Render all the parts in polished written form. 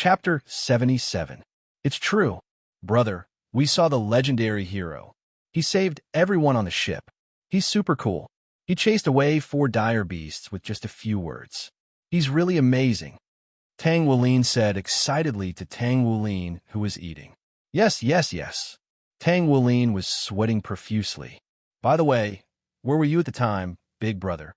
Chapter 77. It's true, brother. We saw the legendary hero. He saved everyone on the ship. He's super cool. He chased away 4 dire beasts with just a few words. He's really amazing, Tang Wulin said excitedly to Tang Wulin, who was eating. Yes, yes, yes. Tang Wulin was sweating profusely. By the way, where were you at the time, big brother?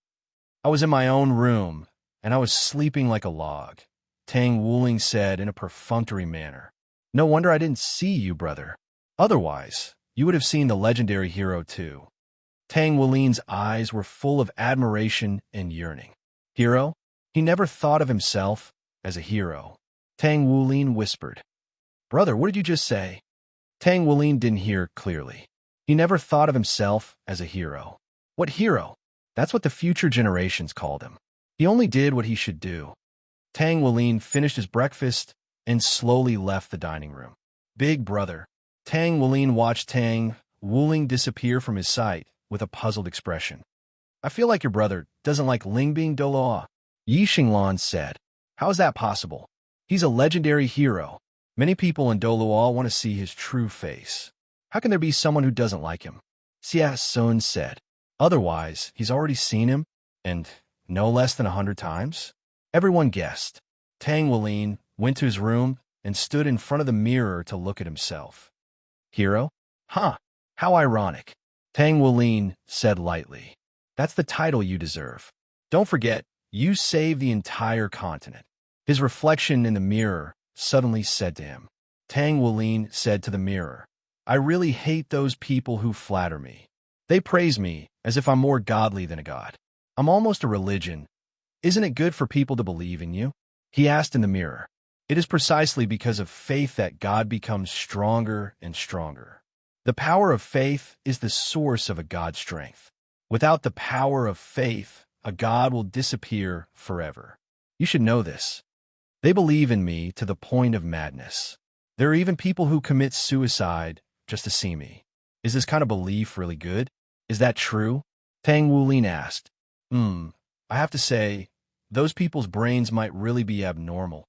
I was in my own room, and I was sleeping like a log, Tang Wulin said in a perfunctory manner. No wonder I didn't see you, brother. Otherwise, you would have seen the legendary hero too. Tang Wulin's eyes were full of admiration and yearning. Hero? He never thought of himself as a hero. Tang Wulin whispered. Brother, what did you just say? Tang Wulin didn't hear clearly. He never thought of himself as a hero. What hero? That's what the future generations called him. He only did what he should do. Tang Wulin finished his breakfast and slowly left the dining room. Big brother. Tang Wulin watched Tang Wulin disappear from his sight with a puzzled expression. I feel like your brother doesn't like Lingbing Doloa, Yi Xinglan said. How is that possible? He's a legendary hero. Many people in Doloa want to see his true face. How can there be someone who doesn't like him? Xia Sun said. Otherwise, he's already seen him, and no less than 100 times? Everyone guessed. Tang Wulin went to his room and stood in front of the mirror to look at himself. Hero? Huh, how ironic. Tang Wulin said lightly. That's the title you deserve. Don't forget, you saved the entire continent. His reflection in the mirror suddenly said to him. Tang Wulin said to the mirror, I really hate those people who flatter me. They praise me as if I'm more godly than a god. I'm almost a religion. Isn't it good for people to believe in you? He asked in the mirror. It is precisely because of faith that God becomes stronger and stronger. The power of faith is the source of a god's strength. Without the power of faith, a god will disappear forever. You should know this. They believe in me to the point of madness. There are even people who commit suicide just to see me. Is this kind of belief really good? Is that true? Tang Wulin asked. I have to say, those people's brains might really be abnormal.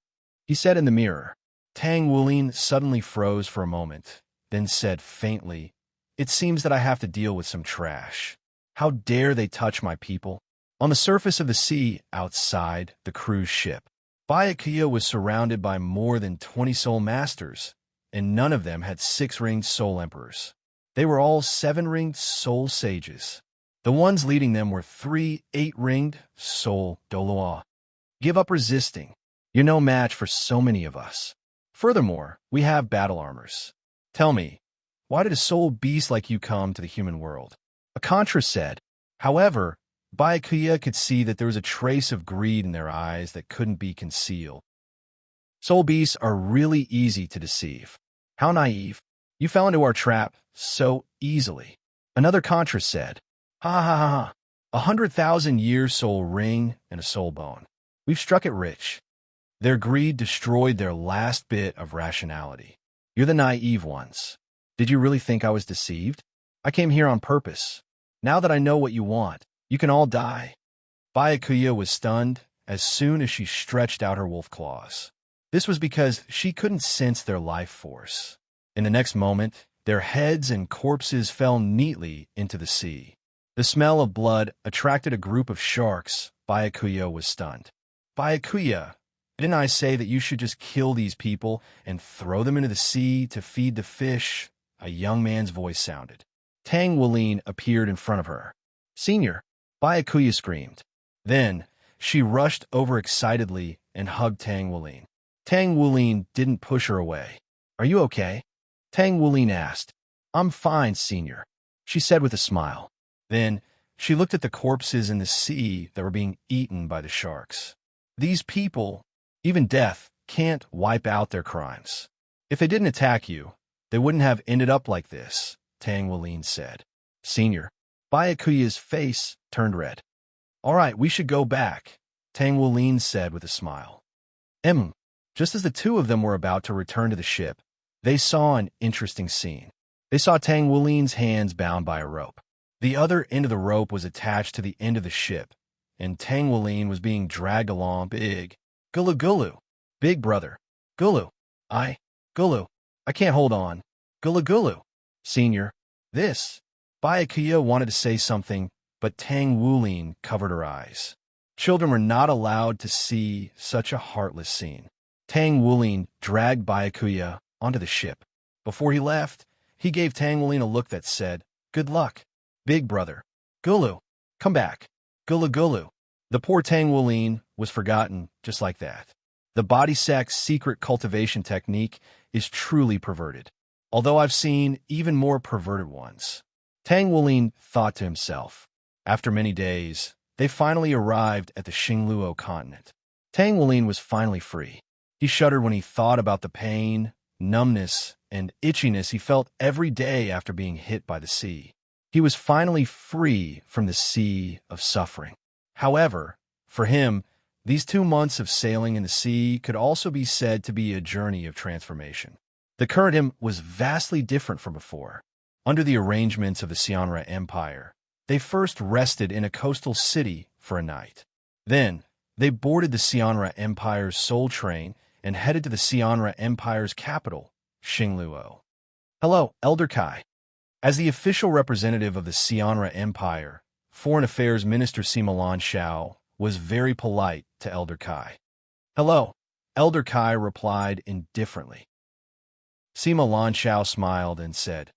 He said in the mirror. Tang Wulin suddenly froze for a moment, then said faintly, It seems that I have to deal with some trash. How dare they touch my people? On the surface of the sea outside the cruise ship, Byakuya was surrounded by more than 20 soul masters, and none of them had 6-ringed soul emperors. They were all 7-ringed soul sages. The ones leading them were 3 8-ringed soul Doloa. Give up resisting. You're no match for so many of us. Furthermore, we have battle armors. Tell me, why did a soul beast like you come to the human world? A Contra said. However, Byakuya could see that there was a trace of greed in their eyes that couldn't be concealed. Soul beasts are really easy to deceive. How naive. You fell into our trap so easily. Another Contra said. Ha ha ha ha. 100,000-year soul ring and a soul bone. We've struck it rich. Their greed destroyed their last bit of rationality. You're the naive ones. Did you really think I was deceived? I came here on purpose. Now that I know what you want, you can all die. Byakuya was stunned as soon as she stretched out her wolf claws. This was because she couldn't sense their life force. In the next moment, their heads and corpses fell neatly into the sea. The smell of blood attracted a group of sharks. Byakuya was stunned. Byakuya, didn't I say that you should just kill these people and throw them into the sea to feed the fish? A young man's voice sounded. Tang Wulin appeared in front of her. Senior, Byakuya screamed. Then, she rushed over excitedly and hugged Tang Wulin. Tang Wulin didn't push her away. Are you okay? Tang Wulin asked. I'm fine, Senior, she said with a smile. Then, she looked at the corpses in the sea that were being eaten by the sharks. These people, even death, can't wipe out their crimes. If they didn't attack you, they wouldn't have ended up like this, Tang Wulin said. Senior, Byakuya's face turned red. All right, we should go back, Tang Wulin said with a smile. Just as the two of them were about to return to the ship, they saw an interesting scene. They saw Tang Wulin's hands bound by a rope. The other end of the rope was attached to the end of the ship, and Tang Wulin was being dragged along. Big brother. Gulu. Gulu. I can't hold on. Gulu. Senior. This. Byakuya wanted to say something, but Tang Wulin covered her eyes. Children were not allowed to see such a heartless scene. Tang Wulin dragged Byakuya onto the ship. Before he left, he gave Tang Wulin a look that said, "Good luck, big brother. Gulu, come back. Gulu. The poor Tang Wulin was forgotten just like that. The body sack's secret cultivation technique is truly perverted, although I've seen even more perverted ones. Tang Wulin thought to himself. After many days, they finally arrived at the Xingluo continent. Tang Wulin was finally free. He shuddered when he thought about the pain, numbness, and itchiness he felt every day after being hit by the sea. He was finally free from the sea of suffering. However, for him, these 2 months of sailing in the sea could also be said to be a journey of transformation. The current him was vastly different from before. Under the arrangements of the Xianra Empire, they first rested in a coastal city for a night. Then, they boarded the Xianra Empire's soul train and headed to the Xianra Empire's capital, Xingluo. Hello, Elder Kai. As the official representative of the Xianra Empire, Foreign Affairs Minister Sima Lanshao was very polite to Elder Kai. Hello, Elder Kai replied indifferently. Sima Lanshao smiled and said,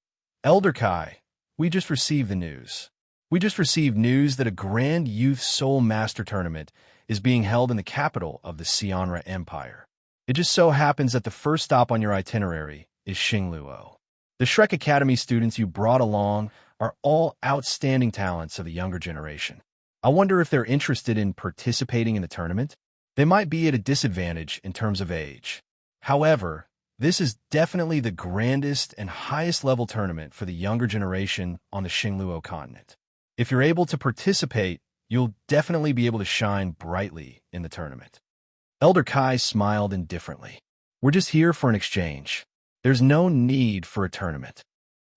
Elder Kai, we just received the news. We just received news that a Grand Youth Soul Master Tournament is being held in the capital of the Xianra Empire. It just so happens that the first stop on your itinerary is Xingluo. The Shrek Academy students you brought along are all outstanding talents of the younger generation. I wonder if they're interested in participating in the tournament. They might be at a disadvantage in terms of age. However, this is definitely the grandest and highest level tournament for the younger generation on the Xingluo continent. If you're able to participate, you'll definitely be able to shine brightly in the tournament. Elder Kai smiled indifferently. We're just here for an exchange. There's no need for a tournament.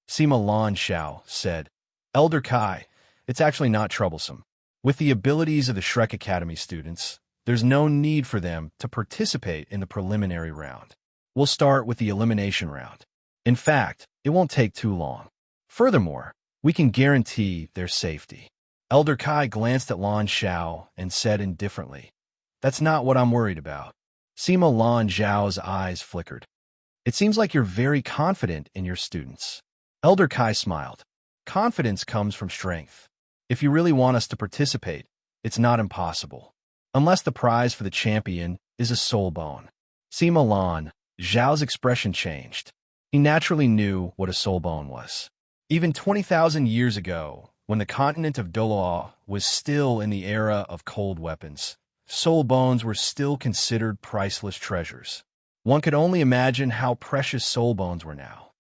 Sima Lanshao said, Elder Kai, it's actually not troublesome. With the abilities of the Shrek Academy students, there's no need for them to participate in the preliminary round. We'll start with the elimination round. In fact, it won't take too long. Furthermore, we can guarantee their safety. Elder Kai glanced at Lanshao and said indifferently, That's not what I'm worried about. Sima Lanzhao's eyes flickered. It seems like you're very confident in your students. Elder Kai smiled. Confidence comes from strength. If you really want us to participate, it's not impossible. Unless the prize for the champion is a soul bone. Sima Lan, Zhao's expression changed. He naturally knew what a soul bone was. Even 20,000 years ago, when the continent of Doloa was still in the era of cold weapons, soul bones were still considered priceless treasures. One could only imagine how precious soul bones were now.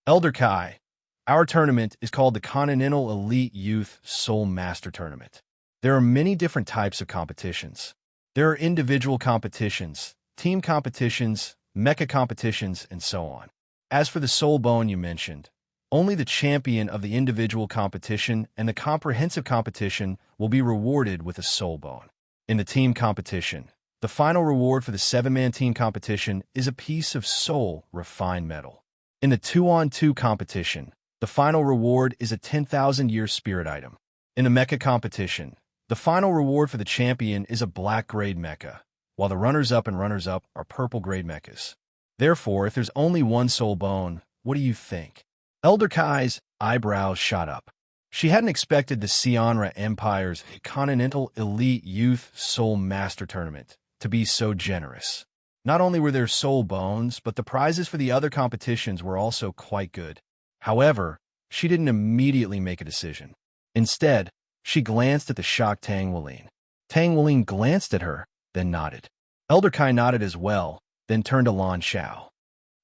Elder Kai, our tournament is called the Continental Elite Youth Soul Master Tournament. There are many different types of competitions. There are individual competitions, team competitions, mecha competitions, and so on. As for the soul bone you mentioned, only the champion of the individual competition and the comprehensive competition will be rewarded with a soul bone. In the team competition, the final reward for the 7-man team competition is a piece of soul refined metal. In the 2-on-2 competition, the final reward is a 10,000-year spirit item. In the mecha competition, the final reward for the champion is a black-grade mecha, while the runners-up and runners-up are purple-grade mechas. Therefore, if there's only one soul bone, what do you think? Elder Kai's eyebrows shot up. She hadn't expected the Xianra Empire's Continental Elite Youth Soul Master Tournament to be so generous. Not only were there soul bones, but the prizes for the other competitions were also quite good. However, she didn't immediately make a decision. Instead, she glanced at the shocked Tang Wulin. Tang Wulin glanced at her, then nodded. Elder Kai nodded as well, then turned to Lanshao.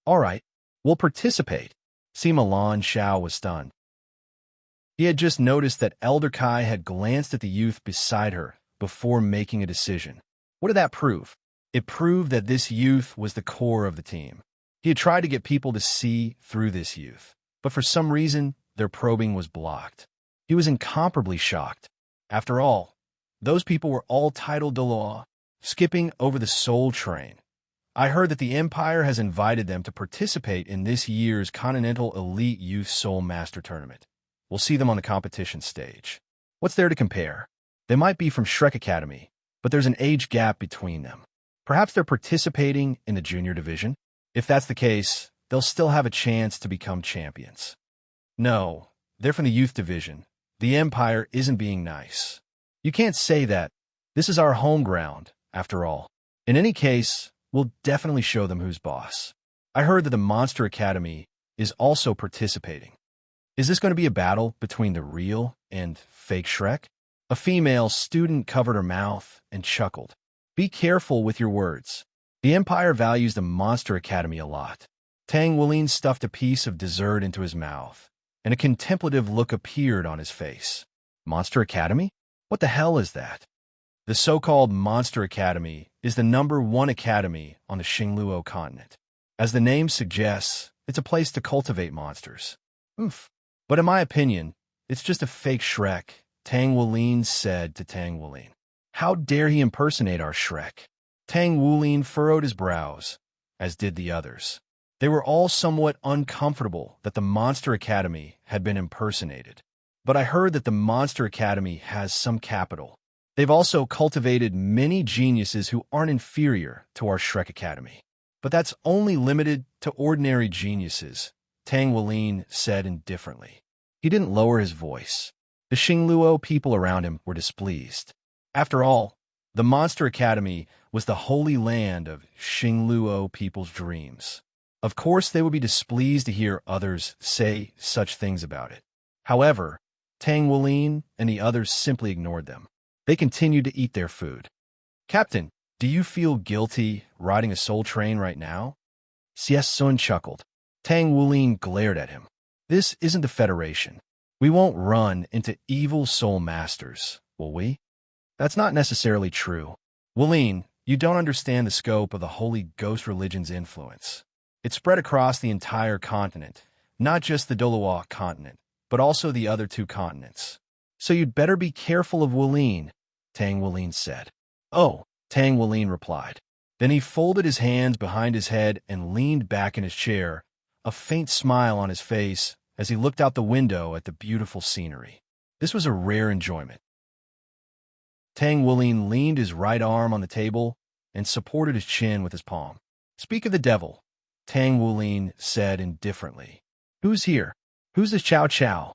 All right, we'll participate. Sima Lanshao was stunned. He had just noticed that Elder Kai had glanced at the youth beside her before making a decision. What did that prove? It proved that this youth was the core of the team. He had tried to get people to see through this youth, but for some reason, their probing was blocked. He was incomparably shocked. After all, those people were all titled Deloa, skipping over the soul train. I heard that the Empire has invited them to participate in this year's Continental Elite Youth Soul Master Tournament. We'll see them on the competition stage. What's there to compare? They might be from Shrek Academy, but there's an age gap between them. Perhaps they're participating in the junior division? If that's the case, they'll still have a chance to become champions. No, they're from the youth division. The Empire isn't being nice. You can't say that. This is our home ground, after all. In any case, we'll definitely show them who's boss. I heard that the Monster Academy is also participating. Is this going to be a battle between the real and fake Shrek? A female student covered her mouth and chuckled. Be careful with your words. The Empire values the Monster Academy a lot. Tang Wulin stuffed a piece of dessert into his mouth, and a contemplative look appeared on his face. Monster Academy? What the hell is that? The so-called Monster Academy is the #1 academy on the Xingluo continent. As the name suggests, it's a place to cultivate monsters. Oof. But in my opinion, it's just a fake Shrek, Tang Wulin said to Tang Wulin. How dare he impersonate our Shrek? Tang Wulin furrowed his brows, as did the others. They were all somewhat uncomfortable that the Monster Academy had been impersonated. But I heard that the Monster Academy has some capital. They've also cultivated many geniuses who aren't inferior to our Shrek Academy. But that's only limited to ordinary geniuses, Tang Wulin said indifferently. He didn't lower his voice. The Xingluo people around him were displeased. After all, the Monster Academy was the holy land of Xingluo people's dreams. Of course, they would be displeased to hear others say such things about it. However, Tang Wulin and the others simply ignored them. They continued to eat their food. Captain, do you feel guilty riding a soul train right now? Sies Sun chuckled. Tang Wulin glared at him. This isn't the Federation. We won't run into evil soul masters, will we? That's not necessarily true. Wulin, you don't understand the scope of the holy ghost religion's influence. It spread across the entire continent, not just the Doloa continent, but also the other 2 continents. So you'd better be careful of Wulin, Tang Wulin said. Oh, Tang Wulin replied. Then he folded his hands behind his head and leaned back in his chair, a faint smile on his face as he looked out the window at the beautiful scenery. This was a rare enjoyment. Tang Wulin leaned his right arm on the table and supported his chin with his palm. Speak of the devil, Tang Wulin said indifferently. Who's here? Who's this Chow Chow?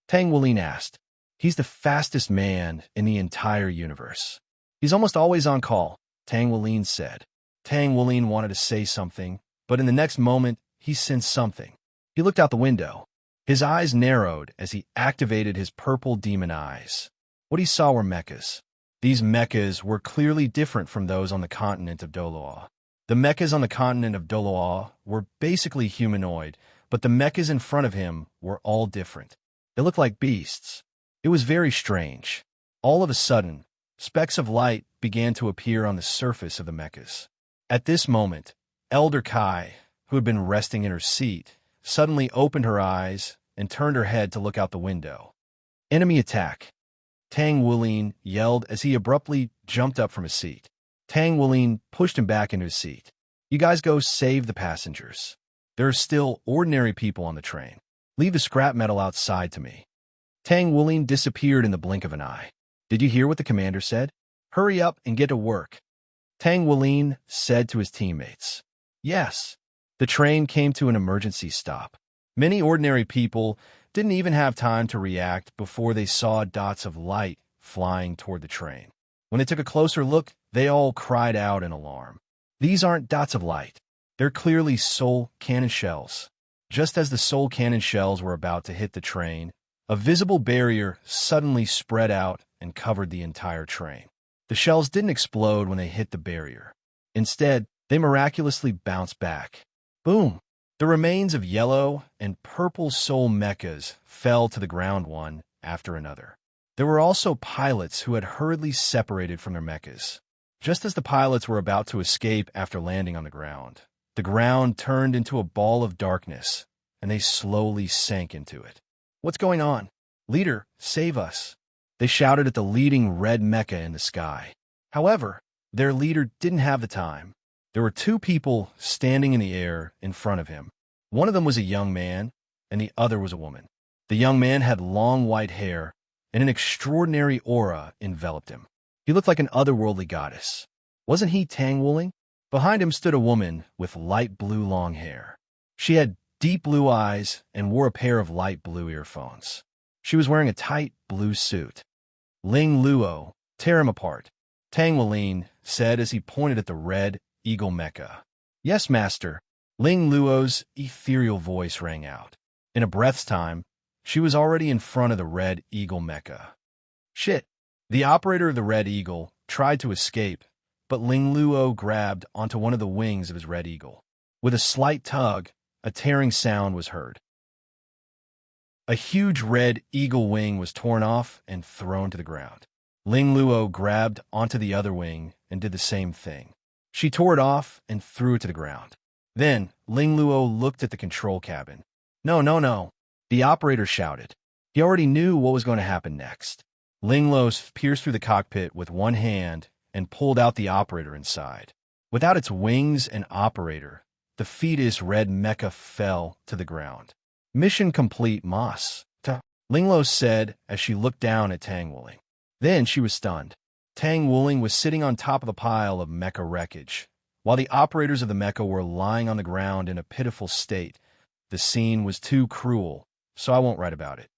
Tang Wulin asked. He's the fastest man in the entire universe. He's almost always on call, Tang Wulin said. Tang Wulin wanted to say something, but in the next moment, he sensed something. He looked out the window. His eyes narrowed as he activated his purple demon eyes. What he saw were mechas. These mechas were clearly different from those on the continent of Doloa. The mechas on the continent of Doloa were basically humanoid, but the mechas in front of him were all different. They looked like beasts. It was very strange. All of a sudden, specks of light began to appear on the surface of the mechas. At this moment, Elder Kai, who had been resting in her seat, suddenly opened her eyes and turned her head to look out the window. Enemy attack! Tang Wulin yelled as he abruptly jumped up from his seat. Tang Wulin pushed him back into his seat. You guys go save the passengers. There are still ordinary people on the train. Leave the scrap metal outside to me. Tang Wulin disappeared in the blink of an eye. Did you hear what the commander said? Hurry up and get to work. Tang Wulin said to his teammates. Yes. The train came to an emergency stop. Many ordinary people didn't even have time to react before they saw dots of light flying toward the train. When they took a closer look, they all cried out in alarm. These aren't dots of light. They're clearly soul cannon shells. Just as the soul cannon shells were about to hit the train, a visible barrier suddenly spread out and covered the entire train. The shells didn't explode when they hit the barrier. Instead, they miraculously bounced back. Boom! The remains of yellow and purple soul mechas fell to the ground one after another. There were also pilots who had hurriedly separated from their mechas. Just as the pilots were about to escape after landing on the ground turned into a ball of darkness, and they slowly sank into it. What's going on? Leader, save us! They shouted at the leading red mecha in the sky. However, their leader didn't have the time. There were two people standing in the air in front of him. One of them was a young man, and the other was a woman. The young man had long white hair, and an extraordinary aura enveloped him. He looked like an otherworldly goddess. Wasn't he Tang Wuling? Behind him stood a woman with light blue long hair. She had deep blue eyes and wore a pair of light blue earphones. She was wearing a tight blue suit. Ling Luo, tear him apart, Tang Wuling said as he pointed at the red eagle mecha. Yes, master. Ling Luo's ethereal voice rang out. In a breath's time, she was already in front of the red eagle mecha. Shit. The operator of the red eagle tried to escape, but Ling Luo grabbed onto one of the wings of his red eagle. With a slight tug, a tearing sound was heard. A huge red eagle wing was torn off and thrown to the ground. Ling Luo grabbed onto the other wing and did the same thing. She tore it off and threw it to the ground. Then, Ling Luo looked at the control cabin. No, no, no, the operator shouted. He already knew what was going to happen next. Ling Luo pierced through the cockpit with one hand and pulled out the operator inside. Without its wings and operator, the fetus red mecha fell to the ground. Mission complete, Moss. Ling Luo said as she looked down at Tang Wuling. Then she was stunned. Tang Wuling was sitting on top of a pile of mecha wreckage, while the operators of the mecha were lying on the ground in a pitiful state. The scene was too cruel, so I won't write about it.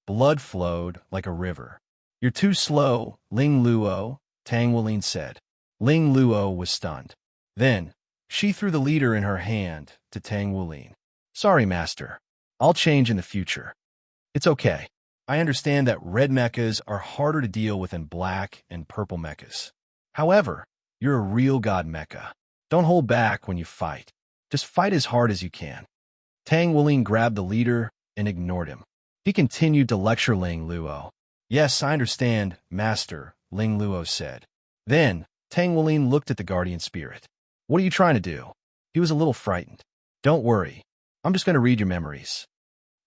Blood flowed like a river. You're too slow, Ling Luo, Tang Wuling said. Ling Luo was stunned. Then, she threw the leader in her hand to Tang Wuling. Sorry, master. I'll change in the future. It's okay. I understand that red mechas are harder to deal with than black and purple mechas. However, you're a real god mecha. Don't hold back when you fight. Just fight as hard as you can. Tang Wuling grabbed the leader and ignored him. He continued to lecture Ling Luo. Yes, I understand, master, Ling Luo said. Then, Tang Wuling looked at the guardian spirit. What are you trying to do? He was a little frightened. Don't worry. I'm just going to read your memories.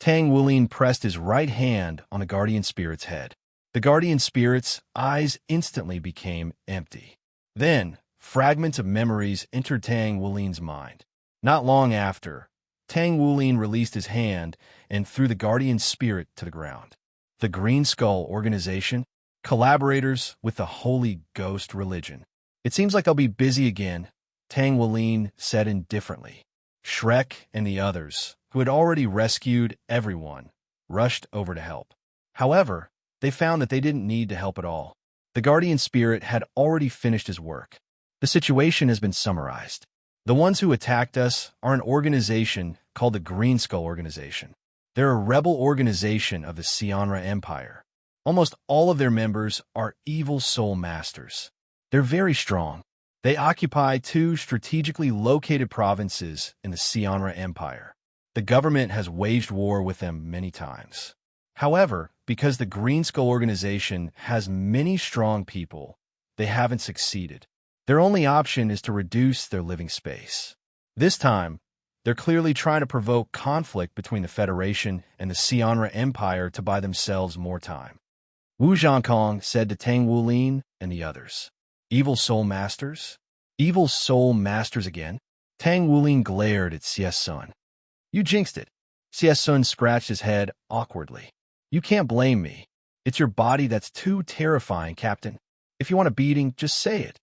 Tang Wuling pressed his right hand on the guardian spirit's head. The guardian spirit's eyes instantly became empty. Then, fragments of memories entered Tang Wuling's mind. Not long after, Tang Wuling released his hand and threw the guardian spirit to the ground. The Green Skull Organization, collaborators with the Holy Ghost religion. It seems like I'll be busy again, Tang Wuling said indifferently. Shrek and the others, who had already rescued everyone, rushed over to help. However, they found that they didn't need to help at all. The guardian spirit had already finished his work. The situation has been summarized. The ones who attacked us are an organization called the Green Skull Organization. They're a rebel organization of the Xianra Empire. Almost all of their members are evil soul masters. They're very strong. They occupy two strategically located provinces in the Xianra Empire. The government has waged war with them many times. However, because the Green Skull Organization has many strong people, they haven't succeeded. Their only option is to reduce their living space. This time, they're clearly trying to provoke conflict between the Federation and the Xianra Empire to buy themselves more time. Wu Zhangkong said to Tang Wuling and the others. Evil Soul Masters? Evil Soul Masters again? Tang Wuling glared at Xie Sun. You jinxed it. Xie Sun scratched his head awkwardly. You can't blame me. It's your body that's too terrifying, Captain. If you want a beating, just say it.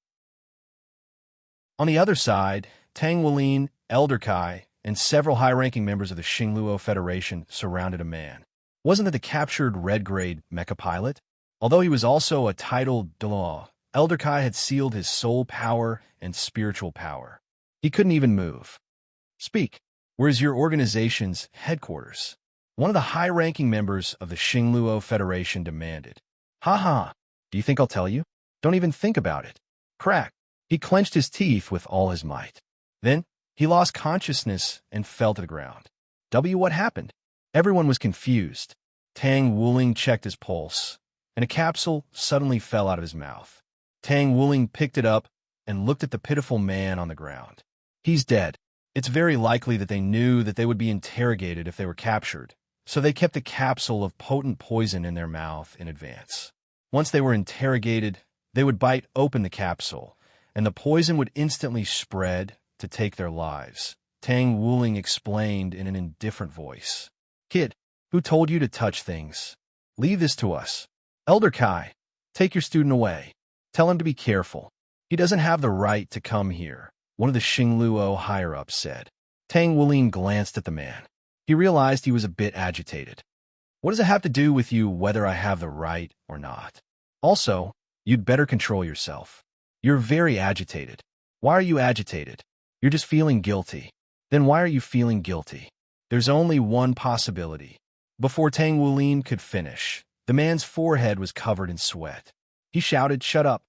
On the other side, Tang Wuling, Elder Kai, and several high-ranking members of the Xingluo Federation surrounded a man. Wasn't it the captured red-grade mecha pilot? Although he was also a titled Delaw, Elder Kai had sealed his soul power and spiritual power. He couldn't even move. Speak. Where's your organization's headquarters? One of the high-ranking members of the Xingluo Federation demanded. Ha! Do you think I'll tell you? Don't even think about it. Crack. He clenched his teeth with all his might. Then, he lost consciousness and fell to the ground. What happened? Everyone was confused. Tang Wuling checked his pulse, and a capsule suddenly fell out of his mouth. Tang Wuling picked it up and looked at the pitiful man on the ground. He's dead. It's very likely that they knew that they would be interrogated if they were captured, so they kept a capsule of potent poison in their mouth in advance. Once they were interrogated, they would bite open the capsule, and the poison would instantly spread to take their lives. Tang Wuling explained in an indifferent voice. Kid, who told you to touch things? Leave this to us. Elder Kai, take your student away. Tell him to be careful. He doesn't have the right to come here, one of the Xingluo higher-ups said. Tang Wuling glanced at the man. He realized he was a bit agitated. What does it have to do with you whether I have the right or not? Also, you'd better control yourself. You're very agitated. Why are you agitated? You're just feeling guilty. Then why are you feeling guilty? There's only one possibility. Before Tang Wuling could finish, the man's forehead was covered in sweat. He shouted, "Shut up."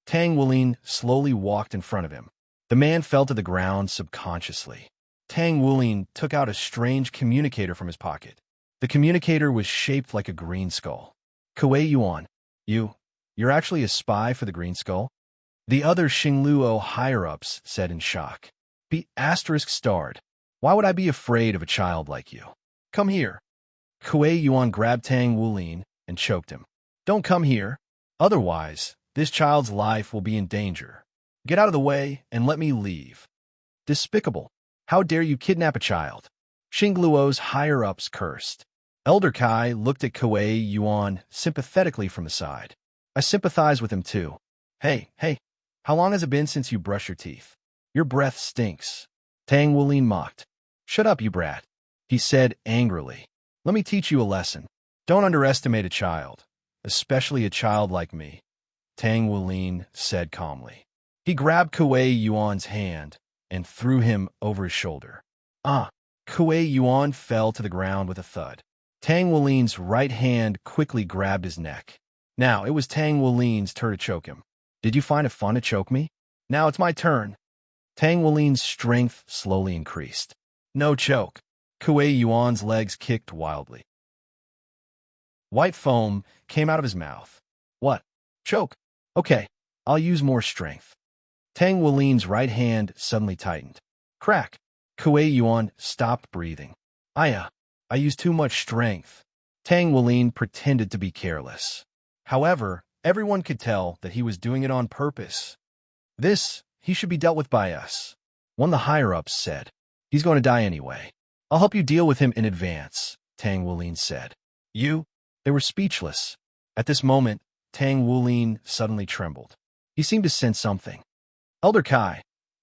Tang Wuling slowly walked in front of him. The man fell to the ground subconsciously. Tang Wuling took out a strange communicator from his pocket. The communicator was shaped like a green skull. Kuei Yuan, you're actually a spy for the Green Skull? The other Xingluo higher-ups said in shock. Be *starred. Why would I be afraid of a child like you? Come here. Kuei Yuan grabbed Tang Wuling and choked him. Don't come here. Otherwise, this child's life will be in danger. Get out of the way and let me leave. Despicable. How dare you kidnap a child? Xingluo's higher-ups cursed. Elder Kai looked at Kuei Yuan sympathetically from the side. I sympathize with him too. Hey, how long has it been since you brushed your teeth? Your breath stinks. Tang Wuling mocked. Shut up, you brat, he said angrily. Let me teach you a lesson. Don't underestimate a child, especially a child like me, Tang Wuling said calmly. He grabbed Kuei Yuan's hand and threw him over his shoulder. Kuei Yuan fell to the ground with a thud. Tang Wuling's right hand quickly grabbed his neck. Now it was Tang Wuling's turn to choke him. Did you find it fun to choke me? Now it's my turn. Tang Wuling's strength slowly increased. No choke. Kuei Yuan's legs kicked wildly. White foam came out of his mouth. What? Choke? Okay, I'll use more strength. Tang Wuling's right hand suddenly tightened. Crack! Kuei Yuan stopped breathing. I used too much strength. Tang Wuling pretended to be careless. However, everyone could tell that he was doing it on purpose. He should be dealt with by us. One of the higher-ups said. He's going to die anyway. I'll help you deal with him in advance, Tang Wuling said. They were speechless. At this moment, Tang Wuling suddenly trembled. He seemed to sense something. Elder Kai,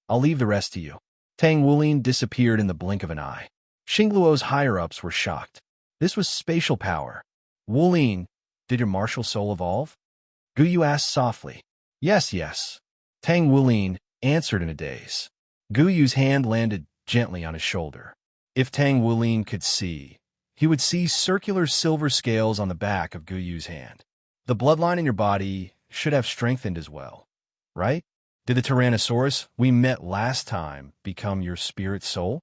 I'll leave the rest to you. Tang Wuling disappeared in the blink of an eye. Xingluo's higher-ups were shocked. This was spatial power. Wuling, did your martial soul evolve? Guyu asked softly. Yes. Tang Wuling answered in a daze. Guyu's hand landed gently on his shoulder. If Tang Wuling could see, he would see circular silver scales on the back of Guyu's hand. The bloodline in your body should have strengthened as well, right? Did the Tyrannosaurus we met last time become your spirit soul?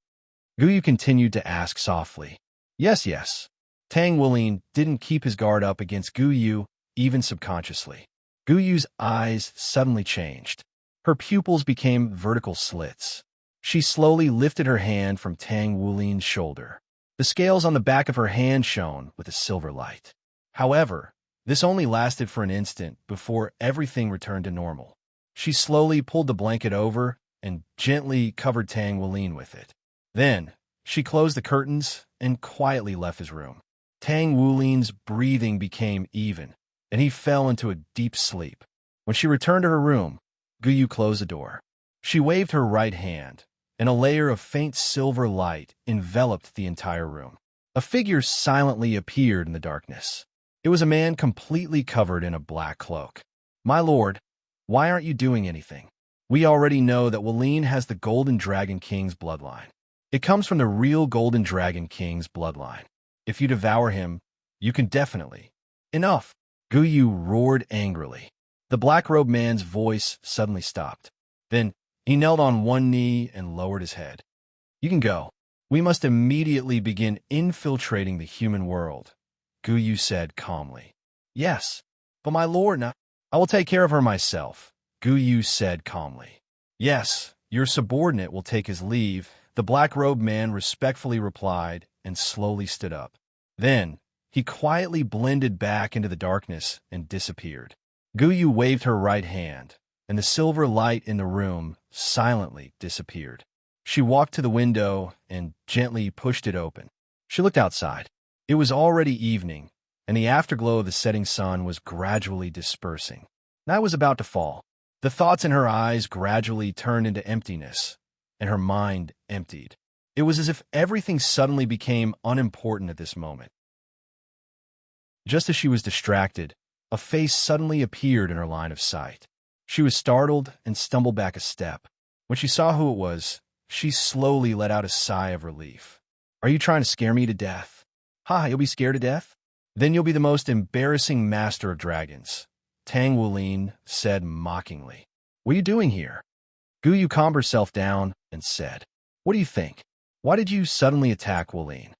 Guyu continued to ask softly. Yes. Tang Wuling didn't keep his guard up against Guyu, even subconsciously. Guyu's eyes suddenly changed. Her pupils became vertical slits. She slowly lifted her hand from Tang Wuling's shoulder. The scales on the back of her hand shone with a silver light. However, this only lasted for an instant before everything returned to normal. She slowly pulled the blanket over and gently covered Tang Wuling with it. Then, she closed the curtains and quietly left his room. Tang Wuling's breathing became even, and he fell into a deep sleep. When she returned to her room, Guyu closed the door. She waved her right hand, and a layer of faint silver light enveloped the entire room. A figure silently appeared in the darkness. It was a man completely covered in a black cloak. My lord, why aren't you doing anything? We already know that Wuling has the Golden Dragon King's bloodline. It comes from the real Golden Dragon King's bloodline. If you devour him, you can definitely. Enough! Guyu roared angrily. The black-robed man's voice suddenly stopped. Then, he knelt on one knee and lowered his head. You can go. We must immediately begin infiltrating the human world, Guyu said calmly. Yes, but my lord, I will take care of her myself, Guyu said calmly. Yes, your subordinate will take his leave, the black-robed man respectfully replied and slowly stood up. Then, he quietly blended back into the darkness and disappeared. Guyu waved her right hand, and the silver light in the room silently disappeared. She walked to the window and gently pushed it open. She looked outside. It was already evening, and the afterglow of the setting sun was gradually dispersing. Night was about to fall. The thoughts in her eyes gradually turned into emptiness, and her mind emptied. It was as if everything suddenly became unimportant at this moment. Just as she was distracted, a face suddenly appeared in her line of sight. She was startled and stumbled back a step. When she saw who it was, she slowly let out a sigh of relief. "Are you trying to scare me to death?" "Ha, you'll be scared to death? Then you'll be the most embarrassing master of dragons," Tang Wulin said mockingly. "What are you doing here?" Guyu calmed herself down and said, "What do you think? Why did you suddenly attack Wulin?"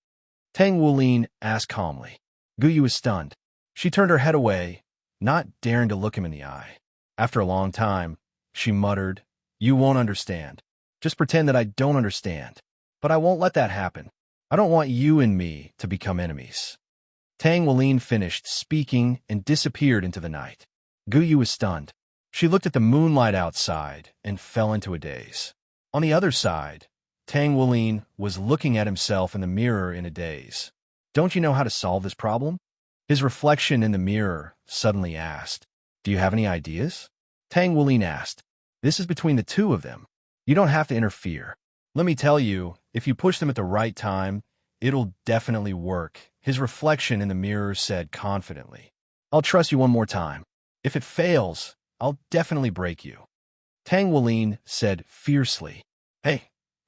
Tang Wulin asked calmly. Guyu was stunned. She turned her head away, not daring to look him in the eye. After a long time, she muttered, "You won't understand. Just pretend that I don't understand. But I won't let that happen. I don't want you and me to become enemies." Tang Wulin finished speaking and disappeared into the night. Guyu was stunned. She looked at the moonlight outside and fell into a daze. On the other side, Tang Wulin was looking at himself in the mirror in a daze. "Don't you know how to solve this problem?" His reflection in the mirror suddenly asked, "Do you have any ideas?" Tang Wulin asked, "This is between the two of them. You don't have to interfere. Let me tell you, if you push them at the right time, it'll definitely work," his reflection in the mirror said confidently. "I'll trust you one more time. If it fails, I'll definitely break you." Tang Wulin said fiercely,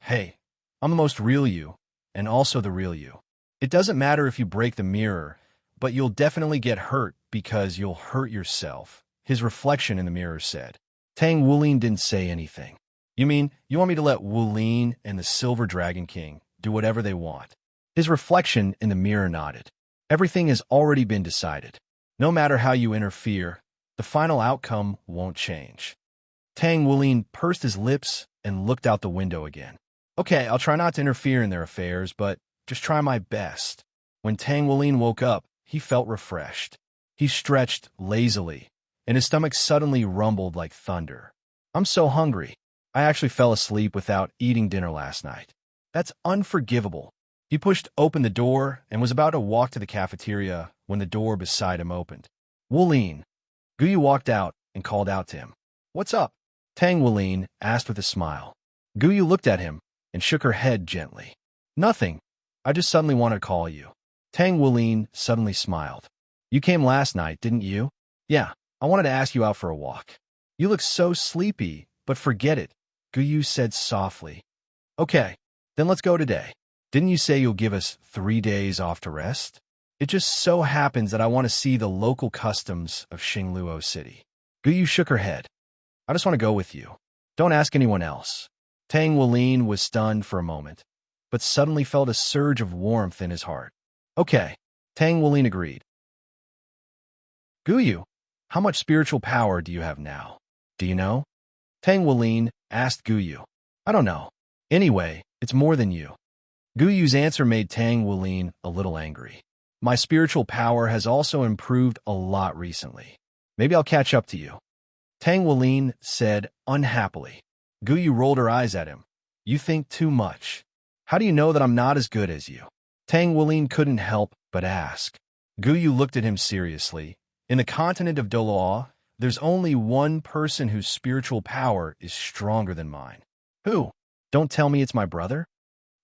Hey, I'm the most real you, and also the real you. It doesn't matter if you break the mirror, but you'll definitely get hurt because you'll hurt yourself," his reflection in the mirror said. Tang Wulin didn't say anything. "You mean you want me to let Wulin and the Silver Dragon King do whatever they want?" His reflection in the mirror nodded. "Everything has already been decided. No matter how you interfere, the final outcome won't change." Tang Wulin pursed his lips and looked out the window again. "Okay, I'll try not to interfere in their affairs, but just try my best." When Tang Wulin woke up, he felt refreshed. He stretched lazily, and his stomach suddenly rumbled like thunder. "I'm so hungry. I actually fell asleep without eating dinner last night. That's unforgivable." He pushed open the door and was about to walk to the cafeteria when the door beside him opened. "Wulin." Guyu walked out and called out to him. "What's up?" Tang Wulin asked with a smile. Guyu looked at him and shook her head gently. "Nothing. I just suddenly wanted to call you." Tang Wulin suddenly smiled. "You came last night, didn't you?" "Yeah, I wanted to ask you out for a walk." "You look so sleepy, but forget it," Guyu said softly. "Okay, then let's go today. Didn't you say you'll give us 3 days off to rest?" "It just so happens that I want to see the local customs of Xingluo City." Guyu shook her head. "I just want to go with you. Don't ask anyone else." Tang Wulin was stunned for a moment, but suddenly felt a surge of warmth in his heart. "Okay," Tang Wulin agreed. "Guyu, how much spiritual power do you have now? Do you know?" Tang Wulin asked Guyu. "I don't know. Anyway, it's more than you." Guyu's answer made Tang Wulin a little angry. "My spiritual power has also improved a lot recently. Maybe I'll catch up to you," Tang Wulin said unhappily. Guyu rolled her eyes at him. "You think too much. How do you know that I'm not as good as you?" Tang Wulin couldn't help but ask. Guyu looked at him seriously. "In the continent of Doloa, there's only one person whose spiritual power is stronger than mine." "Who?" "Don't tell me it's my brother?"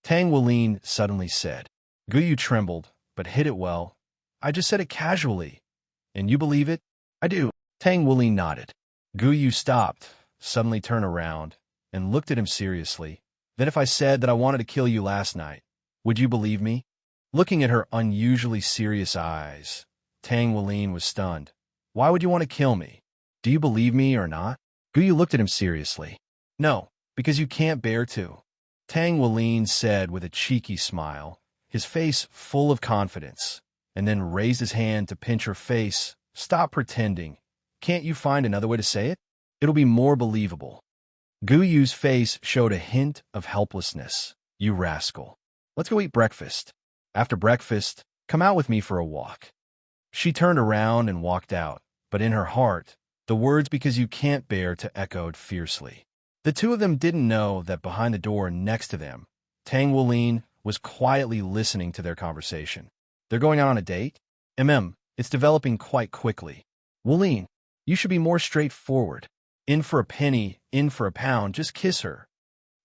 Tang Wulin suddenly said. Guyu trembled, but hid it well. "I just said it casually. And you believe it?" "I do." Tang Wulin nodded. Guyu stopped, suddenly turned around, and looked at him seriously. "Then if I said that I wanted to kill you last night, would you believe me?" Looking at her unusually serious eyes, Tang Wulin was stunned. "Why would you want to kill me? Do you believe me or not?" Guyu looked at him seriously. "No, because you can't bear to," Tang Wulin said with a cheeky smile, his face full of confidence, and then raised his hand to pinch her face. "Stop pretending. Can't you find another way to say it? It'll be more believable." Guyu's face showed a hint of helplessness. "You rascal. Let's go eat breakfast. After breakfast, come out with me for a walk." She turned around and walked out, but in her heart, The words "because you can't bear to" echoed fiercely. The two of them didn't know that behind the door next to them, Tang Wulin was quietly listening to their conversation. They're going out on a date? It's developing quite quickly. Wulin, you should be more straightforward. In for a penny, in for a pound, just kiss her.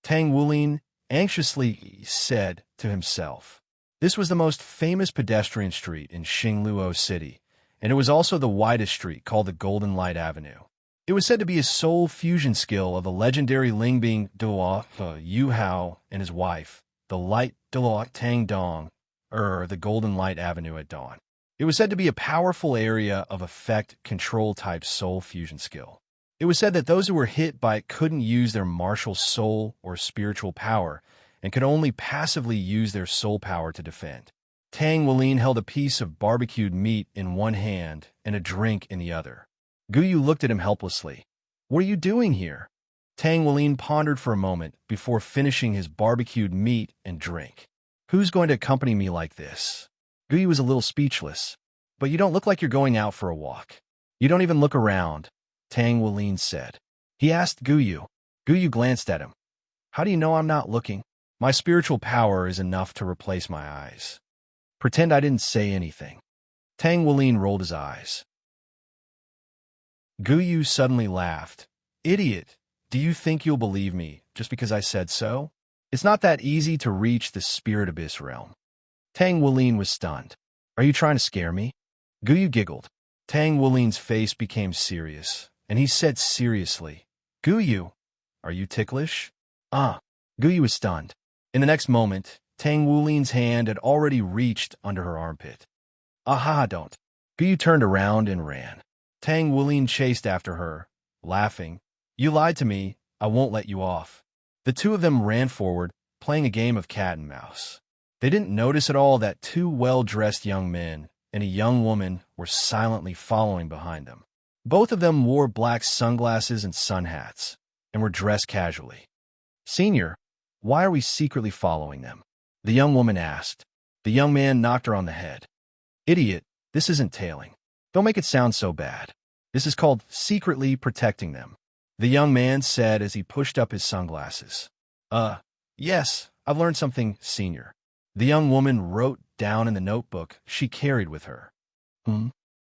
Tang Wulin anxiously said to himself. This was the most famous pedestrian street in Xingluo City, and it was also the widest street, called the Golden Light Avenue. It was said to be a soul fusion skill of the legendary Lingbing Duo, Yuhao, and his wife, the Light Duo Tang Dong, the Golden Light Avenue at dawn. It was said to be a powerful area of effect control type soul fusion skill. It was said that those who were hit by it couldn't use their martial soul or spiritual power and could only passively use their soul power to defend. Tang Wulin held a piece of barbecued meat in one hand and a drink in the other. Guyu looked at him helplessly. What are you doing here? Tang Wulin pondered for a moment before finishing his barbecued meat and drink. Who's going to accompany me like this? Guyu was a little speechless. But you don't look like you're going out for a walk. You don't even look around, Tang Wulin said. He asked Guyu. Guyu glanced at him. How do you know I'm not looking? My spiritual power is enough to replace my eyes. Pretend I didn't say anything. Tang Wulin rolled his eyes. Guyu suddenly laughed. Idiot, do you think you'll believe me just because I said so? It's not that easy to reach the spirit abyss realm. Tang Wulin was stunned. Are you trying to scare me? Guyu giggled. Tang Wulin's face became serious, and he said seriously, Guyu, are you ticklish? Guyu was stunned. In the next moment, Tang Wulin's hand had already reached under her armpit. Don't. Guyu turned around and ran. Tang Wulin chased after her, laughing. You lied to me, I won't let you off. The two of them ran forward, playing a game of cat and mouse. They didn't notice at all that two well-dressed young men and a young woman were silently following behind them. Both of them wore black sunglasses and sun hats, and were dressed casually. Senior, why are we secretly following them? The young woman asked. The young man knocked her on the head. Idiot, this isn't tailing. Don't make it sound so bad. This is called secretly protecting them, the young man said as he pushed up his sunglasses. Yes, I've learned something, Senior. The young woman wrote down in the notebook she carried with her.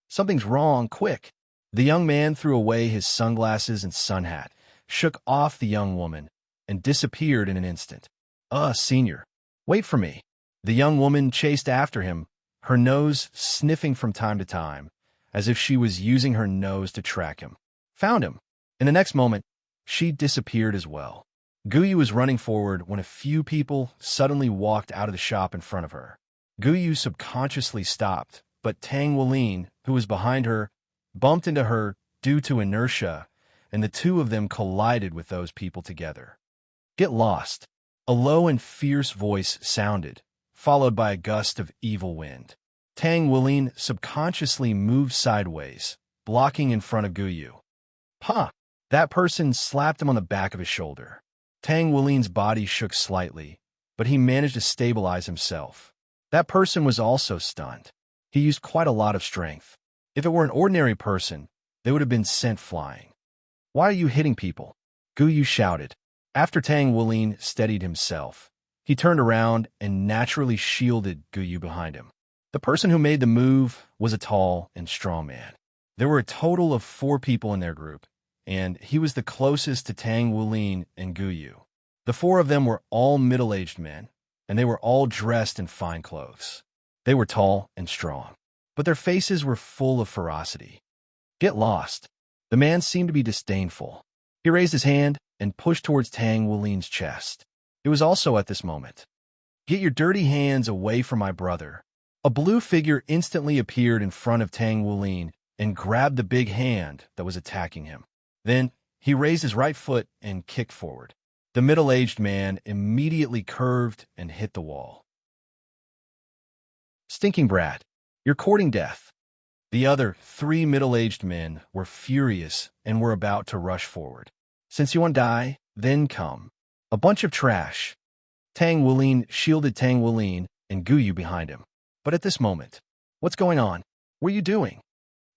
Something's wrong, quick. The young man threw away his sunglasses and sun hat, shook off the young woman, and disappeared in an instant. Senior, wait for me. The young woman chased after him, her nose sniffing from time to time, as if she was using her nose to track him. Found him. In the next moment, she disappeared as well. Guyu was running forward when a few people suddenly walked out of the shop in front of her. Guyu subconsciously stopped, but Tang Wulin, who was behind her, bumped into her due to inertia, and the two of them collided with those people together. Get lost. A low and fierce voice sounded, followed by a gust of evil wind. Tang Wulin subconsciously moved sideways, blocking in front of Guyu. That person slapped him on the back of his shoulder. Tang Wulin's body shook slightly, but he managed to stabilize himself. That person was also stunned. He used quite a lot of strength. If it were an ordinary person, they would have been sent flying. Why are you hitting people? Guyu shouted. After Tang Wulin steadied himself, he turned around and naturally shielded Guyu behind him. The person who made the move was a tall and strong man. There were a total of 4 people in their group, and he was the closest to Tang Wulin and Guyu. The 4 of them were all middle-aged men, and they were all dressed in fine clothes. They were tall and strong, but their faces were full of ferocity. Get lost. The man seemed to be disdainful. He raised his hand and pushed towards Tang Wulin's chest. It was also at this moment. Get your dirty hands away from my brother. A blue figure instantly appeared in front of Tang Wulin and grabbed the big hand that was attacking him. Then he raised his right foot and kicked forward. The middle-aged man immediately curved and hit the wall. Stinking brat, you're courting death. The other 3 middle-aged men were furious and were about to rush forward. Since you want to die, then come. A bunch of trash. Tang Wulin shielded Tang Wulin and Guyu behind him. But at this moment, what's going on? What are you doing?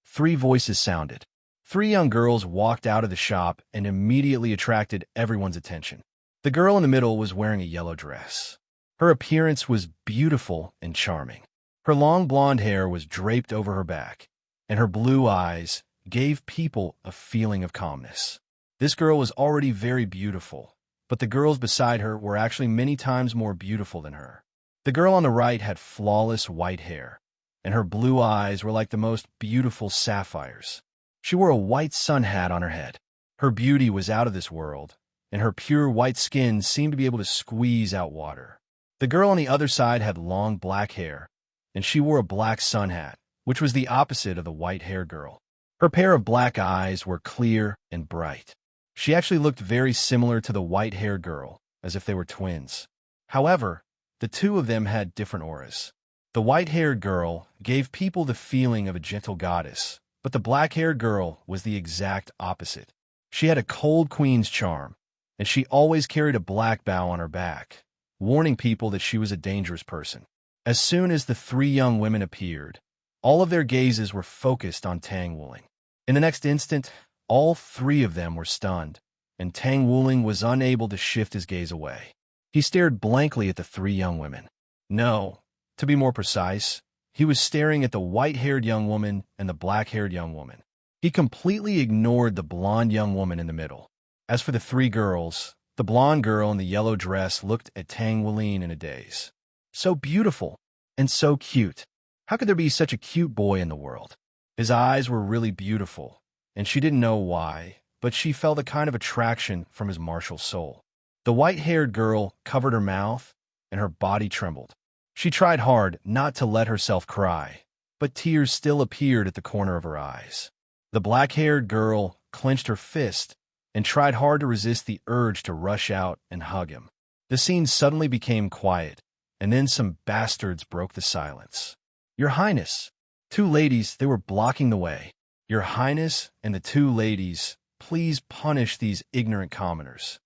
3 voices sounded. Three young girls walked out of the shop and immediately attracted everyone's attention. The girl in the middle was wearing a yellow dress. Her appearance was beautiful and charming. Her long blonde hair was draped over her back, and her blue eyes gave people a feeling of calmness. This girl was already very beautiful, but the girls beside her were actually many times more beautiful than her. The girl on the right had flawless white hair, and her blue eyes were like the most beautiful sapphires. She wore a white sun hat on her head. Her beauty was out of this world, and her pure white skin seemed to be able to squeeze out water. The girl on the other side had long black hair, and she wore a black sun hat, which was the opposite of the white-haired girl. Her pair of black eyes were clear and bright. She actually looked very similar to the white-haired girl, as if they were twins. However, the two of them had different auras. The white-haired girl gave people the feeling of a gentle goddess, but the black-haired girl was the exact opposite. She had a cold queen's charm, and she always carried a black bow on her back, warning people that she was a dangerous person. As soon as the three young women appeared, all of their gazes were focused on Tang Wuling. In the next instant, all three of them were stunned, and Tang Wuling was unable to shift his gaze away. He stared blankly at the three young women. No, to be more precise, he was staring at the white-haired young woman and the black-haired young woman. He completely ignored the blonde young woman in the middle. As for the three girls, the blonde girl in the yellow dress looked at Tang Wuling in a daze. So beautiful and so cute. How could there be such a cute boy in the world? His eyes were really beautiful, and she didn't know why, but she felt a kind of attraction from his martial soul. The white-haired girl covered her mouth, and her body trembled. She tried hard not to let herself cry, but tears still appeared at the corner of her eyes. The black-haired girl clenched her fist and tried hard to resist the urge to rush out and hug him. The scene suddenly became quiet, and then some bastards broke the silence. Your Highness. Two ladies, they were blocking the way. Your Highness and the two ladies, please punish these ignorant commoners.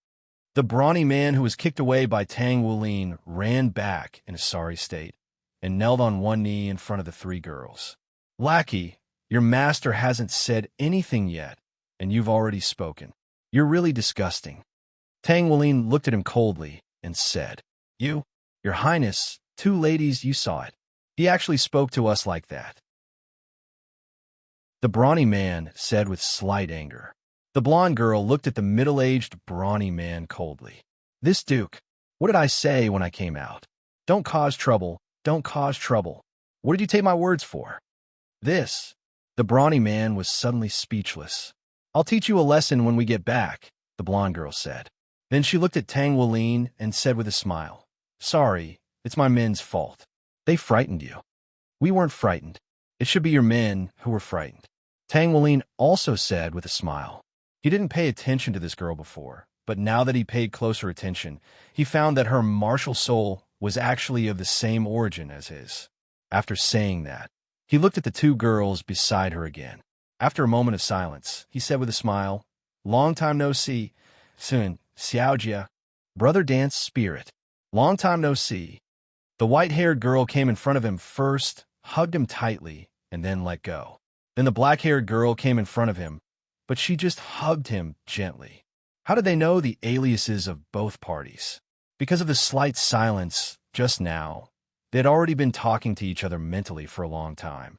The brawny man who was kicked away by Tang Wuling ran back in a sorry state and knelt on one knee in front of the three girls. Lackey, your master hasn't said anything yet, and you've already spoken. You're really disgusting. Tang Wuling looked at him coldly and said, Your Highness, two ladies, you saw it. He actually spoke to us like that. The brawny man said with slight anger. The blonde girl looked at the middle-aged brawny man coldly. This Duke, what did I say when I came out? Don't cause trouble, don't cause trouble. What did you take my words for? This. The brawny man was suddenly speechless. I'll teach you a lesson when we get back, the blonde girl said. Then she looked at Tang Wuling and said with a smile, Sorry, it's my men's fault. They frightened you. We weren't frightened. It should be your men who were frightened. Tang Wuling also said with a smile. He didn't pay attention to this girl before, but now that he paid closer attention, he found that her martial soul was actually of the same origin as his. After saying that, he looked at the two girls beside her again. After a moment of silence, he said with a smile, Long time no see. Soon, Xiaojia. Brother Dance Spirit. Long time no see. The white-haired girl came in front of him first, hugged him tightly, and then let go. Then the black-haired girl came in front of him, but she just hugged him gently. How did they know the aliases of both parties? Because of the slight silence just now, they had already been talking to each other mentally for a long time.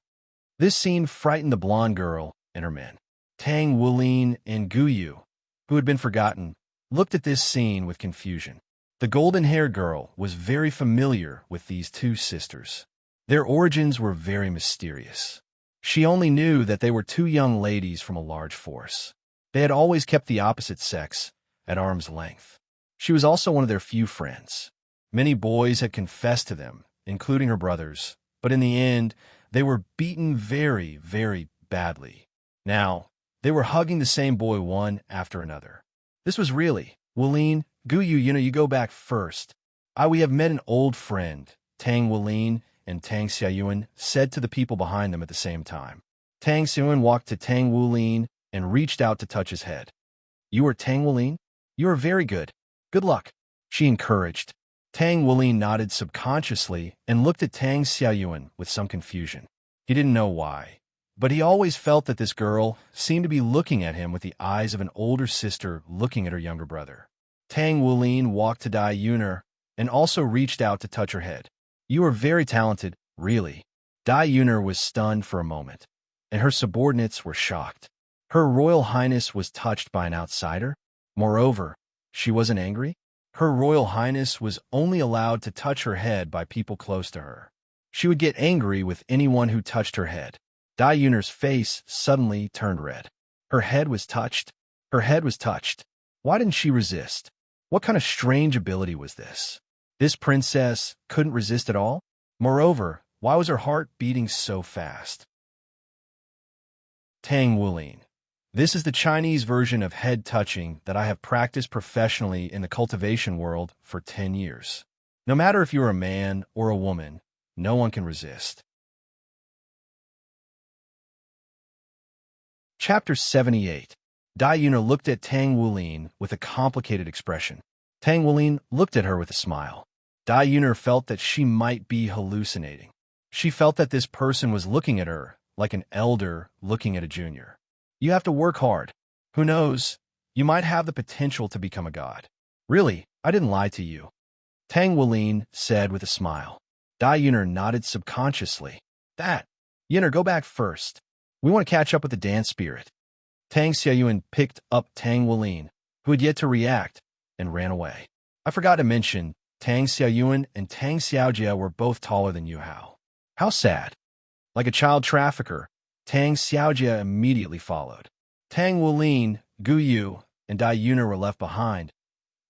This scene frightened the blonde girl and her men. Tang Wuling and Guyu, who had been forgotten, looked at this scene with confusion. The golden-haired girl was very familiar with these two sisters. Their origins were very mysterious. She only knew that they were two young ladies from a large force. They had always kept the opposite sex at arm's length. She was also one of their few friends. Many boys had confessed to them, including her brothers, but in the end, they were beaten very, very badly. Now, they were hugging the same boy one after another. This was really, Wuling, Guyu, you go back first. We have met an old friend, Tang Wuling and Tang Xiaoyuan said to the people behind them at the same time. Tang Xiaoyuan walked to Tang Wuling and reached out to touch his head. You are Tang Wuling? You are very good. Good luck, she encouraged. Tang Wuling nodded subconsciously and looked at Tang Xiaoyuan with some confusion. He didn't know why, But he always felt that this girl seemed to be looking at him with the eyes of an older sister looking at her younger brother. Tang Wulin walked to Dai Yunar and also reached out to touch her head. "You are very talented, really." Dai Yunar was stunned for a moment, and her subordinates were shocked. Her Royal Highness was touched by an outsider? Moreover, she wasn't angry? Her Royal Highness was only allowed to touch her head by people close to her. She would get angry with anyone who touched her head. Dai Yunar's face suddenly turned red. Her head was touched. Her head was touched. Why didn't she resist? What kind of strange ability was this? This princess couldn't resist at all? Moreover, why was her heart beating so fast? Tang Wulin. This is the Chinese version of head touching that I have practiced professionally in the cultivation world for 10 years. No matter if you're a man or a woman, no one can resist. Chapter 78. Dai Yunar looked at Tang Wulin with a complicated expression. Tang Wulin looked at her with a smile. Dai Yunar felt that she might be hallucinating. She felt that this person was looking at her like an elder looking at a junior. You have to work hard. Who knows? You might have the potential to become a god. Really, I didn't lie to you. Tang Wulin said with a smile. Dai Yunar nodded subconsciously. Yunar, go back first. We want to catch up with the dance spirit. Tang Xiaoyuan picked up Tang Wulin, who had yet to react, and ran away. I forgot to mention, Tang Xiaoyuan and Tang Xiaojia were both taller than Yuhao. How sad. Like a child trafficker, Tang Xiaojia immediately followed. Tang Wulin, Gu Yu, and Dai Yunar were left behind.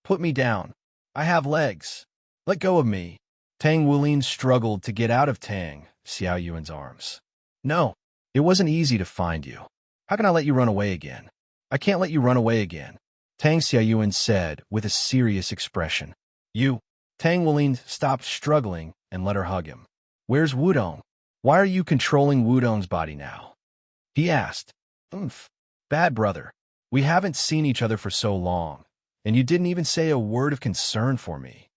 Put me down. I have legs. Let go of me. Tang Wulin struggled to get out of Tang Xiaoyuan's arms. No, it wasn't easy to find you. How can I let you run away again? I can't let you run away again, Tang Xiaoyuan said with a serious expression. You. Tang Wulin stopped struggling and let her hug him. Where's Wudong? Why are you controlling Wudong's body now? He asked. Bad brother. We haven't seen each other for so long, and you didn't even say a word of concern for me.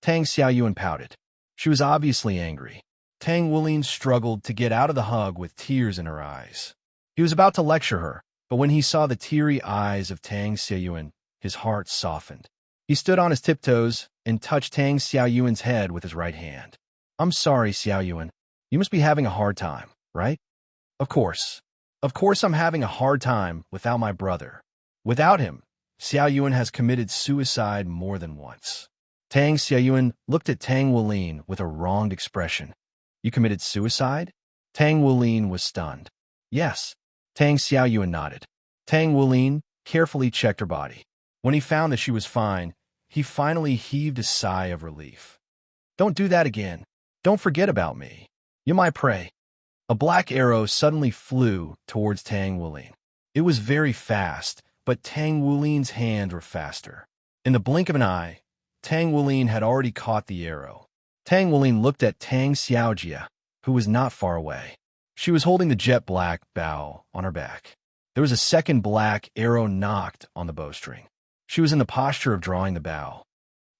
Tang Xiaoyuan pouted. She was obviously angry. Tang Wulin struggled to get out of the hug with tears in her eyes. He was about to lecture her, but when he saw the teary eyes of Tang Xiaoyuan, his heart softened. He stood on his tiptoes and touched Tang Xiaoyuan's head with his right hand. I'm sorry, Xiaoyuan. You must be having a hard time, right? Of course. Of course I'm having a hard time without my brother. Without him, Xiaoyuan has committed suicide more than once. Tang Xiaoyuan looked at Tang Wulin with a wronged expression. You committed suicide? Tang Wulin was stunned. Yes. Tang Xiaoyuan nodded. Tang Wulin carefully checked her body. When he found that she was fine, he finally heaved a sigh of relief. Don't do that again. Don't forget about me. You're my prey. A black arrow suddenly flew towards Tang Wulin. It was very fast, but Tang Wulin's hands were faster. In the blink of an eye, Tang Wulin had already caught the arrow. Tang Wulin looked at Tang Xiaojia, who was not far away. She was holding the jet black bow on her back. There was a second black arrow knocked on the bowstring. She was in the posture of drawing the bow.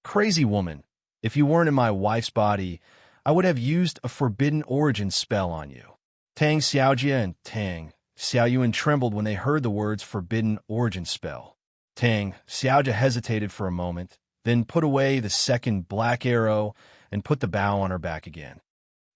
Crazy woman, if you weren't in my wife's body, I would have used a forbidden origin spell on you. Tang Xiaojia and Tang Xiaoyuan trembled when they heard the words forbidden origin spell. Tang Xiaojia hesitated for a moment, then put away the second black arrow and put the bow on her back again.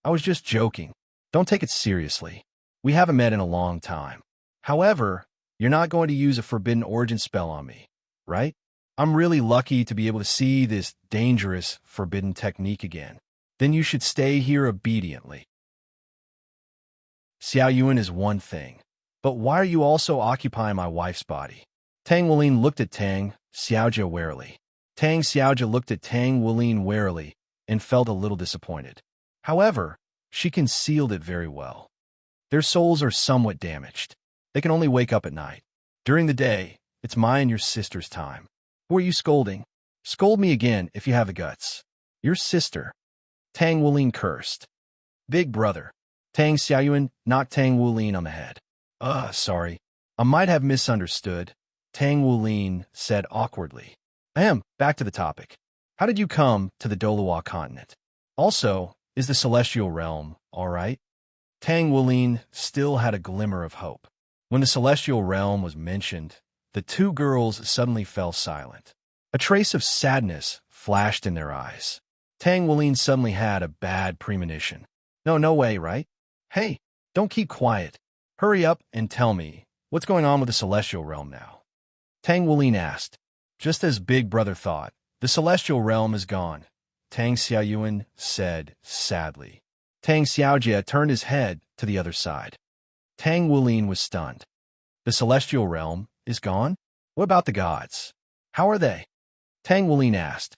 I was just joking. Don't take it seriously. We haven't met in a long time. However, you're not going to use a forbidden origin spell on me, right? I'm really lucky to be able to see this dangerous forbidden technique again. Then you should stay here obediently. Xiaoyuan is one thing, but why are you also occupying my wife's body? Tang Wulin looked at Tang Xiaojia warily. Tang Xiaojia looked at Tang Wulin warily and felt a little disappointed. However, she concealed it very well. Their souls are somewhat damaged. They can only wake up at night. During the day, it's my and your sister's time. Who are you scolding? Scold me again if you have the guts. Your sister. Tang Wulin cursed. Big brother. Tang Xiaoyuan knocked Tang Wulin on the head. Sorry. I might have misunderstood, Tang Wulin said awkwardly. Back to the topic. How did you come to the Dolawa continent? Also, is the celestial realm all right? Tang Wulin still had a glimmer of hope. When the celestial realm was mentioned, the two girls suddenly fell silent. A trace of sadness flashed in their eyes. Tang Wulin suddenly had a bad premonition. No way, right? Hey, don't keep quiet. Hurry up and tell me, what's going on with the celestial realm now? Tang Wulin asked. Just as Big Brother thought, the celestial realm is gone, Tang Xiaoyuan said sadly. Tang Xiaojie turned his head to the other side. Tang Wulin was stunned. The celestial realm is gone? What about the gods? How are they? Tang Wulin asked.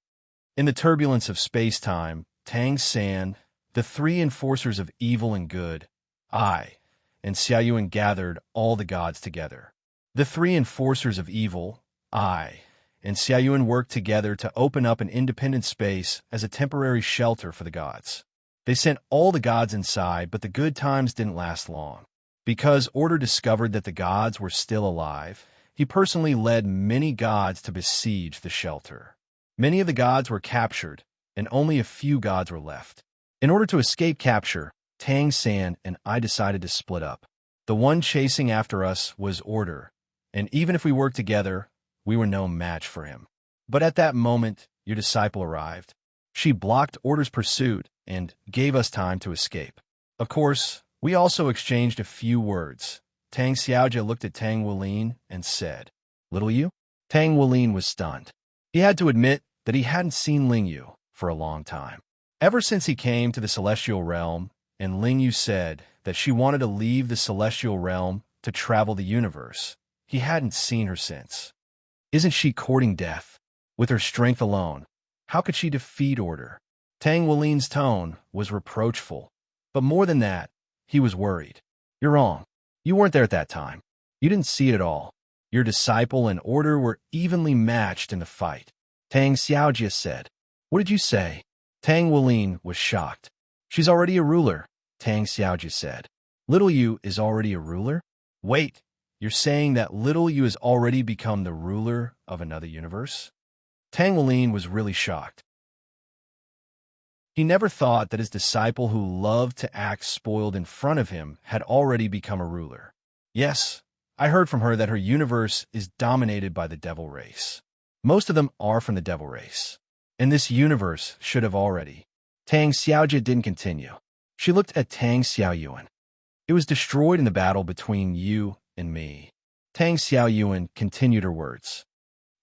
In the turbulence of space-time, Tang San, the three enforcers of evil and good, I, and Xiaoyuan gathered all the gods together. The three enforcers of evil, I, and Xiaoyuan worked together to open up an independent space as a temporary shelter for the gods. They sent all the gods inside, but the good times didn't last long. Because Order discovered that the gods were still alive, he personally led many gods to besiege the shelter. Many of the gods were captured, and only a few gods were left. In order to escape capture, Tang San and I decided to split up. The one chasing after us was Order, and even if we worked together, we were no match for him. But at that moment, your disciple arrived. She blocked Order's pursuit and gave us time to escape. Of course, we also exchanged a few words. Tang Xiaojie looked at Tang Wulin and said, "Little Yu?" Tang Wulin was stunned. He had to admit that he hadn't seen Ling Yu for a long time. Ever since he came to the celestial realm, and Ling Yu said that she wanted to leave the celestial realm to travel the universe, he hadn't seen her since. Isn't she courting death? With her strength alone, how could she defeat Order? Tang Wulin's tone was reproachful, but more than that, he was worried. You're wrong. You weren't there at that time. You didn't see it at all. Your disciple and Order were evenly matched in the fight. Tang Xiaojie said. What did you say? Tang Wulin was shocked. She's already a ruler, Tang Xiaojie said. Little Yu is already a ruler? Wait, you're saying that Little Yu has already become the ruler of another universe? Tang Wulin was really shocked. He never thought that his disciple who loved to act spoiled in front of him had already become a ruler. Yes, I heard from her that her universe is dominated by the devil race. Most of them are from the devil race. And this universe should have already. Tang Xiaojie didn't continue. She looked at Tang Xiaoyuan. It was destroyed in the battle between you and me. Tang Xiaoyuan continued her words.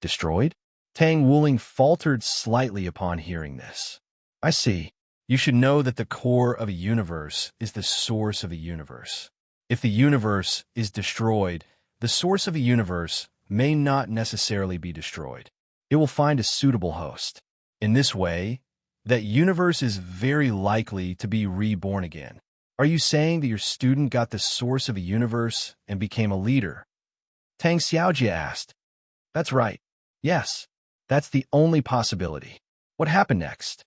Destroyed? Tang Wulin faltered slightly upon hearing this. I see. You should know that the core of a universe is the source of a universe. If the universe is destroyed, the source of a universe may not necessarily be destroyed. It will find a suitable host. In this way, that universe is very likely to be reborn again. Are you saying that your student got the source of a universe and became a leader? Tang Xiaojie asked. That's right. Yes, that's the only possibility. What happened next?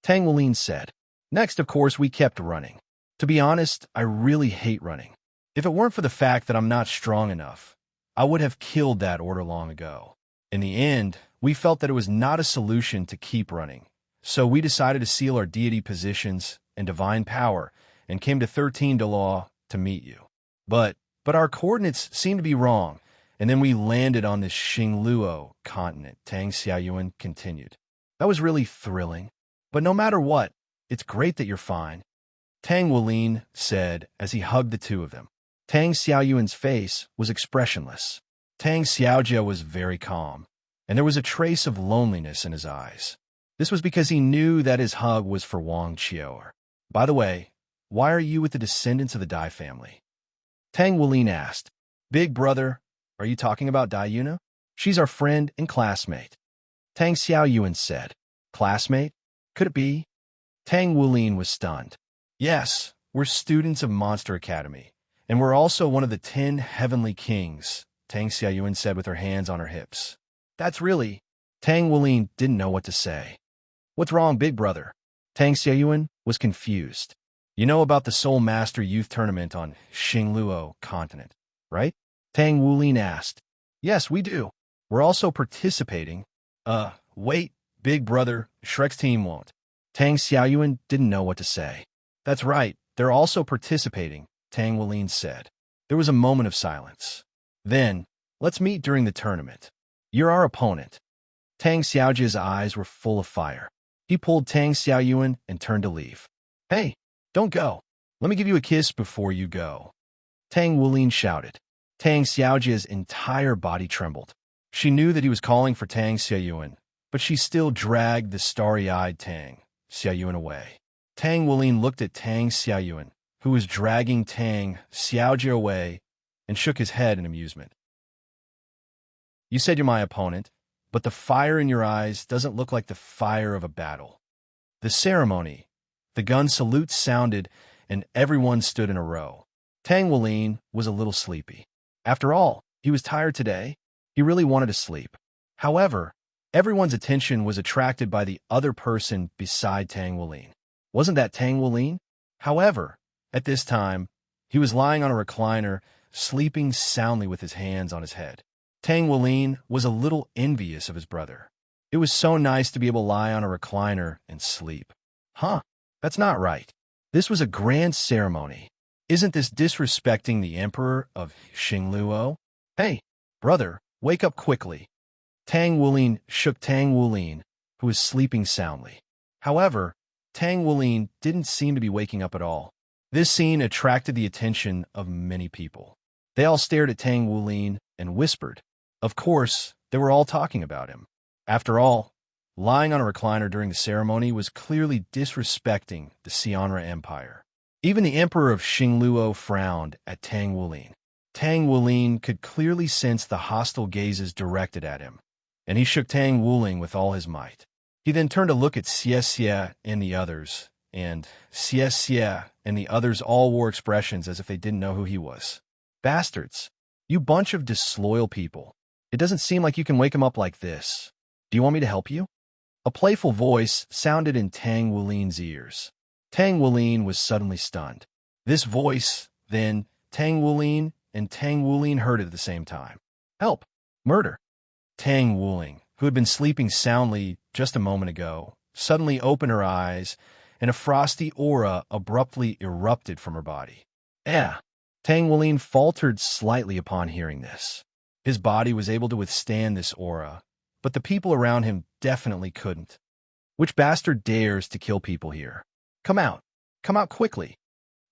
Tang Wulin said. Next, of course, we kept running. To be honest, I really hate running. If it weren't for the fact that I'm not strong enough, I would have killed that Order long ago. In the end, we felt that it was not a solution to keep running. So we decided to seal our deity positions and divine power and came to 13 Delaw to meet you. But our coordinates seemed to be wrong, and then we landed on this Xingluo continent, Tang Xiaoyuan continued. That was really thrilling. But no matter what, it's great that you're fine, Tang Wulin said as he hugged the two of them. Tang Xiaoyuan's face was expressionless. Tang Xiaojie was very calm, and there was a trace of loneliness in his eyes. This was because he knew that his hug was for Wang Qiuer. By the way, why are you with the descendants of the Dai family? Tang Wulin asked. Big brother, are you talking about Dai Yuna? She's our friend and classmate. Tang Xiaoyuan said. Classmate? Could it be? Tang Wulin was stunned. Yes, we're students of Monster Academy, and we're also one of the 10 heavenly kings, Tang Xiaoyuan said with her hands on her hips. That's really... Tang Wulin didn't know what to say. What's wrong, big brother? Tang Xiaoyuan was confused. You know about the Soul Master Youth Tournament on Xingluo continent, right? Tang Wulin asked. Yes, we do. We're also participating. Wait. Big brother, Shrek's team won't. Tang Xiaoyuan didn't know what to say. That's right, They're also participating, Tang Wulin said. There was a moment of silence. Then, let's meet during the tournament. You're our opponent. Tang Xiaojia's eyes were full of fire. He pulled Tang Xiaoyuan and turned to leave. Hey, don't go. Let me give you a kiss before you go. Tang Wulin shouted. Tang Xiaojia's entire body trembled. She knew that he was calling for Tang Xiaoyuan, but she still dragged the starry-eyed Tang Xiaoyuan away. Tang Wulin looked at Tang Xiaoyuan, who was dragging Tang Xiaojia away, and shook his head in amusement. You said you're my opponent, but the fire in your eyes doesn't look like the fire of a battle. The ceremony. The gun salute sounded, and everyone stood in a row. Tang Wulin was a little sleepy. After all, he was tired today. He really wanted to sleep. However, everyone's attention was attracted by the other person beside Tang Wulin. Wasn't that Tang Wulin? However, at this time, he was lying on a recliner, sleeping soundly with his hands on his head. Tang Wulin was a little envious of his brother. It was so nice to be able to lie on a recliner and sleep. Huh, that's not right. This was a grand ceremony. Isn't this disrespecting the emperor of Xingluo? Hey, brother, wake up quickly. Tang Wulin shook Tang Wulin, who was sleeping soundly. However, Tang Wulin didn't seem to be waking up at all. This scene attracted the attention of many people. They all stared at Tang Wulin and whispered. Of course, they were all talking about him. After all, lying on a recliner during the ceremony was clearly disrespecting the Xianra Empire. Even the emperor of Xingluo frowned at Tang Wulin. Tang Wulin could clearly sense the hostile gazes directed at him, and he shook Tang Wulin with all his might. He then turned to look at Xie and the others, and Xie and the others all wore expressions as if they didn't know who he was. Bastards, you bunch of disloyal people. It doesn't seem like you can wake him up like this. Do you want me to help you? A playful voice sounded in Tang Wulin's ears. Tang Wulin was suddenly stunned. This voice, then, Tang Wulin and Tang Wulin heard it at the same time. Help! Murder! Tang Wulin, who had been sleeping soundly just a moment ago, suddenly opened her eyes, and a frosty aura abruptly erupted from her body. Tang Wulin faltered slightly upon hearing this. His body was able to withstand this aura, but the people around him definitely couldn't. Which bastard dares to kill people here? Come out! Come out quickly!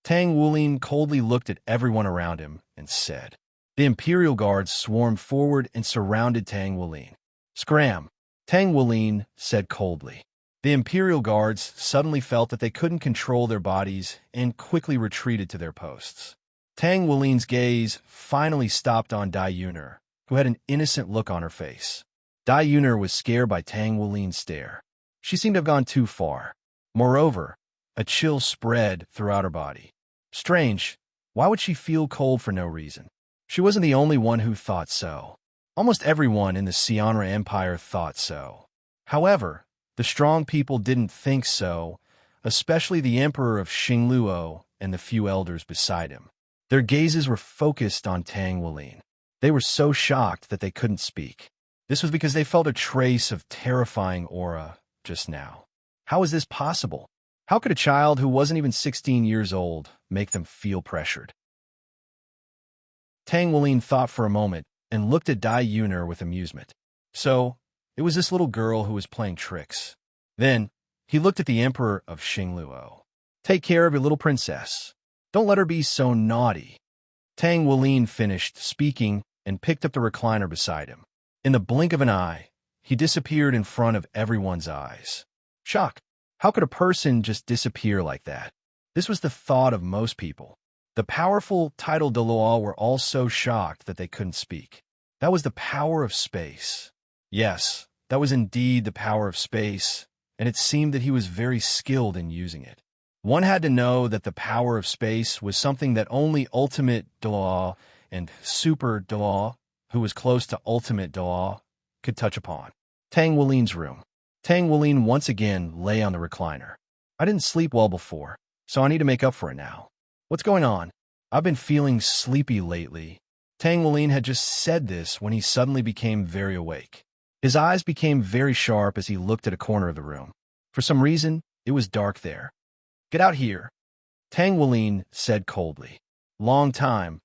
Tang Wulin coldly looked at everyone around him and said. The Imperial Guards swarmed forward and surrounded Tang Wulin. Scram! Tang Wulin said coldly. The Imperial Guards suddenly felt that they couldn't control their bodies and quickly retreated to their posts. Tang Wulin's gaze finally stopped on Dai Yuner, who had an innocent look on her face. Dai Yuner was scared by Tang Wulin's stare. She seemed to have gone too far. Moreover, a chill spread throughout her body. Strange, why would she feel cold for no reason? She wasn't the only one who thought so. Almost everyone in the Xianra Empire thought so. However, the strong people didn't think so, especially the emperor of Xingluo and the few elders beside him. Their gazes were focused on Tang Wulin. They were so shocked that they couldn't speak. This was because they felt a trace of terrifying aura just now. How is this possible? How could a child who wasn't even 16 years old make them feel pressured? Tang Wulin thought for a moment and looked at Dai Yuner with amusement. So, it was this little girl who was playing tricks. Then, he looked at the emperor of Xingluo. Take care of your little princess. Don't let her be so naughty. Tang Wulin finished speaking and picked up the recliner beside him. In the blink of an eye, he disappeared in front of everyone's eyes. Shock! How could a person just disappear like that? This was the thought of most people. The powerful title de law were all so shocked that they couldn't speak. That was the power of space. Yes, that was indeed the power of space, and it seemed that he was very skilled in using it. One had to know that the power of space was something that only Ultimate Delaw and Super Delaw, who was close to Ultimate Delaw, could touch upon. Tang Wulin's room. Tang Wulin once again lay on the recliner. I didn't sleep well before, so I need to make up for it now. What's going on? I've been feeling sleepy lately. Tang Wulin had just said this when he suddenly became very awake. His eyes became very sharp as he looked at a corner of the room. For some reason, it was dark there. Get out here. Tang Wulin said coldly. Long time.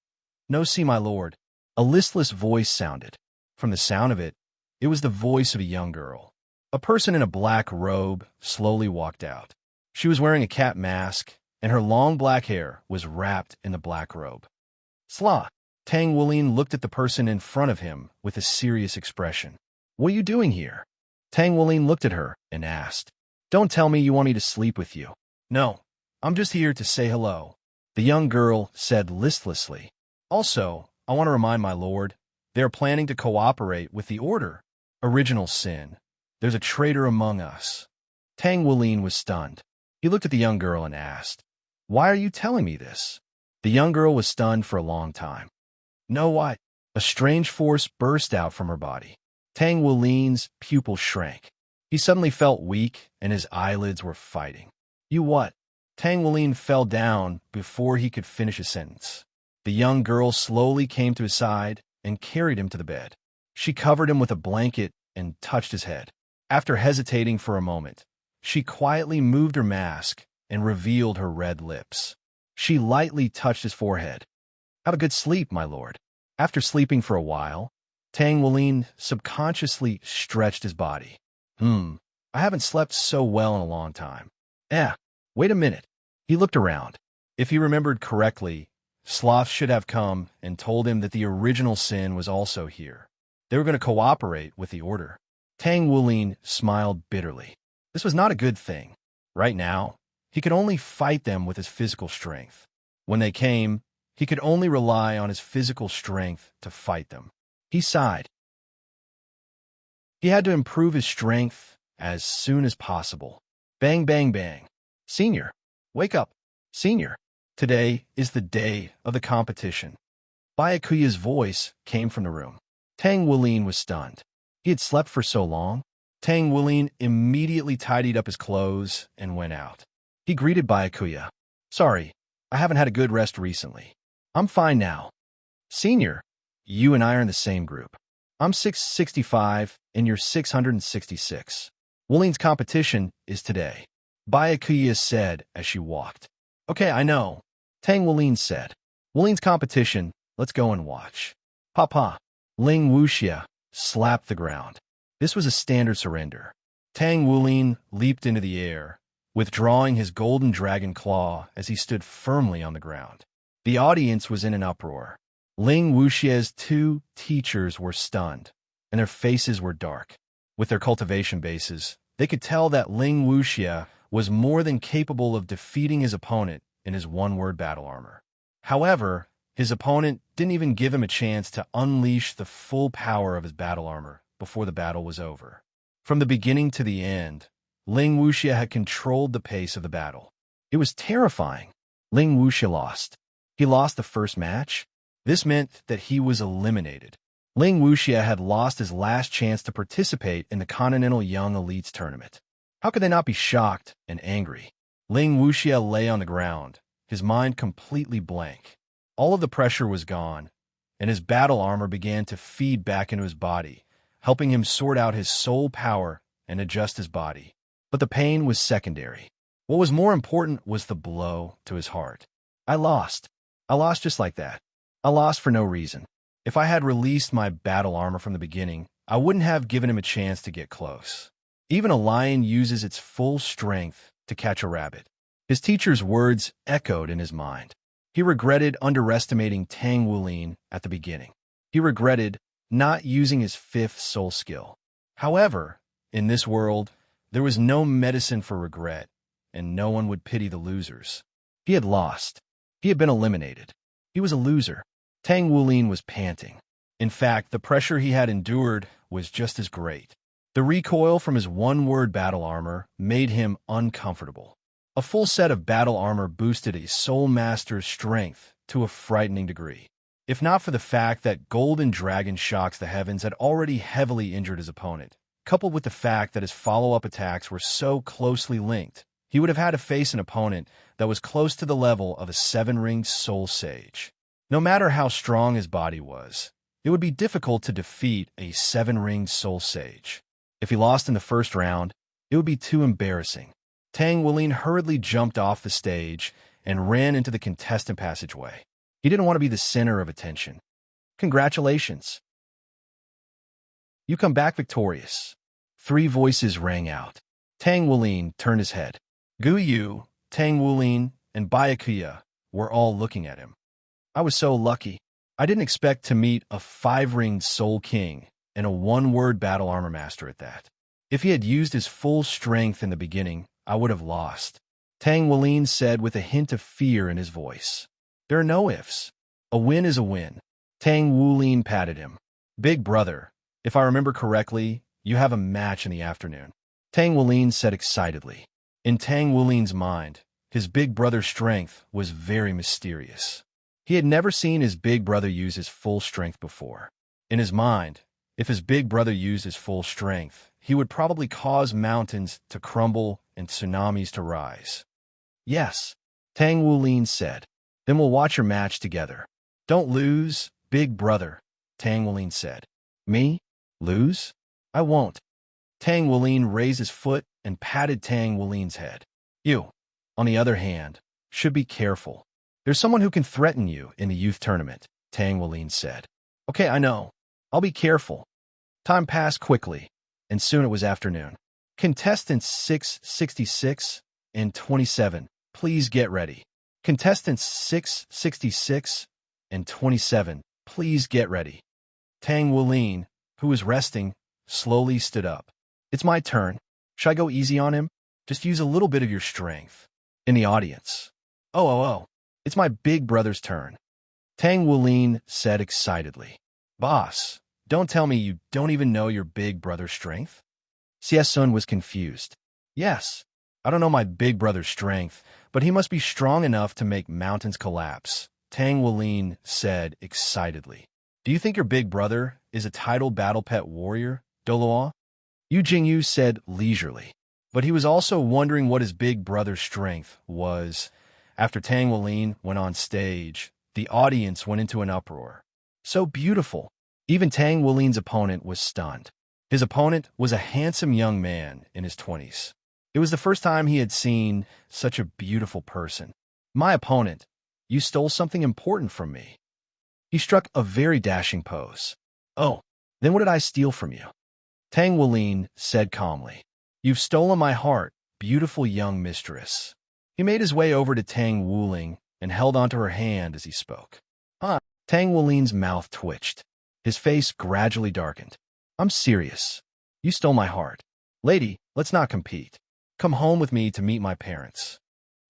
No see, my lord. A listless voice sounded. From the sound of it, it was the voice of a young girl. A person in a black robe slowly walked out. She was wearing a cat mask, and her long black hair was wrapped in the black robe. Sla! Tang Wulin looked at the person in front of him with a serious expression. What are you doing here? Tang Wulin looked at her and asked. Don't tell me you want me to sleep with you. No, I'm just here to say hello, the young girl said listlessly. Also, I want to remind my lord, they are planning to cooperate with the Order. Original Sin. There's a traitor among us. Tang Wulin was stunned. He looked at the young girl and asked, Why are you telling me this? The young girl was stunned for a long time. Know what? A strange force burst out from her body. Tang Wulin's pupil shrank. He suddenly felt weak, and his eyelids were fighting. You what? Tang Wulin fell down before he could finish a sentence. The young girl slowly came to his side and carried him to the bed. She covered him with a blanket and touched his head. After hesitating for a moment, she quietly moved her mask and revealed her red lips. She lightly touched his forehead. Have a good sleep, my lord. After sleeping for a while, Tang Wulin subconsciously stretched his body. I haven't slept so well in a long time. Wait a minute. He looked around. If he remembered correctly, Sloth should have come and told him that the Original Sin was also here. They were going to cooperate with the Order. Tang Wulin smiled bitterly. This was not a good thing. Right now, he could only fight them with his physical strength. When they came, he could only rely on his physical strength to fight them. He sighed. He had to improve his strength as soon as possible. Bang, bang, bang. Senior, wake up. Senior, today is the day of the competition. Byakuya's voice came from the room. Tang Wulin was stunned. He had slept for so long. Tang Wulin immediately tidied up his clothes and went out. He greeted Byakuya. Sorry, I haven't had a good rest recently. I'm fine now. Senior, you and I are in the same group. I'm 665 and you're 666. Wulin's competition is today, Byakuya said as she walked. Okay, I know, Tang Wulin said. Wulin's competition, let's go and watch. Papa. Ling Wuxia slapped the ground. This was a standard surrender. Tang Wulin leaped into the air, withdrawing his golden dragon claw as he stood firmly on the ground. The audience was in an uproar. Ling Wuxia's two teachers were stunned, and their faces were dark. With their cultivation bases, they could tell that Ling Wuxia was more than capable of defeating his opponent in his one-word battle armor. However, his opponent didn't even give him a chance to unleash the full power of his battle armor before the battle was over. From the beginning to the end, Ling Wuxia had controlled the pace of the battle. It was terrifying. Ling Wuxia lost. He lost the first match. This meant that he was eliminated. Ling Wuxia had lost his last chance to participate in the Continental Young Elites tournament. How could they not be shocked and angry? Ling Wuxia lay on the ground, his mind completely blank. All of the pressure was gone, and his battle armor began to feed back into his body, helping him sort out his soul power and adjust his body. But the pain was secondary. What was more important was the blow to his heart. I lost. I lost just like that. I lost for no reason. If I had released my battle armor from the beginning, I wouldn't have given him a chance to get close. Even a lion uses its full strength to catch a rabbit. His teacher's words echoed in his mind. He regretted underestimating Tang Wulin at the beginning. He regretted not using his fifth soul skill. However, in this world, there was no medicine for regret, and no one would pity the losers. He had lost. He had been eliminated. He was a loser. Tang Wulin was panting. In fact, the pressure he had endured was just as great. The recoil from his one-word battle armor made him uncomfortable. A full set of battle armor boosted a Soul Master's strength to a frightening degree. If not for the fact that Golden Dragon Shocks the Heavens had already heavily injured his opponent, coupled with the fact that his follow-up attacks were so closely linked, he would have had to face an opponent that was close to the level of a seven-ringed Soul Sage. No matter how strong his body was, it would be difficult to defeat a seven-ringed Soul Sage. If he lost in the first round, it would be too embarrassing. Tang Wulin hurriedly jumped off the stage and ran into the contestant passageway. He didn't want to be the center of attention. Congratulations. You come back victorious. 3 voices rang out. Tang Wulin turned his head. Gu Yu, Tang Wulin, and Byakuya were all looking at him. I was so lucky. I didn't expect to meet a 5-ringed Soul King and a 1-word battle armor master at that. If he had used his full strength in the beginning, I would have lost. Tang Wulin said with a hint of fear in his voice. There are no ifs. A win is a win. Tang Wulin patted him. Big brother, if I remember correctly, you have a match in the afternoon. Tang Wulin said excitedly. In Tang Wulin's mind, his big brother's strength was very mysterious. He had never seen his big brother use his full strength before. In his mind, if his big brother used his full strength, he would probably cause mountains to crumble and tsunamis to rise. Yes, Tang Wulin said. Then we'll watch your match together. Don't lose, big brother, Tang Wulin said. Me? Lose? I won't. Tang Wulin raised his foot and patted Tang Wulin's head. You, on the other hand, should be careful. There's someone who can threaten you in the youth tournament, Tang Wulin said. Okay, I know. I'll be careful. Time passed quickly, and soon it was afternoon. Contestants 666 and 27, please get ready. Contestants 666 and 27, please get ready. Tang Wulin, who was resting, slowly stood up. It's my turn. Should I go easy on him? Just use a little bit of your strength. In the audience. Oh. It's my big brother's turn. Tang Wulin said excitedly. Boss, don't tell me you don't even know your big brother's strength? Xie was confused. Yes, I don't know my big brother's strength, but he must be strong enough to make mountains collapse, Tang Wulin said excitedly. Do you think your big brother is a titled battle pet warrior, Doluo? Yu Jingyu said leisurely. But he was also wondering what his big brother's strength was. After Tang Wulin went on stage, the audience went into an uproar. So beautiful. Even Tang Wulin's opponent was stunned. His opponent was a handsome young man in his 20s. It was the first time he had seen such a beautiful person. My opponent, you stole something important from me. He struck a very dashing pose. Oh, then what did I steal from you? Tang Wulin said calmly. You've stolen my heart, beautiful young mistress. He made his way over to Tang Wulin and held onto her hand as he spoke. Tang Wulin's mouth twitched. His face gradually darkened. I'm serious. You stole my heart. Lady, let's not compete. Come home with me to meet my parents.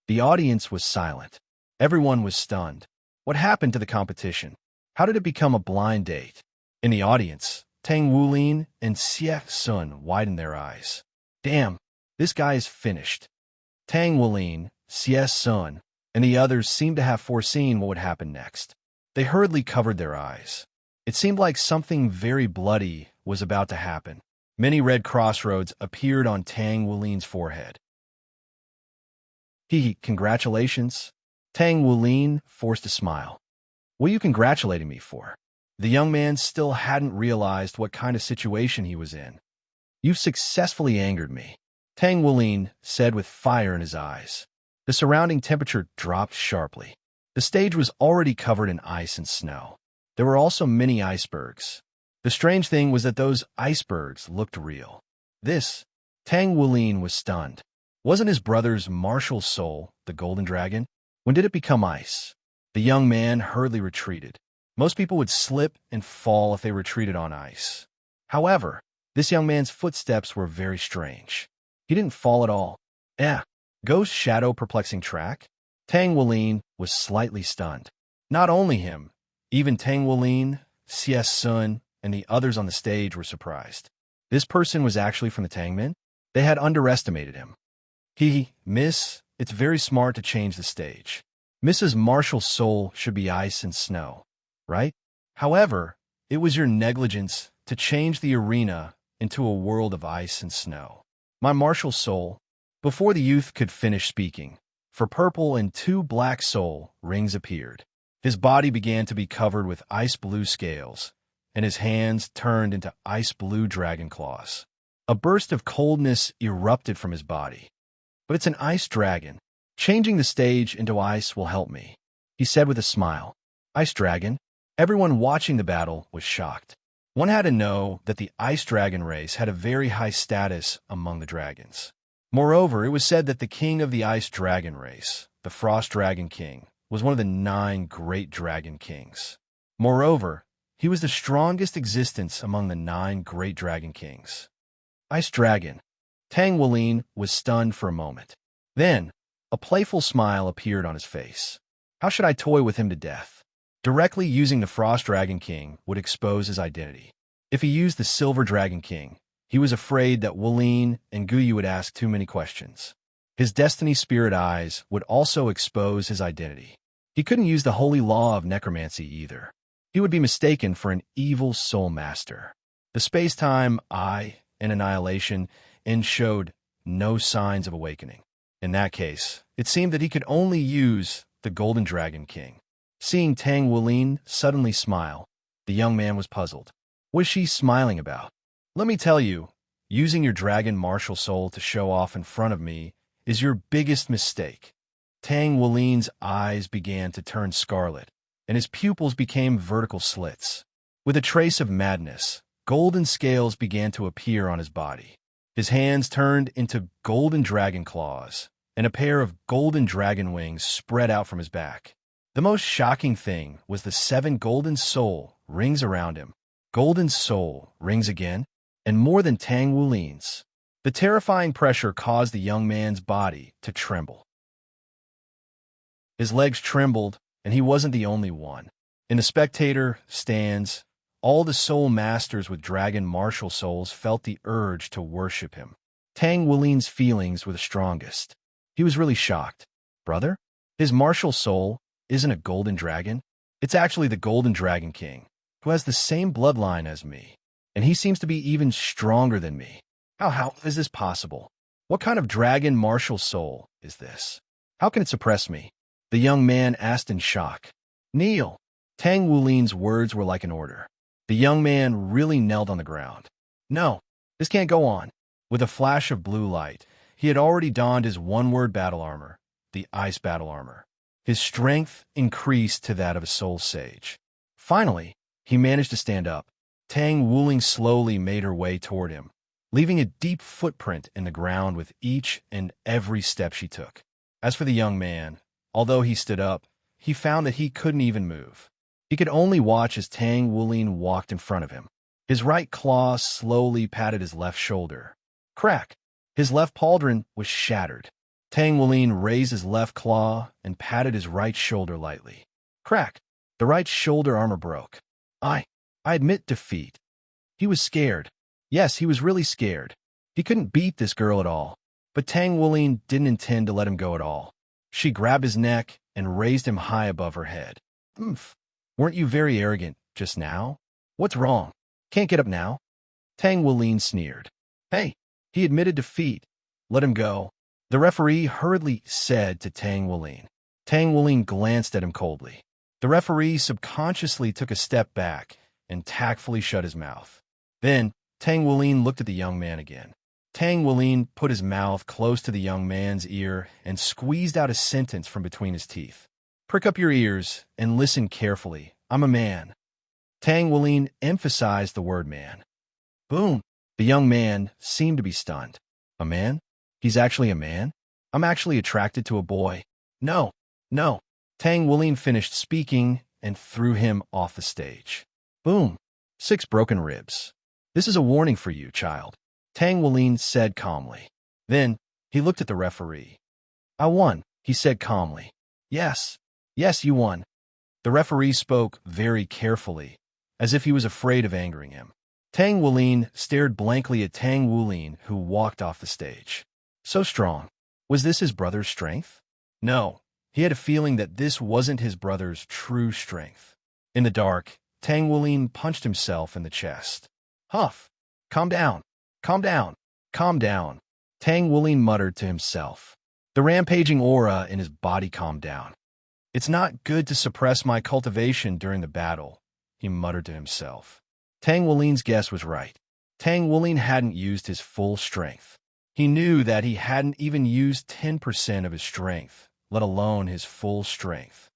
The audience was silent. Everyone was stunned. What happened to the competition? How did it become a blind date? In the audience, Tang Wulin and Xie widened their eyes. Damn, this guy is finished. Tang Wulin, Xie and the others seemed to have foreseen what would happen next. They hurriedly covered their eyes. It seemed like something very bloody was about to happen. Many red crossroads appeared on Tang Wulin's forehead. Congratulations. Tang Wulin forced a smile. What are you congratulating me for? The young man still hadn't realized what kind of situation he was in. You've successfully angered me, Tang Wulin said with fire in his eyes. The surrounding temperature dropped sharply. The stage was already covered in ice and snow. There were also many icebergs. The strange thing was that those icebergs looked real. Tang Wulin was stunned. Wasn't his brother's martial soul the golden dragon? When did it become ice? The young man hurriedly retreated. Most people would slip and fall if they retreated on ice. However, this young man's footsteps were very strange. He didn't fall at all. Ghost shadow perplexing track? Tang Wulin was slightly stunned. Not only him, even Tang Wulin, Xie and the others on the stage were surprised. This person was actually from the Tangmen? They had underestimated him. Miss, it's very smart to change the stage. Mrs. Martial Soul should be ice and snow, right? However, it was your negligence to change the arena into a world of ice and snow. My martial soul, before the youth could finish speaking, for purple and 2 black soul rings appeared. His body began to be covered with ice blue scales, and his hands turned into ice blue dragon claws. A burst of coldness erupted from his body. But it's an ice dragon. Changing the stage into ice will help me, he said with a smile. Ice dragon? Everyone watching the battle was shocked. One had to know that the ice dragon race had a very high status among the dragons. Moreover, it was said that the king of the ice dragon race, the frost dragon king, was one of the 9 great dragon kings. Moreover, he was the strongest existence among the 9 great dragon kings. Ice dragon. Tang Wulin was stunned for a moment. Then, a playful smile appeared on his face. How should I toy with him to death? Directly using the Frost Dragon King would expose his identity. If he used the Silver Dragon King, he was afraid that Wulin and Guyu would ask too many questions. His Destiny Spirit eyes would also expose his identity. He couldn't use the holy law of necromancy either. He would be mistaken for an evil soul master. The space-time eye and annihilation showed no signs of awakening. In that case, it seemed that he could only use the Golden Dragon King. Seeing Tang Wulin suddenly smile, the young man was puzzled. What is she smiling about? Let me tell you, using your dragon martial soul to show off in front of me is your biggest mistake. Tang Wulin's eyes began to turn scarlet, and his pupils became vertical slits. With a trace of madness, golden scales began to appear on his body. His hands turned into golden dragon claws, and a pair of golden dragon wings spread out from his back. The most shocking thing was the 7 golden soul rings around him. Golden soul rings again, and more than Tang Wulin's. The terrifying pressure caused the young man's body to tremble. His legs trembled, and he wasn't the only one. In the spectator stands, all the soul masters with dragon martial souls felt the urge to worship him. Tang Wulin's feelings were the strongest. He was really shocked. Brother? His martial soul isn't a golden dragon. It's actually the Golden Dragon King, who has the same bloodline as me, and he seems to be even stronger than me. How is this possible? What kind of dragon martial soul is this? How can it suppress me? The young man asked in shock. Kneel. Tang Wulin's words were like an order. The young man really knelt on the ground. No, this can't go on. With a flash of blue light, he had already donned his one-word battle armor, the ice battle armor. His strength increased to that of a soul sage. Finally, he managed to stand up. Tang Wulin slowly made her way toward him, leaving a deep footprint in the ground with each and every step she took. As for the young man, although he stood up, he found that he couldn't even move. He could only watch as Tang Wulin walked in front of him. His right claw slowly patted his left shoulder. Crack! His left pauldron was shattered. Tang Wulin raised his left claw and patted his right shoulder lightly. Crack! The right shoulder armor broke. I admit defeat. He was scared. Yes, he was really scared. He couldn't beat this girl at all. But Tang Wulin didn't intend to let him go at all. She grabbed his neck and raised him high above her head. Weren't you very arrogant just now? What's wrong? Can't get up now? Tang Wulin sneered. Hey, he admitted defeat. Let him go. The referee hurriedly said to Tang Wulin. Tang Wulin glanced at him coldly. The referee subconsciously took a step back and tactfully shut his mouth. Then, Tang Wulin looked at the young man again. Tang Wulin put his mouth close to the young man's ear and squeezed out a sentence from between his teeth. Prick up your ears and listen carefully. I'm a man. Tang Wulin emphasized the word man. Boom! The young man seemed to be stunned. A man? He's actually a man? I'm actually attracted to a boy. No. Tang Wulin finished speaking and threw him off the stage. Boom! 6 broken ribs. This is a warning for you, child, Tang Wulin said calmly. Then, he looked at the referee. I won, he said calmly. Yes, you won. The referee spoke very carefully, as if he was afraid of angering him. Tang Wulin stared blankly at Tang Wulin, who walked off the stage. So strong. Was this his brother's strength? No, he had a feeling that this wasn't his brother's true strength. In the dark, Tang Wulin punched himself in the chest. Huff! Calm down. Calm down. Calm down. Tang Wulin muttered to himself. The rampaging aura in his body calmed down. It's not good to suppress my cultivation during the battle, he muttered to himself. Tang Wulin's guess was right. Tang Wulin hadn't used his full strength. He knew that he hadn't even used 10% of his strength, let alone his full strength.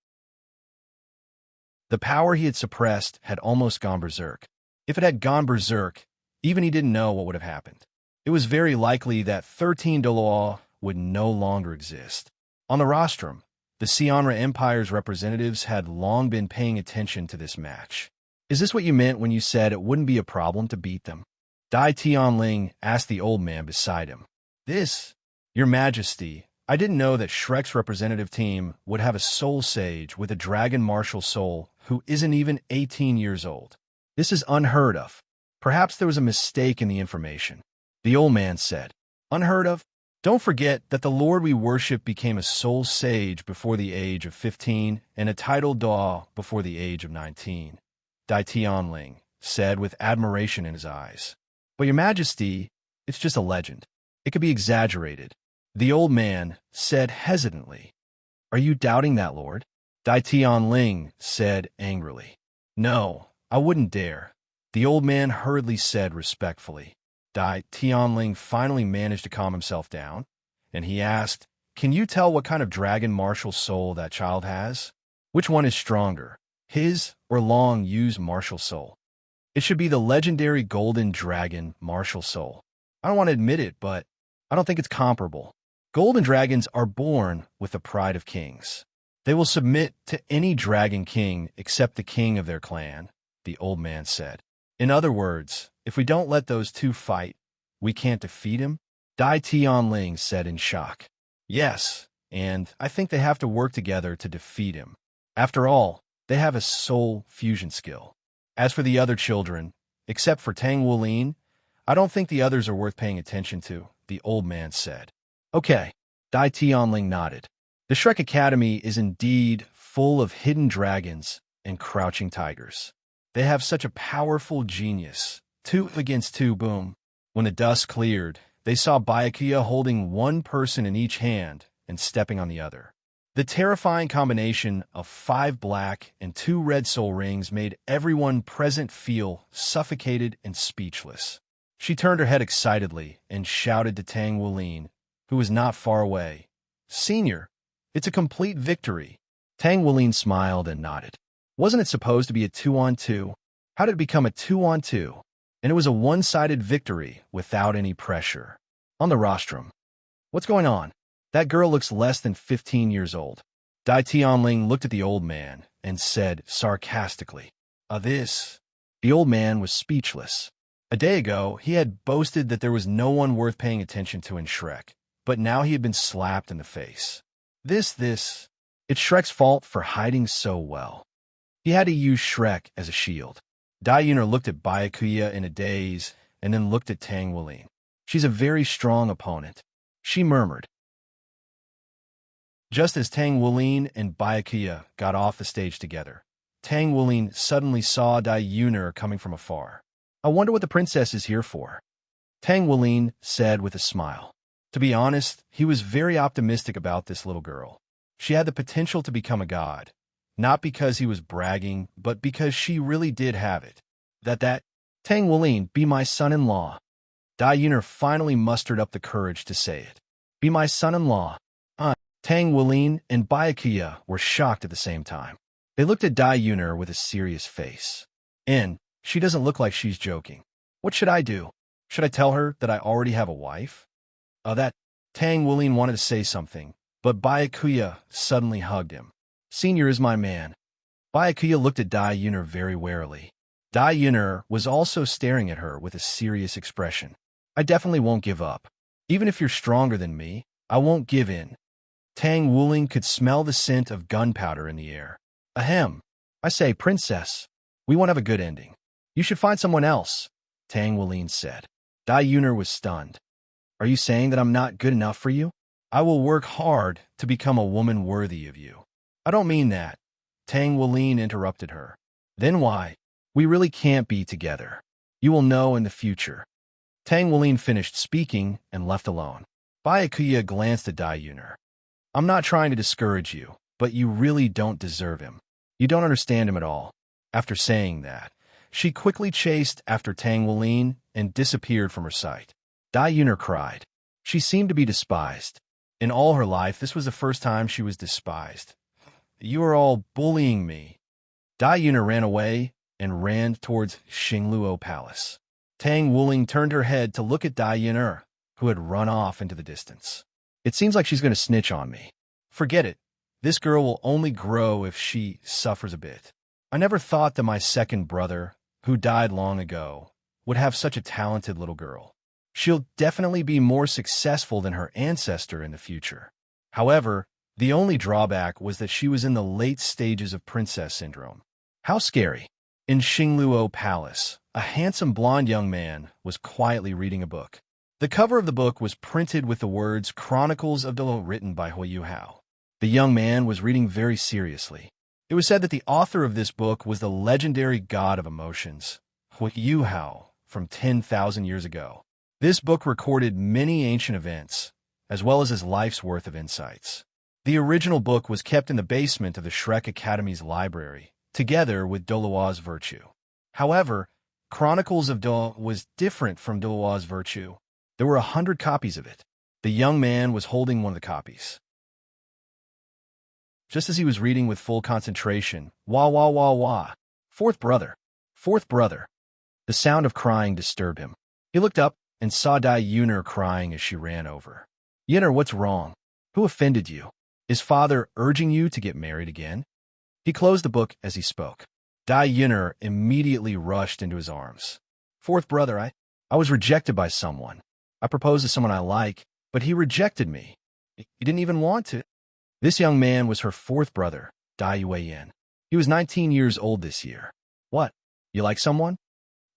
The power he had suppressed had almost gone berserk. If it had gone berserk, even he didn't know what would have happened. It was very likely that 13 Dolois would no longer exist. On the rostrum, the Sionra Empire's representatives had long been paying attention to this match. Is this what you meant when you said it wouldn't be a problem to beat them? Dai Tianling asked the old man beside him. This, Your Majesty, I didn't know that Shrek's representative team would have a soul sage with a dragon martial soul who isn't even 18 years old. This is unheard of. Perhaps there was a mistake in the information. The old man said. Unheard of? Don't forget that the Lord we worship became a soul sage before the age of 15 and a titled Daw before the age of 19. Dai Tianling said with admiration in his eyes. But Your Majesty, it's just a legend. It could be exaggerated. The old man said hesitantly. Are you doubting that, Lord? Dai Tianling said angrily. No, I wouldn't dare. The old man hurriedly said respectfully. Dai Tianling finally managed to calm himself down, and he asked, Can you tell what kind of dragon martial soul that child has? Which one is stronger, his or Long Yu's martial soul? It should be the legendary golden dragon martial soul. I don't want to admit it, but I don't think it's comparable. Golden dragons are born with the pride of kings. They will submit to any dragon king except the king of their clan, the old man said. In other words, if we don't let those two fight, we can't defeat him? Dai Tianling said in shock. Yes, and I think they have to work together to defeat him. After all, they have a soul fusion skill. As for the other children, except for Tang Wulin, I don't think the others are worth paying attention to, the old man said. Okay, Dai Tianling nodded. The Shrek Academy is indeed full of hidden dragons and crouching tigers. They have such a powerful genius. 2 against 2, boom. When the dust cleared, they saw Byakuya holding one person in each hand and stepping on the other. The terrifying combination of 5 black and 2 red soul rings made everyone present feel suffocated and speechless. She turned her head excitedly and shouted to Tang Wulin, who was not far away. Senior, it's a complete victory. Tang Wulin smiled and nodded. Wasn't it supposed to be a 2-on-2? How did it become a 2-on-2? And it was a one-sided victory without any pressure. On the rostrum. What's going on? That girl looks less than 15 years old. Dai Tianling looked at the old man and said sarcastically, This. The old man was speechless. A day ago, he had boasted that there was no one worth paying attention to in Shrek, but now he had been slapped in the face. It's Shrek's fault for hiding so well. He had to use Shrek as a shield. Dai Yuner looked at Byakuya in a daze and then looked at Tang Wulin. She's a very strong opponent, she murmured. Just as Tang Wulin and Byakuya got off the stage together, Tang Wulin suddenly saw Dai Yuner coming from afar. I wonder what the princess is here for. Tang Wulin said with a smile. To be honest, he was very optimistic about this little girl. She had the potential to become a god, not because he was bragging, but because she really did have it. That Tang Wulin be my son-in-law. Dai Yuner finally mustered up the courage to say it. Be my son-in-law. Tang Wulin and Byakuya were shocked at the same time. They looked at Dai Yuner with a serious face. She doesn't look like she's joking. What should I do? Should I tell her that I already have a wife? That Tang Wulin wanted to say something, but Byakuya suddenly hugged him. Senior is my man. Byakuya looked at Dai Yuner very warily. Dai Yuner was also staring at her with a serious expression. I definitely won't give up. Even if you're stronger than me, I won't give in. Tang Wulin could smell the scent of gunpowder in the air. Ahem. I say, princess, we won't have a good ending. You should find someone else, Tang Wulin said. Dai Yuner was stunned. Are you saying that I'm not good enough for you? I will work hard to become a woman worthy of you. I don't mean that, Tang Wulin interrupted her. Then why? We really can't be together. You will know in the future. Tang Wulin finished speaking and left alone. Byakuya glanced at Dai Yuner. I'm not trying to discourage you, but you really don't deserve him. You don't understand him at all. After saying that, she quickly chased after Tang Wulin and disappeared from her sight. Dai Yuner cried. She seemed to be despised. In all her life, this was the first time she was despised. You are all bullying me. Dai Yunar ran away and ran towards Xingluo Palace. Tang Wuling turned her head to look at Dai Yunar, who had run off into the distance. It seems like she's going to snitch on me. Forget it. This girl will only grow if she suffers a bit. I never thought that my second brother, who died long ago, would have such a talented little girl. She'll definitely be more successful than her ancestor in the future. However, the only drawback was that she was in the late stages of princess syndrome. How scary. In Xingluo Palace, a handsome blonde young man was quietly reading a book. The cover of the book was printed with the words Chronicles of Dolo written by Yuhao. The young man was reading very seriously. It was said that the author of this book was the legendary god of emotions, Yuhao, from 10,000 years ago. This book recorded many ancient events, as well as his life's worth of insights. The original book was kept in the basement of the Shrek Academy's library, together with Doloa's Virtue. However, Chronicles of Dolo was different from Doloa's Virtue. There were 100 copies of it. The young man was holding one of the copies. Just as he was reading with full concentration, wah, wah, wah, wah. Fourth brother. Fourth brother. The sound of crying disturbed him. He looked up and saw Dai Yunar crying as she ran over. Yunar, what's wrong? Who offended you? Is father urging you to get married again? He closed the book as he spoke. Dai Yunar immediately rushed into his arms. Fourth brother, I was rejected by someone. I proposed to someone I like, but he rejected me. He didn't even want to. This young man was her fourth brother, Dai Yuan. He was 19 years old this year. What? You like someone?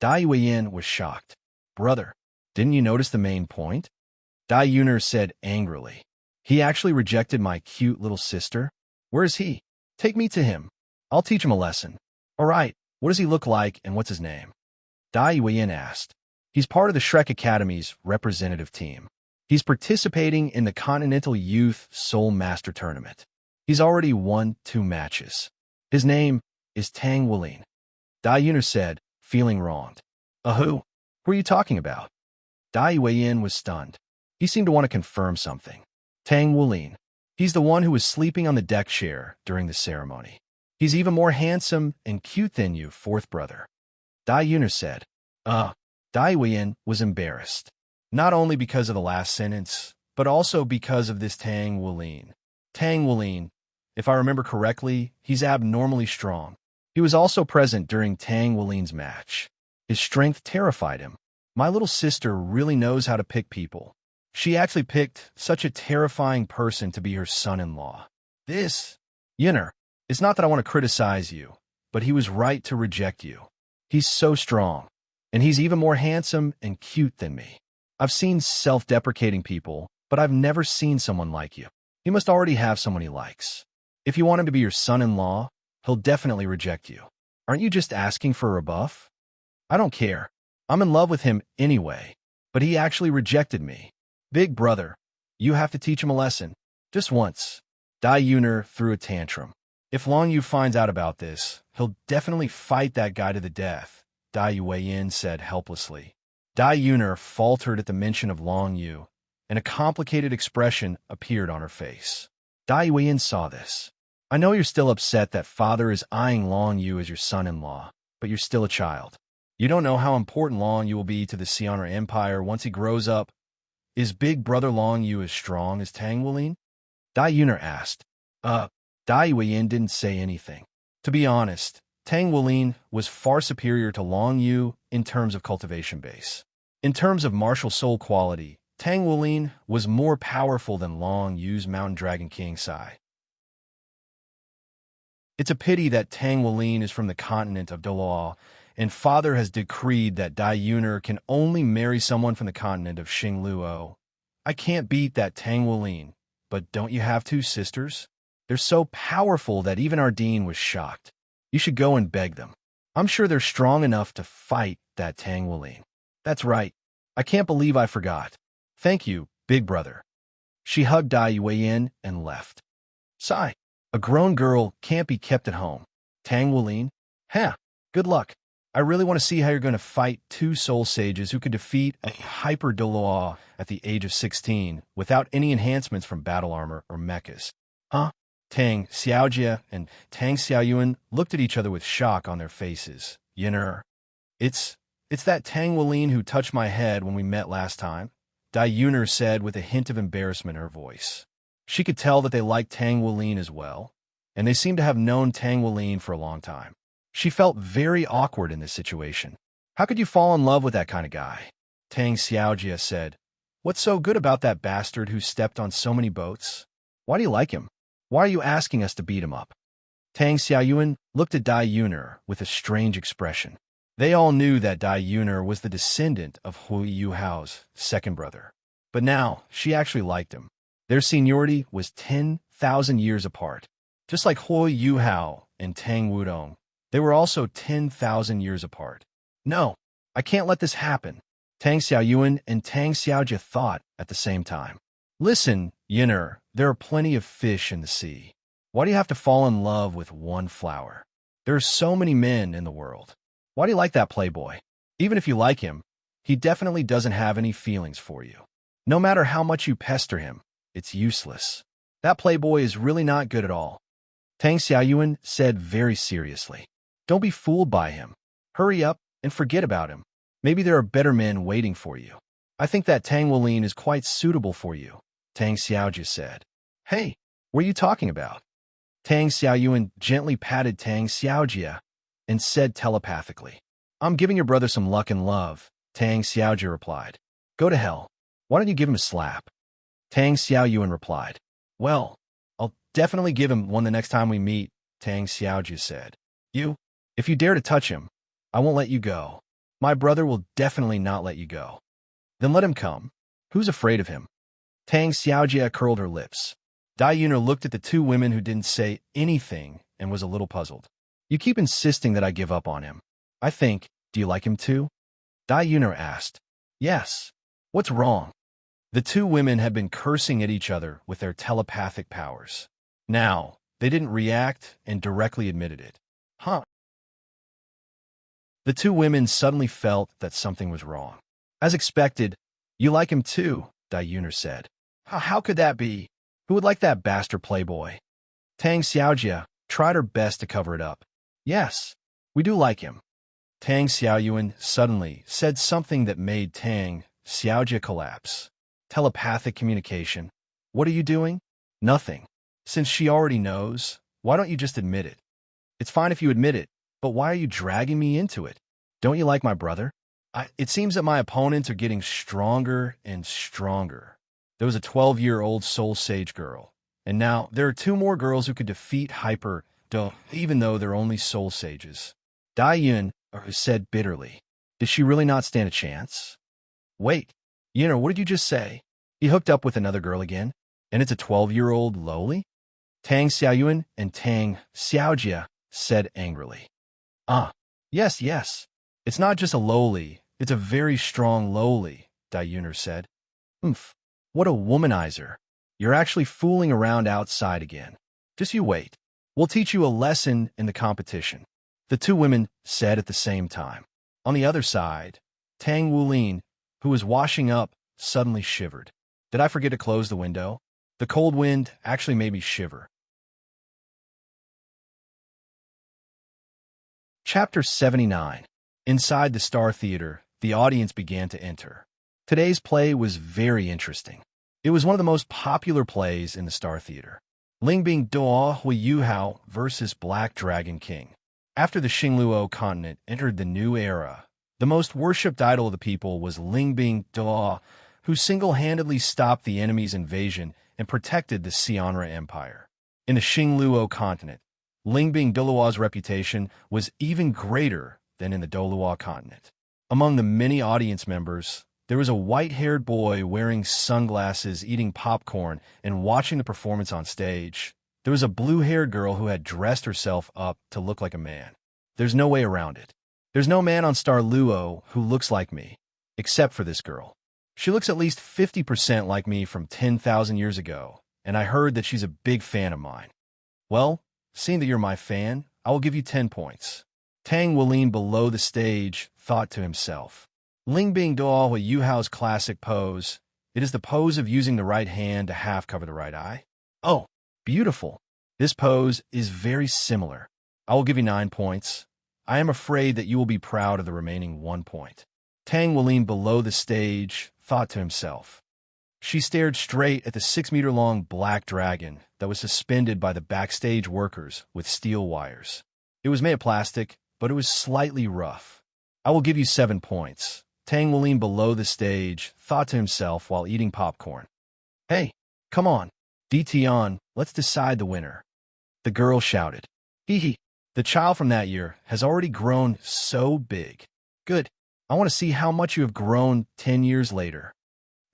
Dai Yuan was shocked. Brother, didn't you notice the main point? Dai Yunar said angrily. He actually rejected my cute little sister? Where is he? Take me to him. I'll teach him a lesson. All right, what does he look like and what's his name? Dai Yuan asked. He's part of the Shrek Academy's representative team. He's participating in the Continental Youth Soul Master Tournament. He's already won 2 matches. His name is Tang Wuling. Dai Yunar said, feeling wronged. Who? Who are you talking about? Dai Yuan was stunned. He seemed to want to confirm something. Tang Wuling. He's the one who was sleeping on the deck chair during the ceremony. He's even more handsome and cute than you, fourth brother. Dai Yunar said. Dai Yuan was embarrassed. Not only because of the last sentence, but also because of this Tang Wuling. Tang Wuling, if I remember correctly, he's abnormally strong. He was also present during Tang Wuling's match. His strength terrified him. My little sister really knows how to pick people. She actually picked such a terrifying person to be her son-in-law. This, Yunar, it's not that I want to criticize you, but he was right to reject you. He's so strong, and he's even more handsome and cute than me. I've seen self-deprecating people, but I've never seen someone like you. He must already have someone he likes. If you want him to be your son-in-law, he'll definitely reject you. Aren't you just asking for a rebuff? I don't care. I'm in love with him anyway, but he actually rejected me. Big brother, you have to teach him a lesson. Just once. Dai Yunar threw a tantrum. If Long Yu finds out about this, he'll definitely fight that guy to the death, Dai Yuan said helplessly. Dai Yunar faltered at the mention of Long Yu, and a complicated expression appeared on her face. Dai Yuan saw this. I know you're still upset that father is eyeing Long Yu as your son-in-law, but you're still a child. You don't know how important Long Yu will be to the Xian'er Empire once he grows up. Is big brother Long Yu as strong as Tang Wuling? Dai Yunar asked. Dai Yuan didn't say anything. To be honest, Tang Wuling was far superior to Long Yu in terms of cultivation base. In terms of martial soul quality, Tang Wuling was more powerful than Long Yu's Mountain Dragon King Sai. It's a pity that Tang Wuling is from the continent of Doloa, and father has decreed that Dai Yunar can only marry someone from the continent of Xingluo. I can't beat that Tang Wuling, but don't you have 2 sisters? They're so powerful that even our dean was shocked. You should go and beg them. I'm sure they're strong enough to fight that Tang Wuling. That's right. I can't believe I forgot. Thank you, big brother. She hugged Dai Yuan and left. Sigh. A grown girl can't be kept at home. Tang Wuling? Good luck. I really want to see how you're going to fight two soul sages who could defeat a hyper Doloa at the age of 16 without any enhancements from battle armor or mechas. Huh? Tang Xiaojia and Tang Xiaoyuan looked at each other with shock on their faces. Yin'er. It's that Tang Weilin who touched my head when we met last time, Dai Yuner said with a hint of embarrassment in her voice. She could tell that they liked Tang Weilin as well, and they seemed to have known Tang Weilin for a long time. She felt very awkward in this situation. How could you fall in love with that kind of guy? Tang Xiaojia said. What's so good about that bastard who stepped on so many boats? Why do you like him? Why are you asking us to beat him up? Tang Xiaoyuan looked at Dai Yuner with a strange expression. They all knew that Dai Yuner was the descendant of Hui Yuhao's second brother. But now, she actually liked him. Their seniority was 10,000 years apart. Just like Hui Yuhao and Tang Wudong, they were also 10,000 years apart. No, I can't let this happen, Tang Xiaoyuan and Tang Xiaojia thought at the same time. Listen, Yin'er, there are plenty of fish in the sea. Why do you have to fall in love with one flower? There are so many men in the world. Why do you like that playboy? Even if you like him, he definitely doesn't have any feelings for you. No matter how much you pester him, it's useless. That playboy is really not good at all. Tang Xiaoyuan said very seriously. Don't be fooled by him. Hurry up and forget about him. Maybe there are better men waiting for you. I think that Tang Weilin is quite suitable for you, Tang Xiaojia said. Hey, what are you talking about? Tang Xiaoyuan gently patted Tang Xiaojia and said telepathically. I'm giving your brother some luck and love, Tang Xiaojia replied. Go to hell. Why don't you give him a slap? Tang Xiaoyuan replied. Well, I'll definitely give him one the next time we meet, Tang Xiaojia said. If you dare to touch him, I won't let you go. My brother will definitely not let you go. Then let him come. Who's afraid of him? Tang Xiaojia curled her lips. Dai Yuner looked at the two women who didn't say anything and was a little puzzled. You keep insisting that I give up on him. Do you like him too? Dai Yuner asked. Yes. What's wrong? The two women had been cursing at each other with their telepathic powers. Now, they didn't react and directly admitted it. Huh? The two women suddenly felt that something was wrong. As expected, you like him too, Dai Yuner said. How could that be? Who would like that bastard playboy? Tang Xiaojia tried her best to cover it up. Yes, we do like him. Tang Xiaoyuan suddenly said something that made Tang Xiaojia collapse. Telepathic communication. What are you doing? Nothing. Since she already knows, why don't you just admit it? It's fine if you admit it, but why are you dragging me into it? Don't you like my brother? It seems that my opponents are getting stronger and stronger. There was a 12-year-old soul sage girl, and now there are two more girls who could defeat Hyper, even though they're only soul sages. Dai Yun said bitterly. Did she really not stand a chance? Wait, what did you just say? He hooked up with another girl again, and it's a 12-year-old lowly? Tang Xiaoyuan and Tang Xiaojia said angrily. Yes. It's not just a lowly, it's a very strong lowly, Dai Yuner said. What a womanizer. You're actually fooling around outside again. Just you wait. We'll teach you a lesson in the competition, the two women said at the same time. On the other side, Tang Weilin, who was washing up, suddenly shivered. Did I forget to close the window? The cold wind actually made me shiver. Chapter 79. Inside the Star Theater, the audience began to enter. Today's play was very interesting. It was one of the most popular plays in the Star Theater. Lingbing Duo Hui Yuhao versus Black Dragon King. After the Xingluo continent entered the new era, the most worshipped idol of the people was Lingbing Duo, who single-handedly stopped the enemy's invasion and protected the Xianra Empire. In the Xingluo continent, Lingbing Dolua's reputation was even greater than in the Dolua continent. Among the many audience members, there was a white-haired boy wearing sunglasses, eating popcorn, and watching the performance on stage. There was a blue-haired girl who had dressed herself up to look like a man. There's no way around it. There's no man on Star Luo who looks like me, except for this girl. She looks at least 50% like me from 10,000 years ago, and I heard that she's a big fan of mine. Well, seeing that you're my fan, I will give you 10 points. Tang Wu leaned below the stage, thought to himself. Ling Bing Duo with Yuhao's classic pose. It is the pose of using the right hand to half cover the right eye. Oh, beautiful. This pose is very similar. I will give you 9 points. I am afraid that you will be proud of the remaining 1 point. Tang Wu leaned below the stage, thought to himself. She stared straight at the 6-meter-long black dragon that was suspended by the backstage workers with steel wires. It was made of plastic, but it was slightly rough. I will give you 7 points. Tang Wu leaned below the stage, thought to himself while eating popcorn. Hey, come on. DT on, let's decide the winner. The girl shouted. Hee hee. The child from that year has already grown so big. Good. I want to see how much you have grown 10 years later.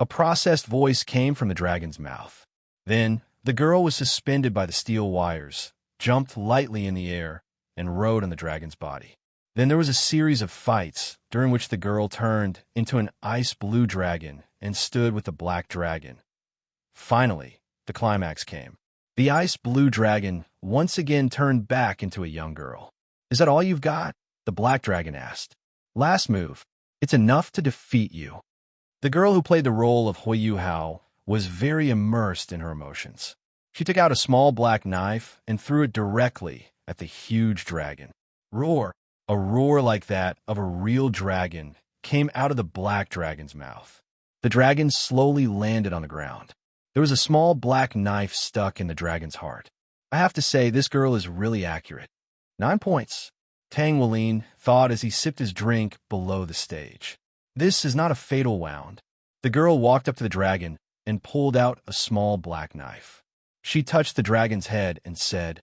A processed voice came from the dragon's mouth. Then, the girl was suspended by the steel wires, jumped lightly in the air, and rode on the dragon's body. Then there was a series of fights, during which the girl turned into an ice-blue dragon and stood with the black dragon. Finally, the climax came. The ice-blue dragon once again turned back into a young girl. Is that all you've got? The black dragon asked. Last move. It's enough to defeat you. The girl who played the role of Yuhao was very immersed in her emotions. She took out a small black knife and threw it directly at the huge dragon. Roar! A roar like that of a real dragon came out of the black dragon's mouth. The dragon slowly landed on the ground. There was a small black knife stuck in the dragon's heart. I have to say, this girl is really accurate. 9 points. Tang Wu leaned thought as he sipped his drink below the stage. This is not a fatal wound. The girl walked up to the dragon and pulled out a small black knife. She touched the dragon's head and said,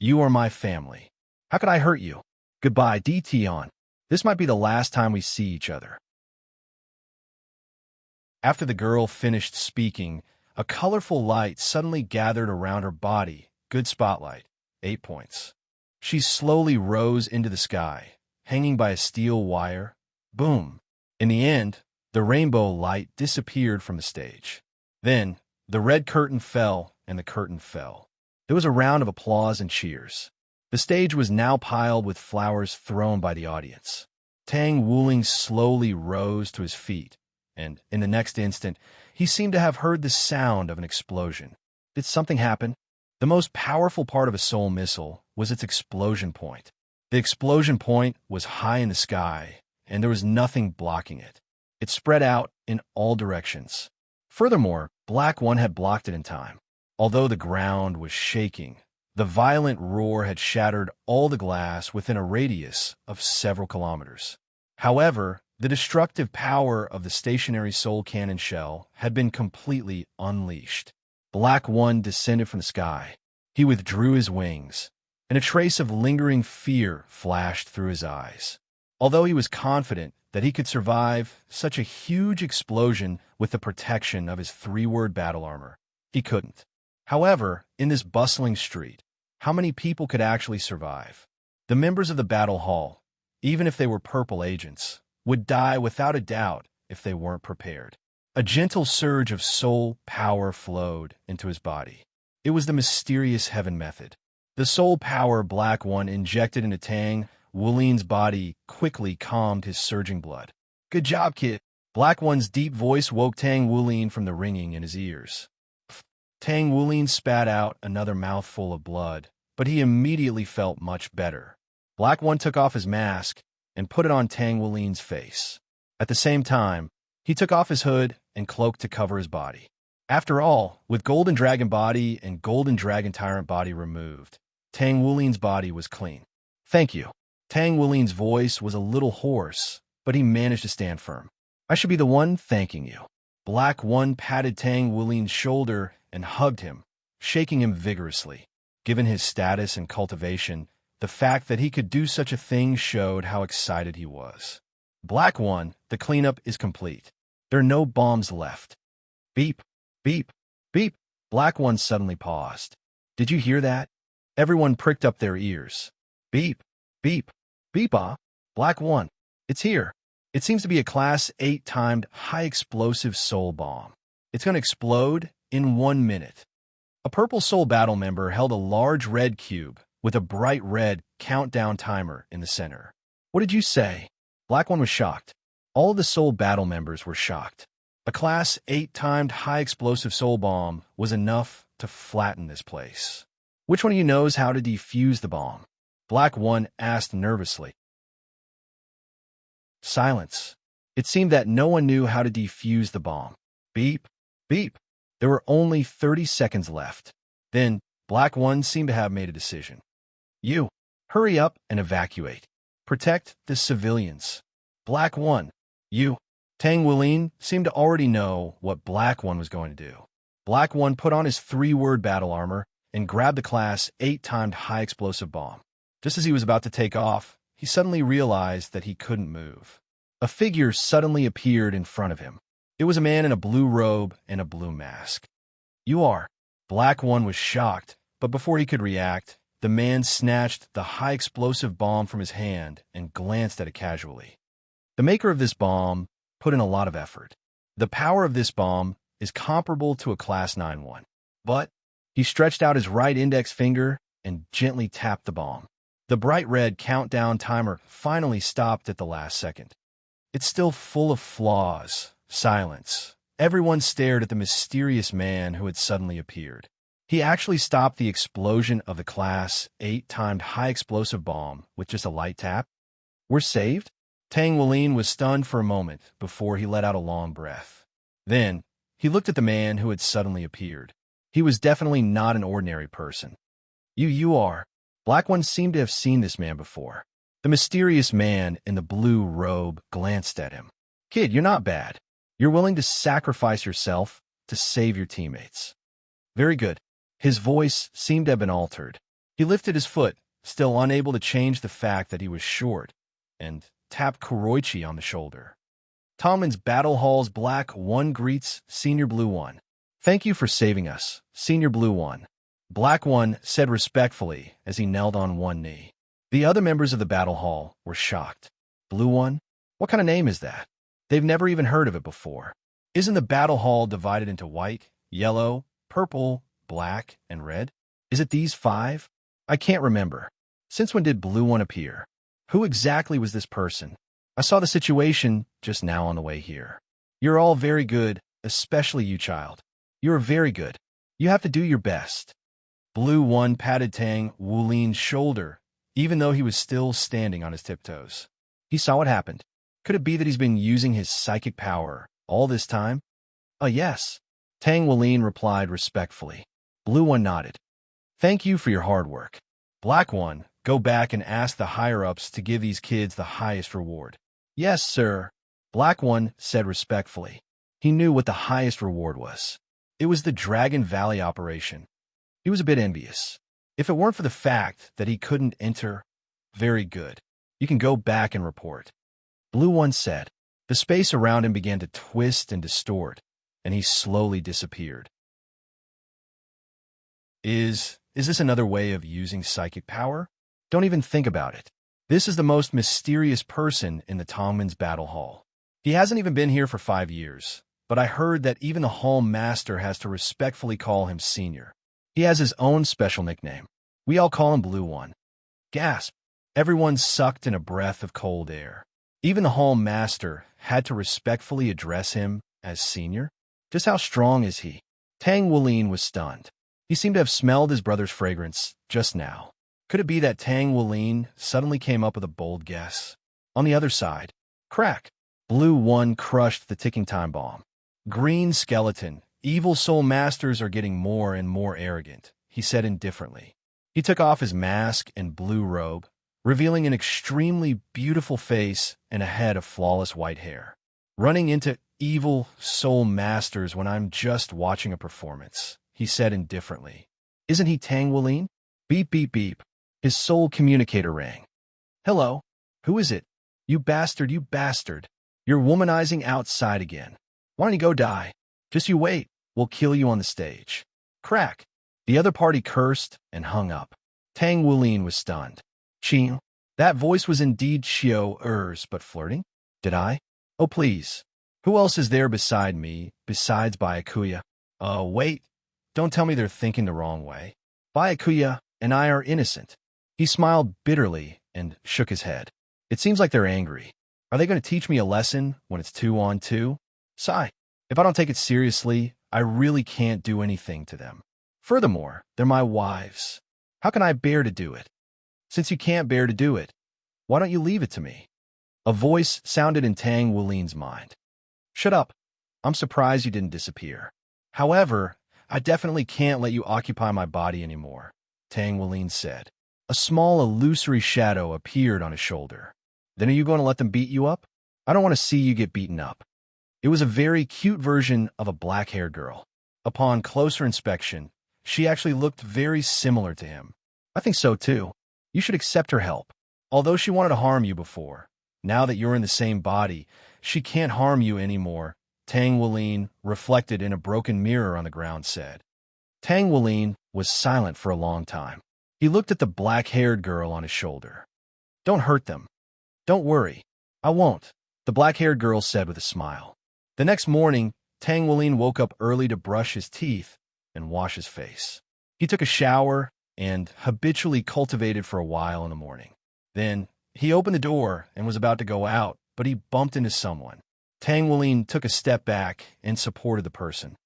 You are my family. How could I hurt you? Goodbye, DT on. This might be the last time we see each other. After the girl finished speaking, a colorful light suddenly gathered around her body. Good spotlight. 8 points. She slowly rose into the sky, hanging by a steel wire. Boom. In the end, the rainbow light disappeared from the stage. Then, the red curtain fell, and the curtain fell. There was a round of applause and cheers. The stage was now piled with flowers thrown by the audience. Tang Wu slowly rose to his feet, and in the next instant, he seemed to have heard the sound of an explosion. Did something happen? The most powerful part of a soul missile was its explosion point. The explosion point was high in the sky, and there was nothing blocking it. It spread out in all directions. Furthermore, Black One had blocked it in time. Although the ground was shaking, the violent roar had shattered all the glass within a radius of several kilometers. However, the destructive power of the stationary soul cannon shell had been completely unleashed. Black One descended from the sky. He withdrew his wings, and a trace of lingering fear flashed through his eyes. Although he was confident that he could survive such a huge explosion with the protection of his 3-word battle armor, he couldn't. However, in this bustling street, how many people could actually survive? The members of the battle hall, even if they were purple agents, would die without a doubt if they weren't prepared. A gentle surge of soul power flowed into his body. It was the mysterious heaven method. The soul power Black One injected into Tang Wulin's body quickly calmed his surging blood. Good job, kid. Black One's deep voice woke Tang Wulin from the ringing in his ears. Tang Wulin spat out another mouthful of blood, but he immediately felt much better. Black One took off his mask and put it on Tang Wulin's face. At the same time, he took off his hood and cloak to cover his body. After all, with Golden Dragon body and Golden Dragon Tyrant body removed, Tang Wulin's body was clean. Thank you. Tang Wulin's voice was a little hoarse, but he managed to stand firm. I should be the one thanking you. Black One patted Tang Wulin's shoulder and hugged him, shaking him vigorously. Given his status and cultivation, the fact that he could do such a thing showed how excited he was. Black One, the cleanup is complete. There are no bombs left. Beep, beep, beep. Black One suddenly paused. Did you hear that? Everyone pricked up their ears. Beep, beep, beep. Black One, it's here. It seems to be a Class 8 timed high-explosive soul bomb. It's going to explode in 1 minute. A purple soul battle member held a large red cube with a bright red countdown timer in the center. What did you say? Black One was shocked. All of the Soul Battle members were shocked. A Class 8-timed high-explosive soul bomb was enough to flatten this place. Which one of you knows how to defuse the bomb? Black One asked nervously. Silence. It seemed that no one knew how to defuse the bomb. Beep, beep. There were only 30 seconds left. Then, Black One seemed to have made a decision. You, hurry up and evacuate. Protect the civilians. Black One, you. Tang Wuling seemed to already know what Black One was going to do. Black One put on his 3-word battle armor and grabbed the Class 8-timed high-explosive bomb. Just as he was about to take off, he suddenly realized that he couldn't move. A figure suddenly appeared in front of him. It was a man in a blue robe and a blue mask. You are. Black One was shocked, but before he could react, the man snatched the high-explosive bomb from his hand and glanced at it casually. The maker of this bomb put in a lot of effort. The power of this bomb is comparable to a Class 9 one. But he stretched out his right index finger and gently tapped the bomb. The bright red countdown timer finally stopped at the last second. It's still full of flaws. Silence. Everyone stared at the mysterious man who had suddenly appeared. He actually stopped the explosion of the Class 8-timed high-explosive bomb with just a light tap. We're saved? Tang Wuling was stunned for a moment before he let out a long breath. Then, he looked at the man who had suddenly appeared. He was definitely not an ordinary person. You are. Black One seemed to have seen this man before. The mysterious man in the blue robe glanced at him. Kid, you're not bad. You're willing to sacrifice yourself to save your teammates. Very good. His voice seemed to have been altered. He lifted his foot, still unable to change the fact that he was short, and tapped Kuroichi on the shoulder. Tongmen's Battle Hall's Black One greets Senior Blue One. Thank you for saving us, Senior Blue One. Black One said respectfully as he knelt on one knee. The other members of the Battle Hall were shocked. Blue One? What kind of name is that? They've never even heard of it before. Isn't the Battle Hall divided into white, yellow, purple, black, and red? Is it these 5? I can't remember. Since when did Blue One appear? Who exactly was this person? I saw the situation just now on the way here. You're all very good, especially you, child. You're very good. You have to do your best. Blue One patted Tang Wuling's shoulder, even though he was still standing on his tiptoes. He saw what happened. Could it be that he's been using his psychic power all this time? Yes. Tang Wuling replied respectfully. Blue One nodded. Thank you for your hard work. Black One, go back and ask the higher-ups to give these kids the highest reward. Yes, sir. Black One said respectfully. He knew what the highest reward was. It was the Dragon Valley operation. He was a bit envious. If it weren't for the fact that he couldn't enter, very good. You can go back and report. Blue One said. The space around him began to twist and distort, and he slowly disappeared. Is this another way of using psychic power? Don't even think about it. This is the most mysterious person in the Tongmen's Battle Hall. He hasn't even been here for 5 years, but I heard that even the Hall Master has to respectfully call him Senior. He has his own special nickname. We all call him Blue One. Gasp! Everyone sucked in a breath of cold air. Even the Hall Master had to respectfully address him as Senior. Just how strong is he? Tang Wuling was stunned. He seemed to have smelled his brother's fragrance just now. Could it be that Tang Wuling suddenly came up with a bold guess? On the other side, crack! Blue One crushed the ticking time bomb. Green Skeleton, evil soul masters are getting more and more arrogant, he said indifferently. He took off his mask and blue robe, revealing an extremely beautiful face and a head of flawless white hair. Running into evil soul masters when I'm just watching a performance, he said indifferently. Isn't he Tang Wuling? Beep, beep, beep. His soul communicator rang. Hello. Who is it? You bastard, you bastard. You're womanizing outside again. Why don't you go die? Just you wait. We'll kill you on the stage. Crack. The other party cursed and hung up. Tang Wuling was stunned. Ching. That voice was indeed Xiao Er's, but flirting? Did I? Oh, please. Who else is there beside me, besides Byakuya? Wait. Don't tell me they're thinking the wrong way. Byakuya and I are innocent. He smiled bitterly and shook his head. It seems like they're angry. Are they going to teach me a lesson when it's 2-on-2? Sigh. If I don't take it seriously, I really can't do anything to them. Furthermore, they're my wives. How can I bear to do it? Since you can't bear to do it, why don't you leave it to me? A voice sounded in Tang Wulin's mind. Shut up. I'm surprised you didn't disappear. However, I definitely can't let you occupy my body anymore, Tang Wulin said. A small illusory shadow appeared on his shoulder. Then are you going to let them beat you up? I don't want to see you get beaten up. It was a very cute version of a black-haired girl. Upon closer inspection, she actually looked very similar to him. I think so too. You should accept her help. Although she wanted to harm you before, now that you're in the same body, she can't harm you anymore, Tang Wulin, reflected in a broken mirror on the ground, said. Tang Wulin was silent for a long time. He looked at the black-haired girl on his shoulder. Don't hurt them. Don't worry. I won't, the black-haired girl said with a smile. The next morning, Tang Wulin woke up early to brush his teeth and wash his face. He took a shower and habitually cultivated for a while in the morning. Then, he opened the door and was about to go out, but he bumped into someone. Tang Wulin took a step back and supported the person.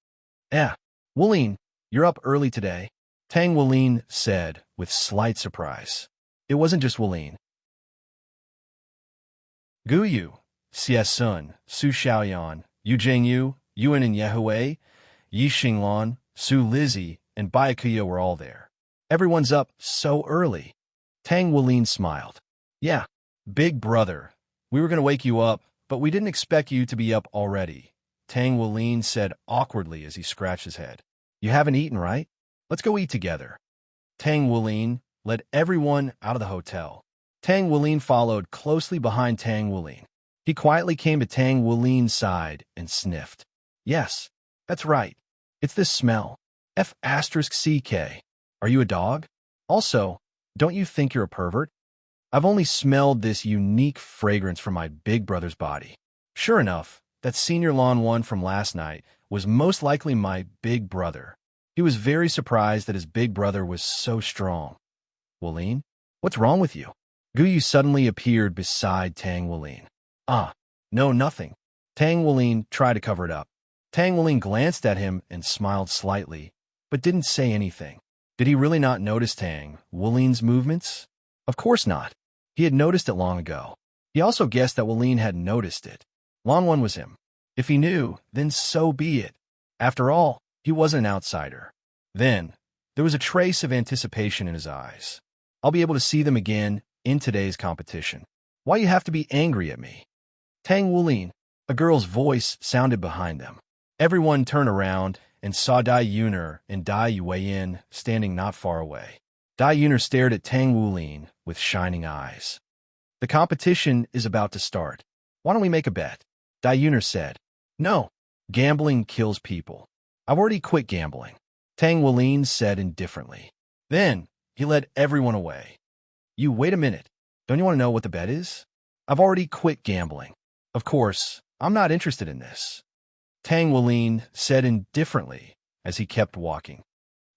Wulin, you're up early today, Tang Wulin said with slight surprise. It wasn't just Wulin. Guyu, Xie Sun, Su Xiaoyan, Yu Jingyu, Yuan and Yehui, Yi Xinglan, Su Lizzie, and Byakuya were all there. Everyone's up so early. Tang Wulin smiled. Yeah, big brother. We were going to wake you up, but we didn't expect you to be up already, Tang Wulin said awkwardly as he scratched his head. You haven't eaten, right? Let's go eat together. Tang Wulin led everyone out of the hotel. Tang Wulin followed closely behind Tang Wulin. He quietly came to Tang Wulin's side and sniffed. Yes, that's right. It's this smell. F***CK. Are you a dog? Also, don't you think you're a pervert? I've only smelled this unique fragrance from my big brother's body. Sure enough, that senior lawn one from last night was most likely my big brother. He was very surprised that his big brother was so strong. Wulin, what's wrong with you? Guyu suddenly appeared beside Tang Wulin. No, nothing. Tang Wulin tried to cover it up. Tang Wulin glanced at him and smiled slightly, but didn't say anything. Did he really not notice Tang Wulin's movements? Of course not. He had noticed it long ago. He also guessed that Wulin had noticed it. Lawn one was him. If he knew, then so be it. After all, he was an outsider. Then, there was a trace of anticipation in his eyes. I'll be able to see them again in today's competition. Why you have to be angry at me? Tang Wulin, a girl's voice sounded behind them. Everyone turned around and saw Dai Yuner and Dai Yuan standing not far away. Dai Yuner stared at Tang Wulin with shining eyes. The competition is about to start. Why don't we make a bet? Dai Yuner said. No, gambling kills people. I've already quit gambling, Tang Wulin said indifferently. Then, he led everyone away. You wait a minute. Don't you want to know what the bet is? I've already quit gambling. Of course, I'm not interested in this, Tang Wulin said indifferently as he kept walking.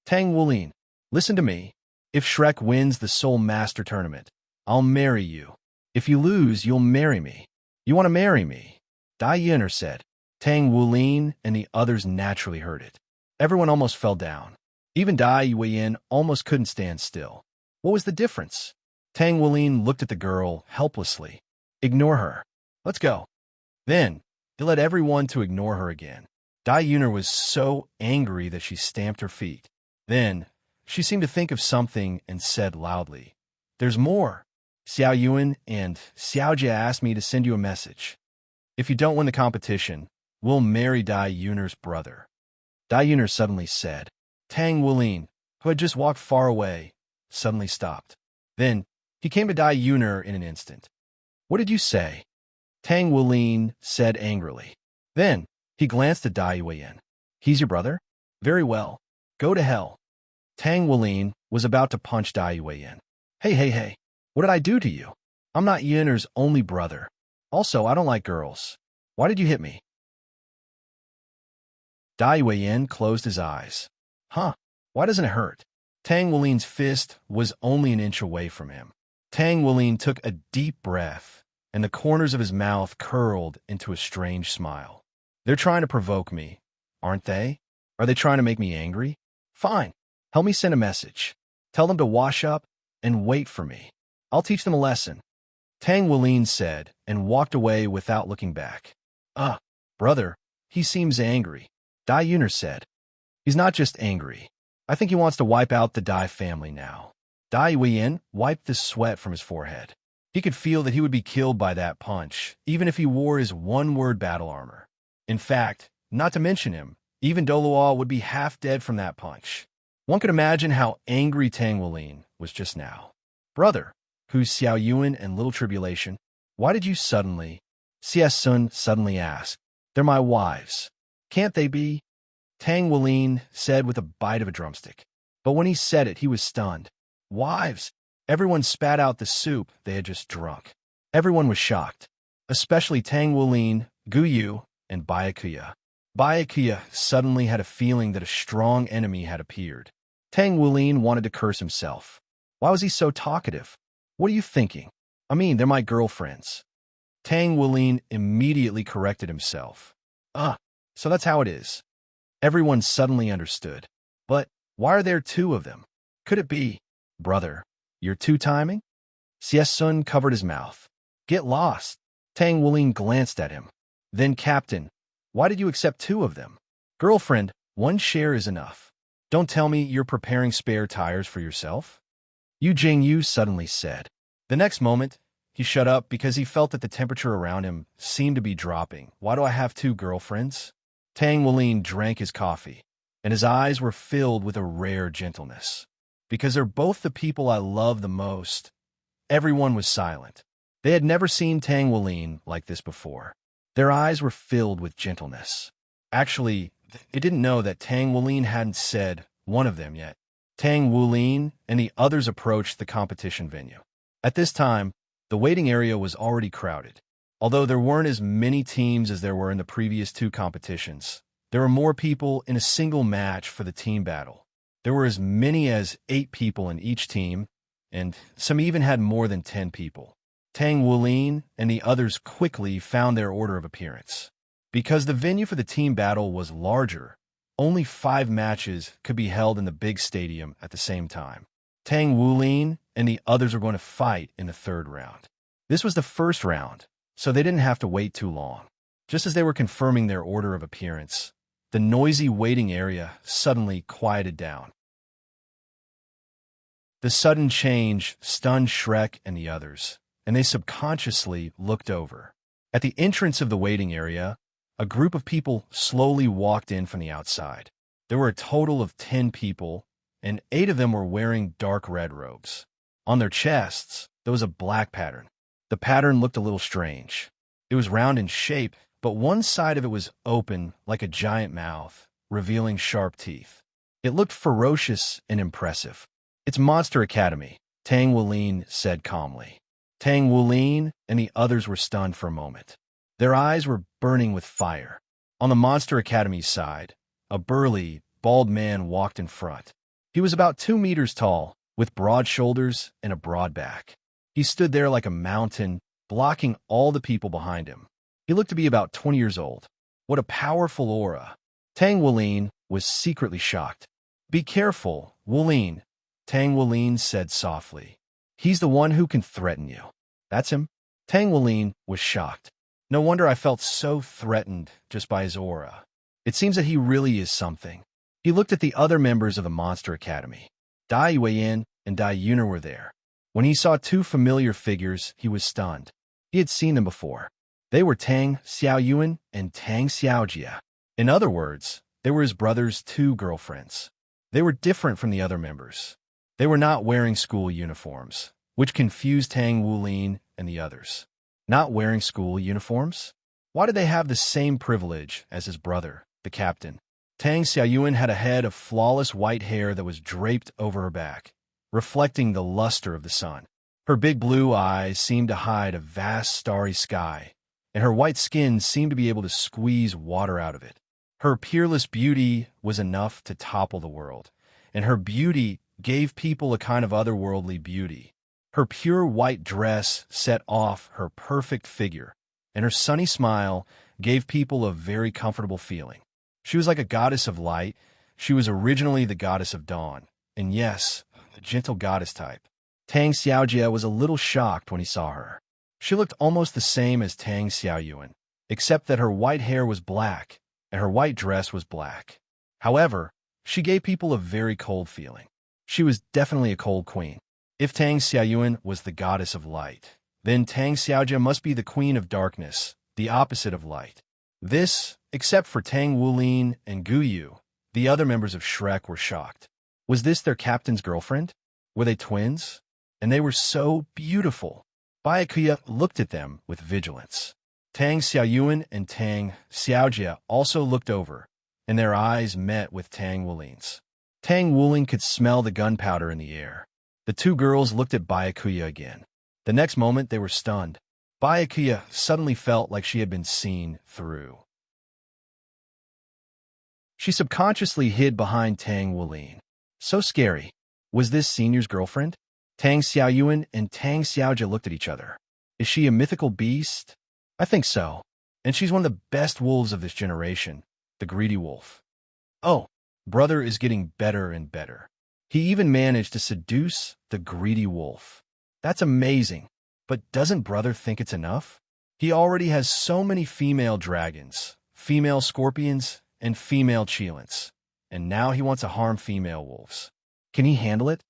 Tang Wulin, listen to me. If Shrek wins the Soul Master Tournament, I'll marry you. If you lose, you'll marry me. You want to marry me? Dai Yuner said. Tang Wulin and the others naturally heard it. Everyone almost fell down. Even Dai Yuan almost couldn't stand still. What was the difference? Tang Wulin looked at the girl helplessly. Ignore her. Let's go. Then, he led everyone to ignore her again. Dai Yuner was so angry that she stamped her feet. Then, she seemed to think of something and said loudly, There's more. Xiao Yuan and Xiao Jia asked me to send you a message. If you don't win the competition, we'll marry Dai Yuner's brother. Dai Yuner suddenly said. Tang Wulin, who had just walked far away, suddenly stopped. Then, he came to Dai Yuner in an instant. What did you say? Tang Wulin said angrily. Then, he glanced at Dai Yuan. He's your brother? Very well. Go to hell. Tang Wulin was about to punch Dai Yuan. Hey. What did I do to you? I'm not Yuner's only brother. Also, I don't like girls. Why did you hit me? Dai Yuan closed his eyes. Why doesn't it hurt? Tang Wulin's fist was only an inch away from him. Tang Wulin took a deep breath, and the corners of his mouth curled into a strange smile. They're trying to provoke me, aren't they? Are they trying to make me angry? Fine. Help me send a message. Tell them to wash up and wait for me. I'll teach them a lesson. Tang Wulin said, and walked away without looking back. Brother, he seems angry, Dai Yuner said. He's not just angry. I think he wants to wipe out the Dai family now. Dai Yuan wiped the sweat from his forehead. He could feel that he would be killed by that punch, even if he wore his one-word battle armor. In fact, not to mention him, even Doluo would be half dead from that punch. One could imagine how angry Tang Wulin was just now. Brother, who's Xiao Yuan and Little Tribulation? Why did you suddenly? Xie Sun suddenly asked. They're my wives. Can't they be? Tang Wulin said with a bite of a drumstick. But when he said it, he was stunned. Wives? Everyone spat out the soup they had just drunk. Everyone was shocked, especially Tang Wulin, Gu Yu, and Byakuya. Byakuya suddenly had a feeling that a strong enemy had appeared. Tang Wulin wanted to curse himself. Why was he so talkative? What are you thinking? I mean, they're my girlfriends. Tang Wulin immediately corrected himself. So that's how it is. Everyone suddenly understood. But why are there two of them? Could it be, brother, you're two-timing? Xie Sun covered his mouth. Get lost. Tang Wulin glanced at him. Then, Captain, why did you accept two of them? Girlfriend, one share is enough. Don't tell me you're preparing spare tires for yourself. Yu Jingyu suddenly said. The next moment, he shut up because he felt that the temperature around him seemed to be dropping. Why do I have two girlfriends? Tang Wulin drank his coffee, and his eyes were filled with a rare gentleness. Because they're both the people I love the most. Everyone was silent. They had never seen Tang Wulin like this before. Their eyes were filled with gentleness. Actually, they didn't know that Tang Wulin hadn't said one of them yet. Tang Wulin and the others approached the competition venue. At this time, the waiting area was already crowded. Although there weren't as many teams as there were in the previous two competitions, there were more people in a single match for the team battle. There were as many as 8 people in each team, and some even had more than 10 people. Tang Wulin and the others quickly found their order of appearance. Because the venue for the team battle was larger, only 5 matches could be held in the big stadium at the same time. Tang Wulin and the others were going to fight in the 3rd round. This was the first round, so they didn't have to wait too long. Just as they were confirming their order of appearance, the noisy waiting area suddenly quieted down. The sudden change stunned Shrek and the others, and they subconsciously looked over. At the entrance of the waiting area, a group of people slowly walked in from the outside. There were a total of 10 people, and 8 of them were wearing dark red robes. On their chests, there was a black pattern. The pattern looked a little strange. It was round in shape, but one side of it was open like a giant mouth, revealing sharp teeth. It looked ferocious and impressive. It's Monster Academy, Tang Wulin said calmly. Tang Wulin and the others were stunned for a moment. Their eyes were burning with fire. On the Monster Academy's side, a burly, bald man walked in front. He was about 2 meters tall, with broad shoulders and a broad back. He stood there like a mountain, blocking all the people behind him. He looked to be about 20 years old. What a powerful aura. Tang Wulin was secretly shocked. Be careful, Wulin, Tang Wulin said softly. He's the one who can threaten you. That's him. Tang Wulin was shocked. No wonder I felt so threatened just by his aura. It seems that he really is something. He looked at the other members of the Monster Academy. Dai Yuan and Dai Yuner were there. When he saw 2 familiar figures, he was stunned. He had seen them before. They were Tang Xiaoyuan and Tang Xiaojia. In other words, they were his brother's 2 girlfriends. They were different from the other members. They were not wearing school uniforms, which confused Tang Wulin and the others. Not wearing school uniforms? Why did they have the same privilege as his brother, the captain? Tang Xiaoyuan had a head of flawless white hair that was draped over her back, reflecting the luster of the sun. Her big blue eyes seemed to hide a vast starry sky, and her white skin seemed to be able to squeeze water out of it. Her peerless beauty was enough to topple the world, and her beauty gave people a kind of otherworldly beauty. Her pure white dress set off her perfect figure, and her sunny smile gave people a very comfortable feeling. She was like a goddess of light. She was originally the goddess of dawn, and yes, the gentle goddess type. Tang Xiaojie was a little shocked when he saw her. She looked almost the same as Tang Xiaoyuan, except that her white hair was black and her white dress was black. However, she gave people a very cold feeling. She was definitely a cold queen. If Tang Xiaoyuan was the goddess of light, then Tang Xiaojie must be the queen of darkness, the opposite of light. This, except for Tang Wulin and Gu Yu, the other members of Shrek were shocked. Was this their captain's girlfriend? Were they twins? And they were so beautiful. Byakuya looked at them with vigilance. Tang Xiaoyuan and Tang Xiaojie also looked over, and their eyes met with Tang Wulin's. Tang Wulin could smell the gunpowder in the air. The two girls looked at Byakuya again. The next moment, they were stunned. Byakuya suddenly felt like she had been seen through. She subconsciously hid behind Tang Wulin. So scary. Was this senior's girlfriend? Tang Xiaoyuan and Tang Xiaojie looked at each other. Is she a mythical beast? I think so. And she's one of the best wolves of this generation, the greedy wolf. Oh, brother is getting better and better. He even managed to seduce the greedy wolf. That's amazing. But doesn't brother think it's enough? He already has so many female dragons, female scorpions, and female cheilants. And now he wants to harm female wolves. Can he handle it?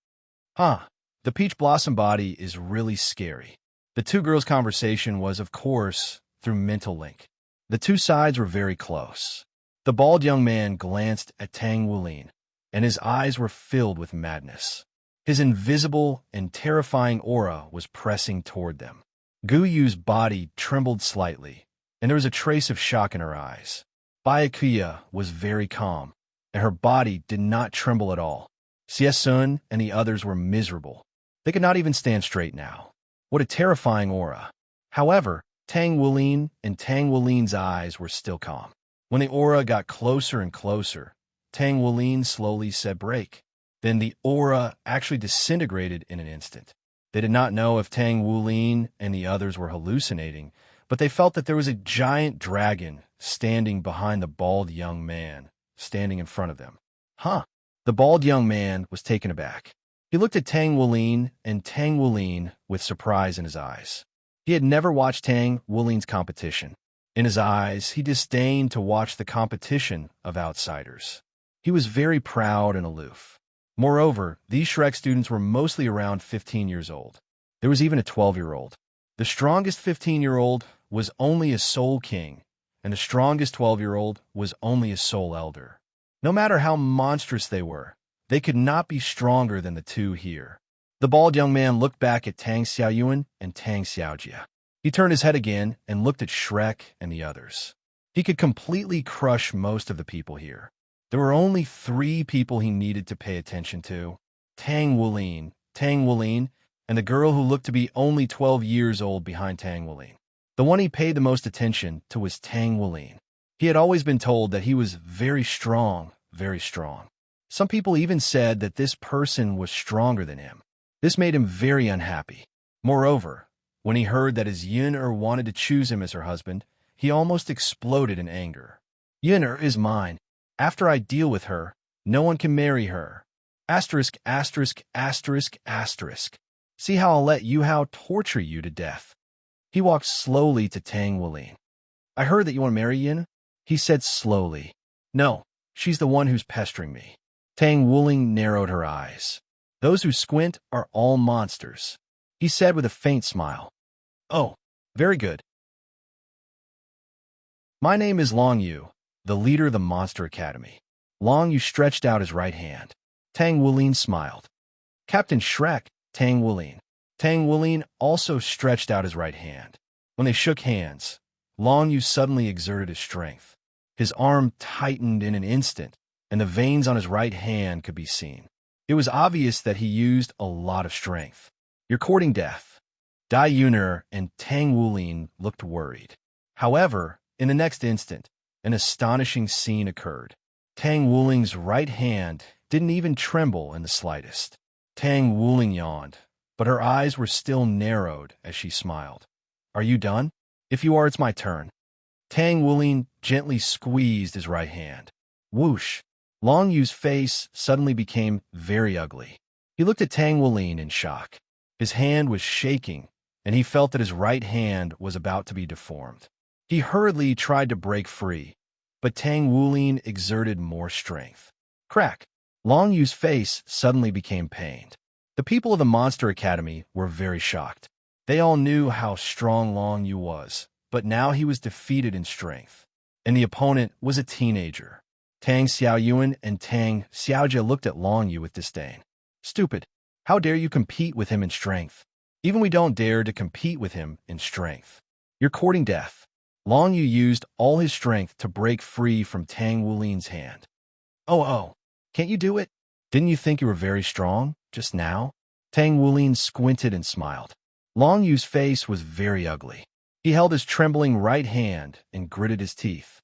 Huh. The peach blossom body is really scary. The two girls' conversation was, of course, through mental link. The two sides were very close. The bald young man glanced at Tang Wulin, and his eyes were filled with madness. His invisible and terrifying aura was pressing toward them. Gu Yu's body trembled slightly, and there was a trace of shock in her eyes. Byakuya was very calm, and her body did not tremble at all. Xie Sun and the others were miserable. They could not even stand straight now. What a terrifying aura. However, Tang Wulin and Tang Wulin's eyes were still calm. When the aura got closer and closer, Tang Wulin slowly said break. Then the aura actually disintegrated in an instant. They did not know if Tang Wulin and the others were hallucinating, but they felt that there was a giant dragon standing behind the bald young man, standing in front of them. Huh. The bald young man was taken aback. He looked at Tang Wulin and Tang Wulin with surprise in his eyes. He had never watched Tang Wulin's competition. In his eyes, he disdained to watch the competition of outsiders. He was very proud and aloof. Moreover, these Shrek students were mostly around 15 years old. There was even a 12-year-old. The strongest 15-year-old was only a soul king, and the strongest 12-year-old was only a soul elder. No matter how monstrous they were, they could not be stronger than the two here. The bald young man looked back at Tang Xiaoyuan and Tang Xiaojie. He turned his head again and looked at Shrek and the others. He could completely crush most of the people here. There were only 3 people he needed to pay attention to. Tang Wulin, and the girl who looked to be only 12 years old behind Tang Wulin. The one he paid the most attention to was Tang Wulin. He had always been told that he was very strong, very strong. Some people even said that this person was stronger than him. This made him very unhappy. Moreover, when he heard that his Yin-Er wanted to choose him as her husband, he almost exploded in anger. Yin-Er is mine. After I deal with her, no one can marry her. Asterisk, asterisk, asterisk, asterisk. See how I'll let Yuhao torture you to death. He walked slowly to Tang Wulin. I heard that you want to marry Yin? He said slowly. No, she's the one who's pestering me. Tang Wulin narrowed her eyes. Those who squint are all monsters. He said with a faint smile. Oh, very good. My name is Long Yu, the leader of the Monster Academy. Long Yu stretched out his right hand. Tang Wulin smiled. Captain Shrek, Tang Wulin. Tang Wulin also stretched out his right hand. When they shook hands, Long Yu suddenly exerted his strength. His arm tightened in an instant, and the veins on his right hand could be seen. It was obvious that he used a lot of strength. You're courting death. Dai Yuner and Tang Wulin looked worried. However, in the next instant, an astonishing scene occurred. Tang Wulin's right hand didn't even tremble in the slightest. Tang Wuling yawned, but her eyes were still narrowed as she smiled. Are you done? If you are, it's my turn. Tang Wuling gently squeezed his right hand. Whoosh! Long Yu's face suddenly became very ugly. He looked at Tang Wuling in shock. His hand was shaking, and he felt that his right hand was about to be deformed. He hurriedly tried to break free, but Tang Wuling exerted more strength. Crack! Long Yu's face suddenly became pained. The people of the Monster Academy were very shocked. They all knew how strong Long Yu was, but now he was defeated in strength. And the opponent was a teenager. Tang Xiaoyuan and Tang Xiaojia looked at Long Yu with disdain. Stupid! How dare you compete with him in strength? Even we don't dare to compete with him in strength. You're courting death. Long Yu used all his strength to break free from Tang Wuling's hand. Oh, can't you do it? Didn't you think you were very strong just now? Tang Wuling squinted and smiled. Long Yu's face was very ugly. He held his trembling right hand and gritted his teeth.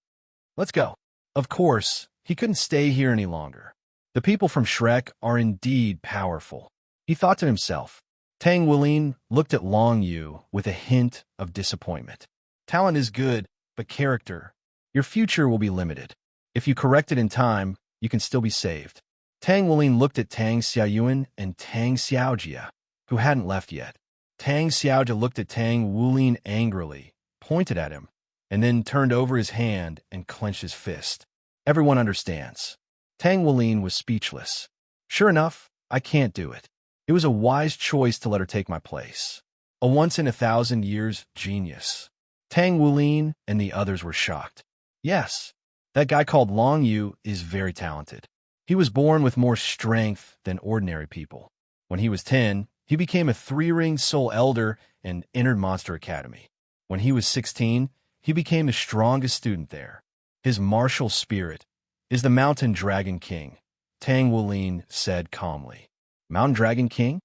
Let's go. Of course, he couldn't stay here any longer. The people from Shrek are indeed powerful. He thought to himself. Tang Wuling looked at Long Yu with a hint of disappointment. Talent is good, but character. Your future will be limited. If you correct it in time, you can still be saved. Tang Wuling looked at Tang Xiaoyuan and Tang Xiaojia, who hadn't left yet. Tang Xiaojia looked at Tang Wuling angrily, pointed at him, and then turned over his hand and clenched his fist. Everyone understands. Tang Wuling was speechless. Sure enough, I can't do it. It was a wise choice to let her take my place. A once-in-a-thousand-years genius. Tang Wuling and the others were shocked. Yes, that guy called Long Yu is very talented. He was born with more strength than ordinary people. When he was 10, he became a 3-ring soul elder and entered Monster Academy. When he was 16, he became the strongest student there. His martial spirit is the Mountain Dragon King, Tang Wuling said calmly. Mountain Dragon King?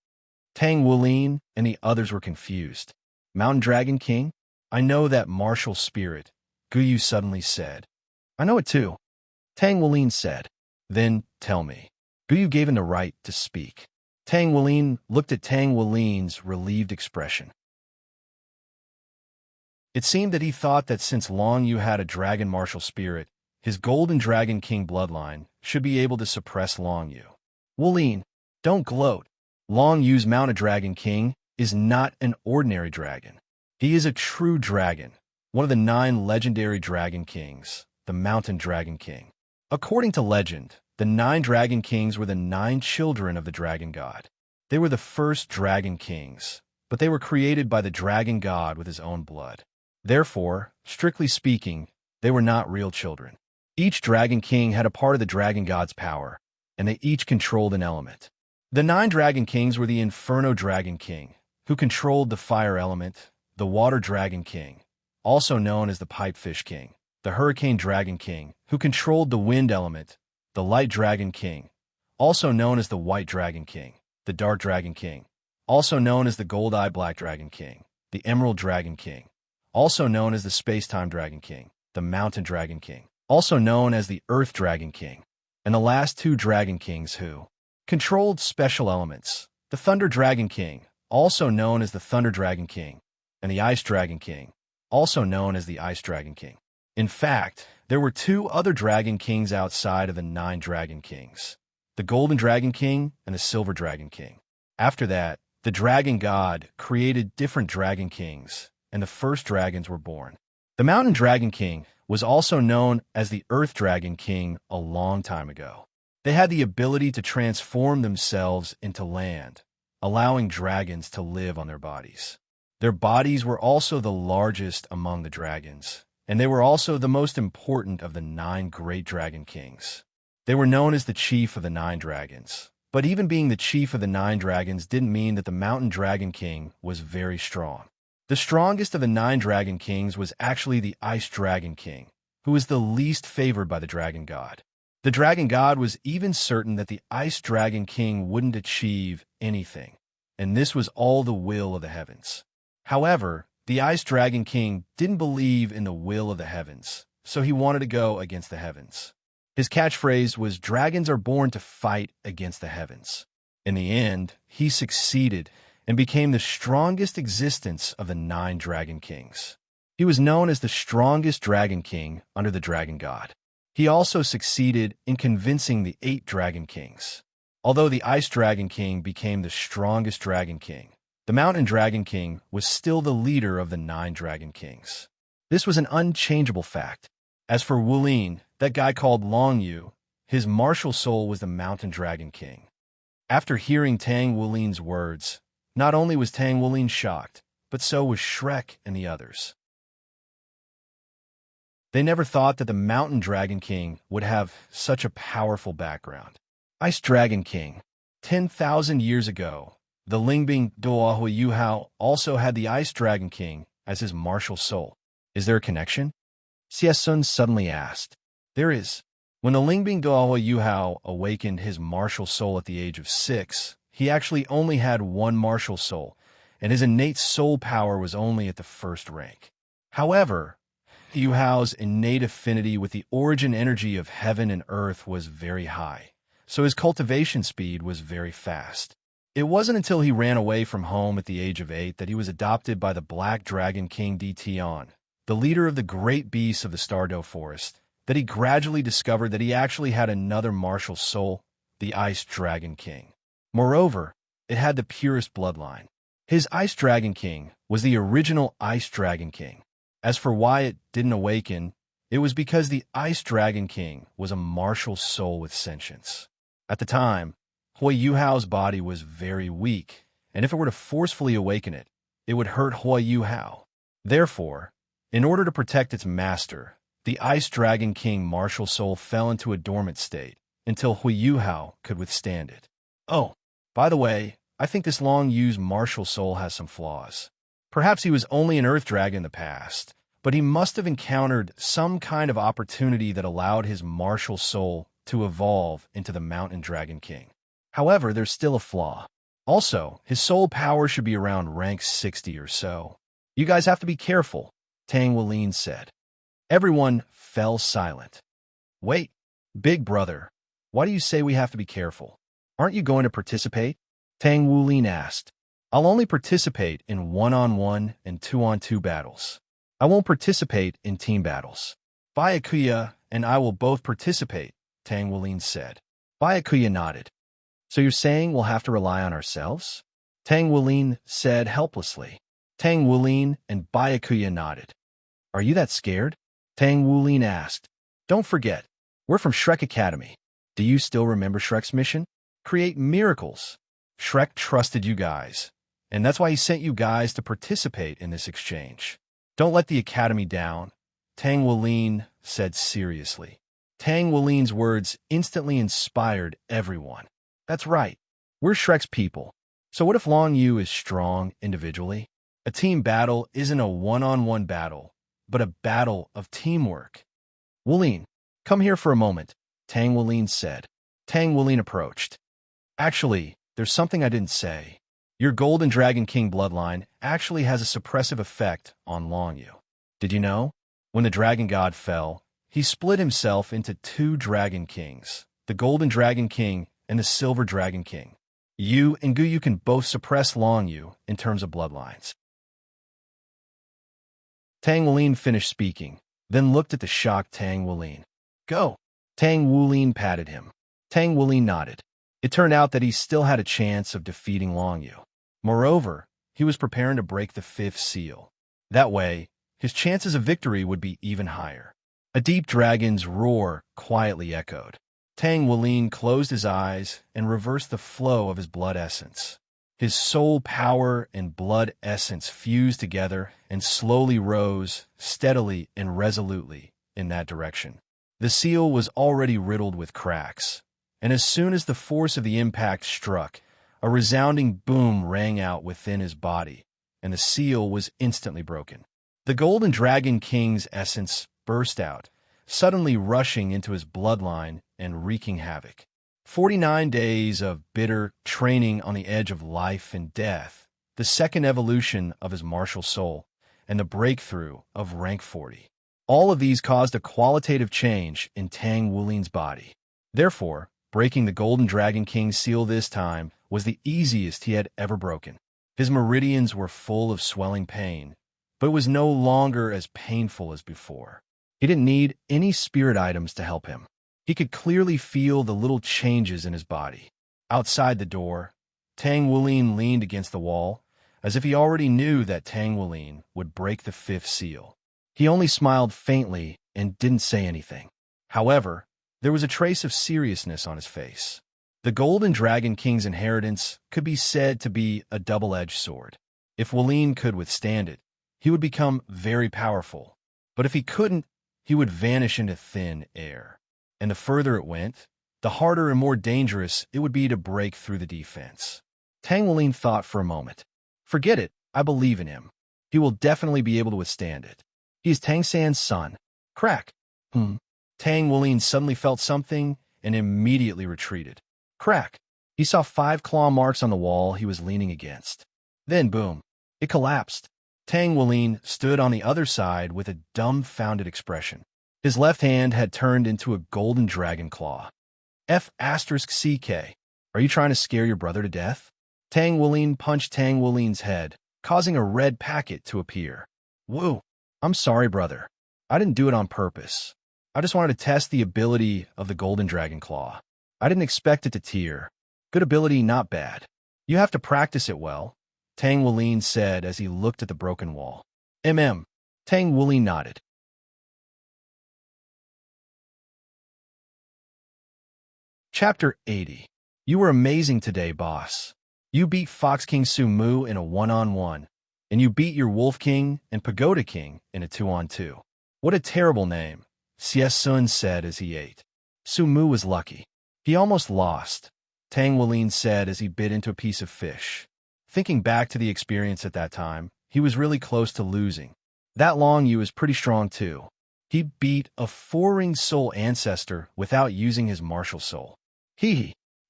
Tang Wuling and the others were confused. Mountain Dragon King? I know that martial spirit, Guyu suddenly said. I know it too, Tang Wuling said. Then tell me. Guyu gave him the right to speak. Tang Wuling looked at Tang Wuling's relieved expression. It seemed that he thought that since Long Yu had a dragon martial spirit, his Golden Dragon King bloodline should be able to suppress Long Yu. Wuling, don't gloat. Long Yu's Mountain Dragon King is not an ordinary dragon. He is a true dragon, one of the 9 legendary Dragon Kings, the Mountain Dragon King. According to legend, the 9 Dragon Kings were the 9 children of the Dragon God. They were the first Dragon Kings, but they were created by the Dragon God with his own blood. Therefore, strictly speaking, they were not real children. Each Dragon King had a part of the Dragon God's power, and they each controlled an element. The 9 Dragon Kings were the Inferno Dragon King, who controlled the fire element, the Water Dragon King, also known as the Pipefish King, the Hurricane Dragon King, who controlled the wind element, the Light Dragon King, also known as the White Dragon King, the Dark Dragon King, also known as the Gold-Eye Black Dragon King, the Emerald Dragon King, also known as the Space-Time Dragon King, the Mountain Dragon King, also known as the Earth Dragon King, and the last 2 Dragon Kings who controlled special elements, the Thunder Dragon King, also known as the Thunder Dragon King, and the Ice Dragon King, also known as the Ice Dragon King. In fact, there were 2 other Dragon Kings outside of the 9 Dragon Kings, the Golden Dragon King and the Silver Dragon King. After that, the Dragon God created different Dragon Kings, and the first dragons were born. The Mountain Dragon King was also known as the Earth Dragon King a long time ago. They had the ability to transform themselves into land, allowing dragons to live on their bodies. Their bodies were also the largest among the dragons, and they were also the most important of the 9 great Dragon Kings. They were known as the chief of the 9 dragons. But even being the chief of the 9 dragons didn't mean that the Mountain Dragon King was very strong. The strongest of the 9 Dragon Kings was actually the Ice Dragon King, who was the least favored by the Dragon God. The Dragon God was even certain that the Ice Dragon King wouldn't achieve anything, and this was all the will of the heavens. However, the Ice Dragon King didn't believe in the will of the heavens, so he wanted to go against the heavens. His catchphrase was, "Dragons are born to fight against the heavens." In the end, he succeeded and became the strongest existence of the 9 Dragon Kings. He was known as the strongest Dragon King under the Dragon God. He also succeeded in convincing the 8 Dragon Kings. Although the Ice Dragon King became the strongest Dragon King, the Mountain Dragon King was still the leader of the 9 Dragon Kings. This was an unchangeable fact. As for Wulin, that guy called Long Yu, his martial soul was the Mountain Dragon King. After hearing Tang Wulin's words, not only was Tang Wulin shocked, but so was Shrek and the others. They never thought that the Mountain Dragon King would have such a powerful background. Ice Dragon King. 10,000 years ago, the Lingbing Doahui Yuhao also had the Ice Dragon King as his martial soul. Is there a connection? Xie suddenly asked. There is. When the Lingbing Doahui Yuhao awakened his martial soul at the age of 6, he actually only had one martial soul, and his innate soul power was only at the 1st rank. However, Yuhao's innate affinity with the origin energy of heaven and earth was very high, so his cultivation speed was very fast. It wasn't until he ran away from home at the age of 8 that he was adopted by the Black Dragon King Tion, the leader of the great beasts of the Stardow Forest, that he gradually discovered that he actually had another martial soul, the Ice Dragon King. Moreover, it had the purest bloodline. His Ice Dragon King was the original Ice Dragon King. As for why it didn't awaken, it was because the Ice Dragon King was a martial soul with sentience. At the time, Hui Yuhao's body was very weak, and if it were to forcefully awaken it, it would hurt Hui Yuhao. Therefore, in order to protect its master, the Ice Dragon King martial soul fell into a dormant state until Hui Yuhao could withstand it. Oh, by the way, I think this Long Yu's martial soul has some flaws. Perhaps he was only an Earth Dragon in the past, but he must have encountered some kind of opportunity that allowed his martial soul to evolve into the Mountain Dragon King. However, there's still a flaw. Also, his soul power should be around rank 60 or so. You guys have to be careful, Tang Wulin said. Everyone fell silent. Wait, big brother, why do you say we have to be careful? Aren't you going to participate? Tang Wulin asked. I'll only participate in 1-on-1 and 2-on-2 battles. I won't participate in team battles. Byakuya and I will both participate, Tang Wulin said. Byakuya nodded. So you're saying we'll have to rely on ourselves? Tang Wulin said helplessly. Tang Wulin and Byakuya nodded. Are you that scared? Tang Wulin asked. Don't forget, we're from Shrek Academy. Do you still remember Shrek's mission? Create miracles. Shrek trusted you guys, and that's why he sent you guys to participate in this exchange. Don't let the Academy down, Tang Wulin said seriously. Tang Wulin's words instantly inspired everyone. That's right, we're Shrek's people. So what if Long Yu is strong individually? A team battle isn't a 1-on-1 battle, but a battle of teamwork. Wulin, come here for a moment, Tang Wulin said. Tang Wulin approached. Actually, there's something I didn't say. Your Golden Dragon King bloodline actually has a suppressive effect on Long Yu. Did you know? When the Dragon God fell, he split himself into 2 Dragon Kings, the Golden Dragon King and the Silver Dragon King. You and Guyu can both suppress Long Yu in terms of bloodlines. Tang Wulin finished speaking, then looked at the shocked Tang Wulin. Go! Tang Wulin patted him. Tang Wulin nodded. It turned out that he still had a chance of defeating Long Yu. Moreover, he was preparing to break the 5th seal. That way, his chances of victory would be even higher. A deep dragon's roar quietly echoed. Tang Wulin closed his eyes and reversed the flow of his blood essence. His soul power and blood essence fused together and slowly rose, steadily and resolutely, in that direction. The seal was already riddled with cracks, and as soon as the force of the impact struck, a resounding boom rang out within his body, and the seal was instantly broken. The Golden Dragon King's essence burst out, suddenly rushing into his bloodline and wreaking havoc. 49 days of bitter training on the edge of life and death, the second evolution of his martial soul, and the breakthrough of rank 40. All of these caused a qualitative change in Tang Wulin's body. Therefore, breaking the Golden Dragon King's seal this time was the easiest he had ever broken. His meridians were full of swelling pain, but it was no longer as painful as before. He didn't need any spirit items to help him. He could clearly feel the little changes in his body. Outside the door, Tang Wulin leaned against the wall, as if he already knew that Tang Wulin would break the fifth seal. He only smiled faintly and didn't say anything. However, there was a trace of seriousness on his face. The Golden Dragon King's inheritance could be said to be a double-edged sword. If Wulin could withstand it, he would become very powerful. But if he couldn't, he would vanish into thin air. And the further it went, the harder and more dangerous it would be to break through the defense. Tang Wulin thought for a moment. Forget it, I believe in him. He will definitely be able to withstand it. He is Tang San's son. Crack. Tang Wulin suddenly felt something and immediately retreated. Crack. He saw 5 claw marks on the wall he was leaning against. Then, boom, it collapsed. Tang Wulin stood on the other side with a dumbfounded expression. His left hand had turned into a golden dragon claw. F***CK. Are you trying to scare your brother to death? Tang Wulin punched Tang Wulin's head, causing a red packet to appear. Woo. I'm sorry, brother. I didn't do it on purpose. I just wanted to test the ability of the golden dragon claw. I didn't expect it to tear. Good ability, not bad. You have to practice it well, Tang Wulin said as he looked at the broken wall. Tang Wulin nodded. Chapter 80. You were amazing today, boss. You beat Fox King Su Mu in a 1-on-1, and you beat your Wolf King and Pagoda King in a 2-on-2. What a terrible name, Xie Sun said as he ate. Su Mu was lucky. He almost lost, Tang Wulin said as he bit into a piece of fish. Thinking back to the experience at that time, he was really close to losing. That Long Yu was pretty strong too. He beat a 4-ring soul ancestor without using his martial soul.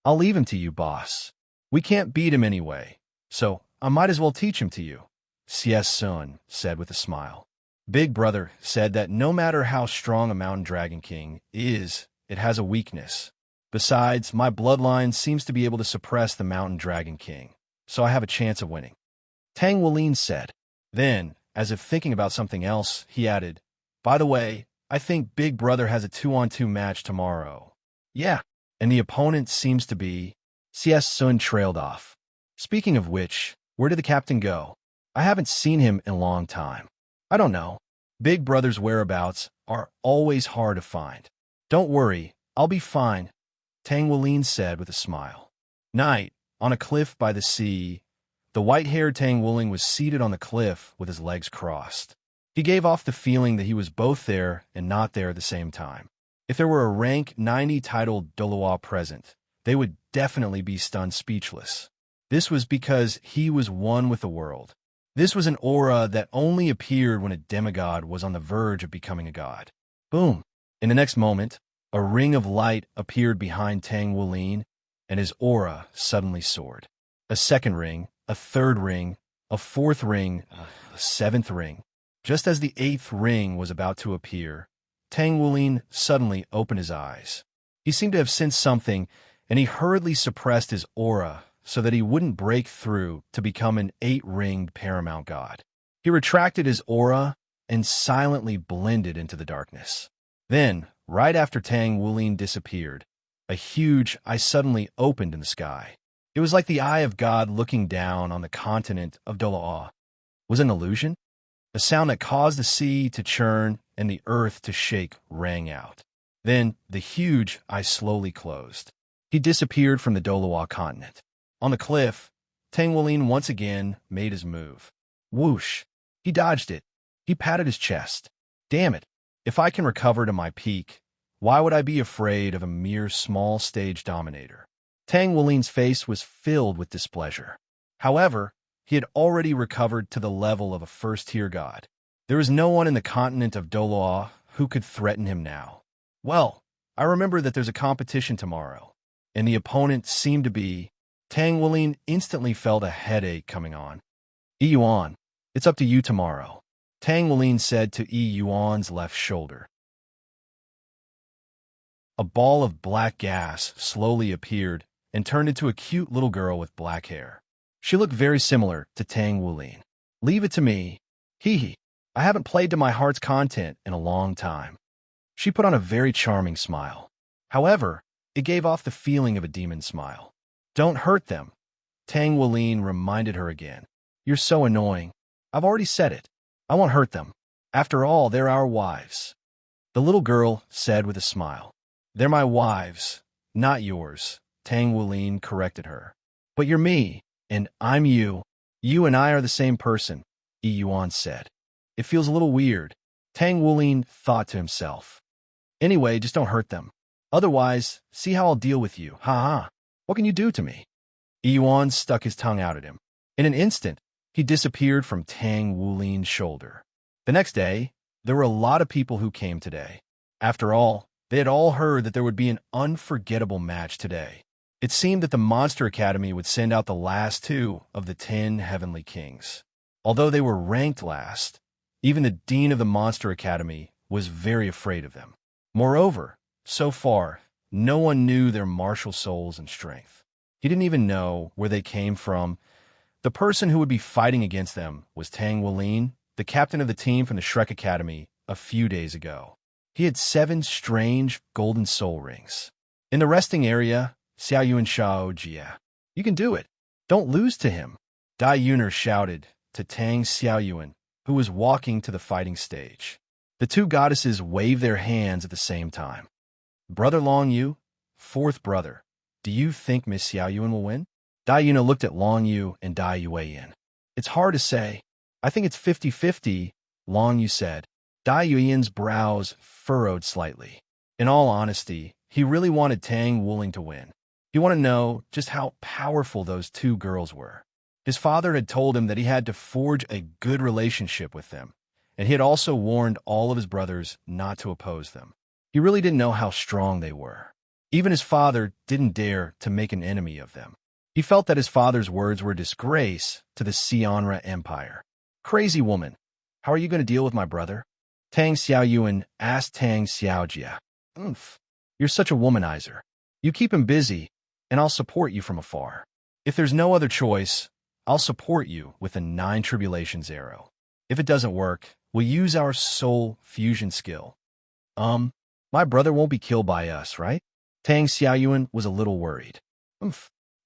I'll leave him to you, boss. We can't beat him anyway, so I might as well teach him to you, Xie Sun said with a smile. Big Brother said that no matter how strong a mountain dragon king is, it has a weakness. Besides, my bloodline seems to be able to suppress the mountain dragon king, so I have a chance of winning, Tang Wulin said. Then, as if thinking about something else, he added, by the way, I think Big Brother has a 2-on-2 match tomorrow. Yeah, and the opponent seems to be... Xie Sun trailed off. Speaking of which, where did the captain go? I haven't seen him in a long time. I don't know. Big Brother's whereabouts are always hard to find. Don't worry, I'll be fine, Tang Wulin said with a smile. Night, on a cliff by the sea, the white-haired Tang Wulin was seated on the cliff with his legs crossed. He gave off the feeling that he was both there and not there at the same time. If there were a rank 90 titled Doloa present, they would definitely be stunned speechless. This was because he was one with the world. This was an aura that only appeared when a demigod was on the verge of becoming a god. Boom! In the next moment, a ring of light appeared behind Tang Wulin, and his aura suddenly soared. A second ring, a third ring, a fourth ring, a seventh ring. Just as the 8th ring was about to appear, Tang Wulin suddenly opened his eyes. He seemed to have sensed something, and he hurriedly suppressed his aura so that he wouldn't break through to become an 8-ringed paramount god. He retracted his aura and silently blended into the darkness. Then, right after Tang Wulin disappeared, a huge eye suddenly opened in the sky. It was like the eye of God looking down on the continent of Doloa. Was it an illusion? A sound that caused the sea to churn and the earth to shake rang out. Then the huge eye slowly closed. He disappeared from the Doloa continent. On the cliff, Tang Wulin once again made his move. Whoosh! He dodged it. He patted his chest. Damn it! If I can recover to my peak, why would I be afraid of a mere small stage dominator? Tang Wulin's face was filled with displeasure. However, he had already recovered to the level of a first-tier god. There was no one in the continent of Doloa who could threaten him now. Well, I remember that there's a competition tomorrow, and the opponent seemed to be... Tang Wulin instantly felt a headache coming on. Yi Yuan, it's up to you tomorrow, Tang Wulin said to Yi Yuan's left shoulder. A ball of black gas slowly appeared and turned into a cute little girl with black hair. She looked very similar to Tang Wulin. Leave it to me. Hee hee. I haven't played to my heart's content in a long time. She put on a very charming smile. However, it gave off the feeling of a demon smile. Don't hurt them. Tang Wulin reminded her again. You're so annoying. I've already said it. I won't hurt them. After all, they're our wives. The little girl said with a smile. They're my wives, not yours, Tang Wulin corrected her. But you're me, and I'm you. You and I are the same person, Yi Yuan said. It feels a little weird, Tang Wulin thought to himself. Anyway, just don't hurt them. Otherwise, see how I'll deal with you, ha. What can you do to me? Yi Yuan stuck his tongue out at him. In an instant, he disappeared from Tang Wulin's shoulder. The next day, there were a lot of people who came today. After all, they had all heard that there would be an unforgettable match today. It seemed that the Monster Academy would send out the last 2 of the 10 Heavenly Kings. Although they were ranked last, even the Dean of the Monster Academy was very afraid of them. Moreover, so far, no one knew their martial souls and strength. He didn't even know where they came from. The person who would be fighting against them was Tang Wulin, the captain of the team from the Shrek Academy, a few days ago. He had 7 strange golden soul rings. In the resting area, Xiao Yuan Shao Jia. You can do it. Don't lose to him. Dai Yuner shouted to Tang Xiaoyuan, who was walking to the fighting stage. The 2 goddesses waved their hands at the same time. Brother Long Yu, 4th brother, do you think Miss Xiaoyuan will win? Dai Yuna looked at Long Yu and Dai Yuan. It's hard to say. I think it's 50-50, Long Yu said. Dai Yuan's brows furrowed slightly. In all honesty, he really wanted Tang Wulin to win. He wanted to know just how powerful those 2 girls were. His father had told him that he had to forge a good relationship with them, and he had also warned all of his brothers not to oppose them. He really didn't know how strong they were. Even his father didn't dare to make an enemy of them. He felt that his father's words were a disgrace to the Xianra Empire. Crazy woman, how are you going to deal with my brother? Tang Xiaoyuan asked Tang Xiaojia. You're such a womanizer. You keep him busy, and I'll support you from afar. If there's no other choice, I'll support you with a 9 tribulations arrow. If it doesn't work, we'll use our soul fusion skill. My brother won't be killed by us, right? Tang Xiaoyuan was a little worried.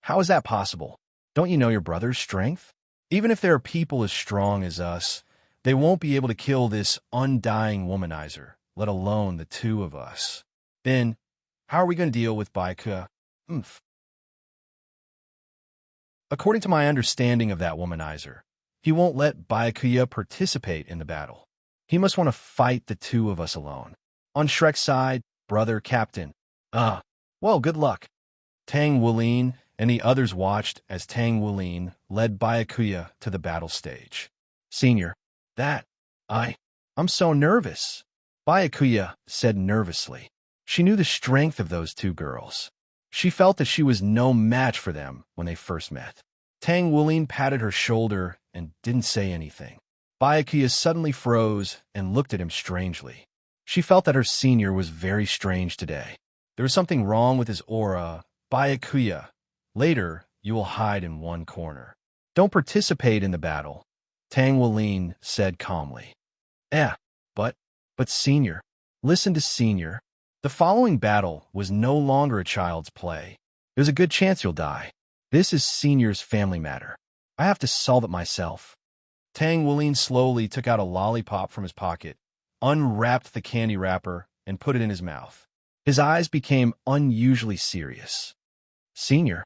How is that possible? Don't you know your brother's strength? Even if there are people as strong as us, they won't be able to kill this undying womanizer, let alone the 2 of us. Then, how are we going to deal with Baike? According to my understanding of that womanizer, he won't let Baikuya participate in the battle. He must want to fight the 2 of us alone. On Shrek's side, brother captain. Well, good luck. Tang Wulin and the others watched as Tang Wulin led Baikuya to the battle stage. Senior, I'm so nervous, Baikuya said nervously. She knew the strength of those 2 girls. She felt that she was no match for them when they first met. Tang Wulin patted her shoulder and didn't say anything. Baikuya suddenly froze and looked at him strangely. She felt that her senior was very strange today. There was something wrong with his aura. Baikuya, later you will hide in one corner. Don't participate in the battle, Tang Wulin said calmly. But senior, listen to senior. The following battle was no longer a child's play. There's a good chance you'll die. This is senior's family matter. I have to solve it myself. Tang Wulin slowly took out a lollipop from his pocket, unwrapped the candy wrapper, and put it in his mouth. His eyes became unusually serious. Senior.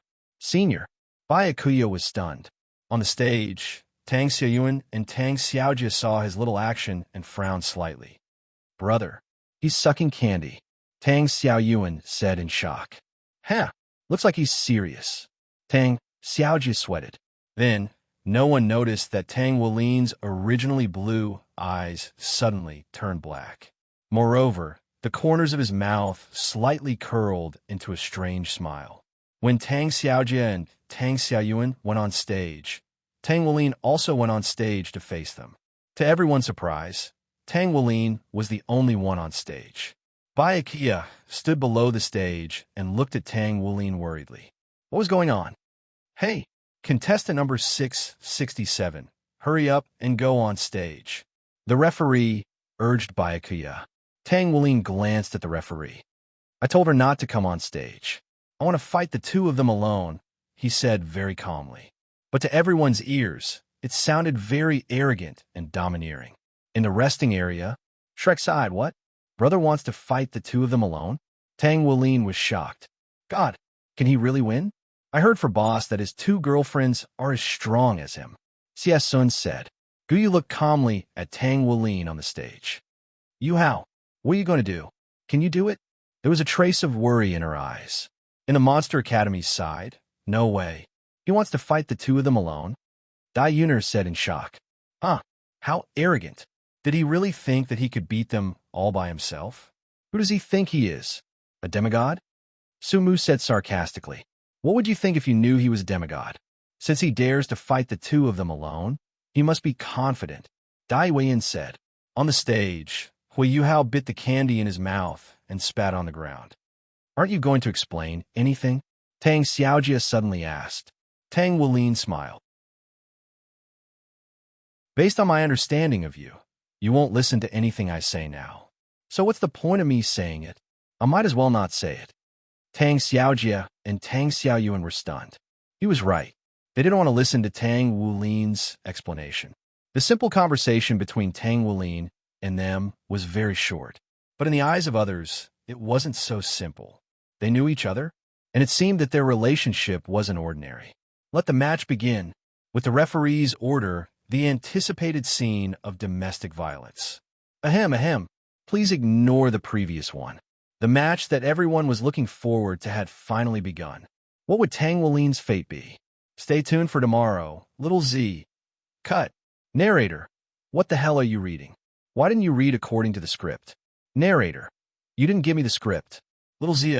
Baikuya was stunned. On the stage, Tang Xiaoyuan and Tang Xiaojia saw his little action and frowned slightly. Brother, he's sucking candy, Tang Xiaoyuan said in shock. Looks like he's serious. Tang Xiaojia sweated. Then, no one noticed that Tang Wulin's originally blue eyes suddenly turned black. Moreover, the corners of his mouth slightly curled into a strange smile. When Tang Xiaojia and Tang Xiaoyuan went on stage, Tang Wulin also went on stage to face them. To everyone's surprise, Tang Wulin was the only one on stage. Baikuya stood below the stage and looked at Tang Wulin worriedly. What was going on? Hey, contestant number 667, hurry up and go on stage. The referee urged Byakuya. Tang Wulin glanced at the referee. I told her not to come on stage. I want to fight the two of them alone, he said very calmly. But to everyone's ears, it sounded very arrogant and domineering. In the resting area, Shrek sighed. What? Brother wants to fight the two of them alone? Tang Wulin was shocked. God, can he really win? I heard for boss that his two girlfriends are as strong as him. Xie Sun said. Guyu looked calmly at Tang Wulin on the stage. Yuhao, what are you going to do? Can you do it? There was a trace of worry in her eyes. In the Monster Academy's side, no way. He wants to fight the two of them alone? Dai Yuner said in shock. How arrogant. Did he really think that he could beat them all by himself? Who does he think he is? A demigod? Sumu said sarcastically. What would you think if you knew he was a demigod? Since he dares to fight the two of them alone, he must be confident. Dai Weiyan said. On the stage, Hui Yuhao bit the candy in his mouth and spat on the ground. Aren't you going to explain anything? Tang Xiaojia suddenly asked. Tang Wulin smiled. Based on my understanding of you, you won't listen to anything I say now. So what's the point of me saying it? I might as well not say it. Tang Xiaojia and Tang Xiaoyuan were stunned. He was right. They didn't want to listen to Tang Wulin's explanation. The simple conversation between Tang Wulin and them was very short. But in the eyes of others, it wasn't so simple. They knew each other, and it seemed that their relationship wasn't ordinary. Let the match begin. With the referee's order, the anticipated scene of domestic violence. Ahem. Please ignore the previous one. The match that everyone was looking forward to had finally begun. What would Tang Wulin's fate be? Stay tuned for tomorrow. Little Z. Cut. Narrator. What the hell are you reading? Why didn't you read according to the script? Narrator. You didn't give me the script. Little Z.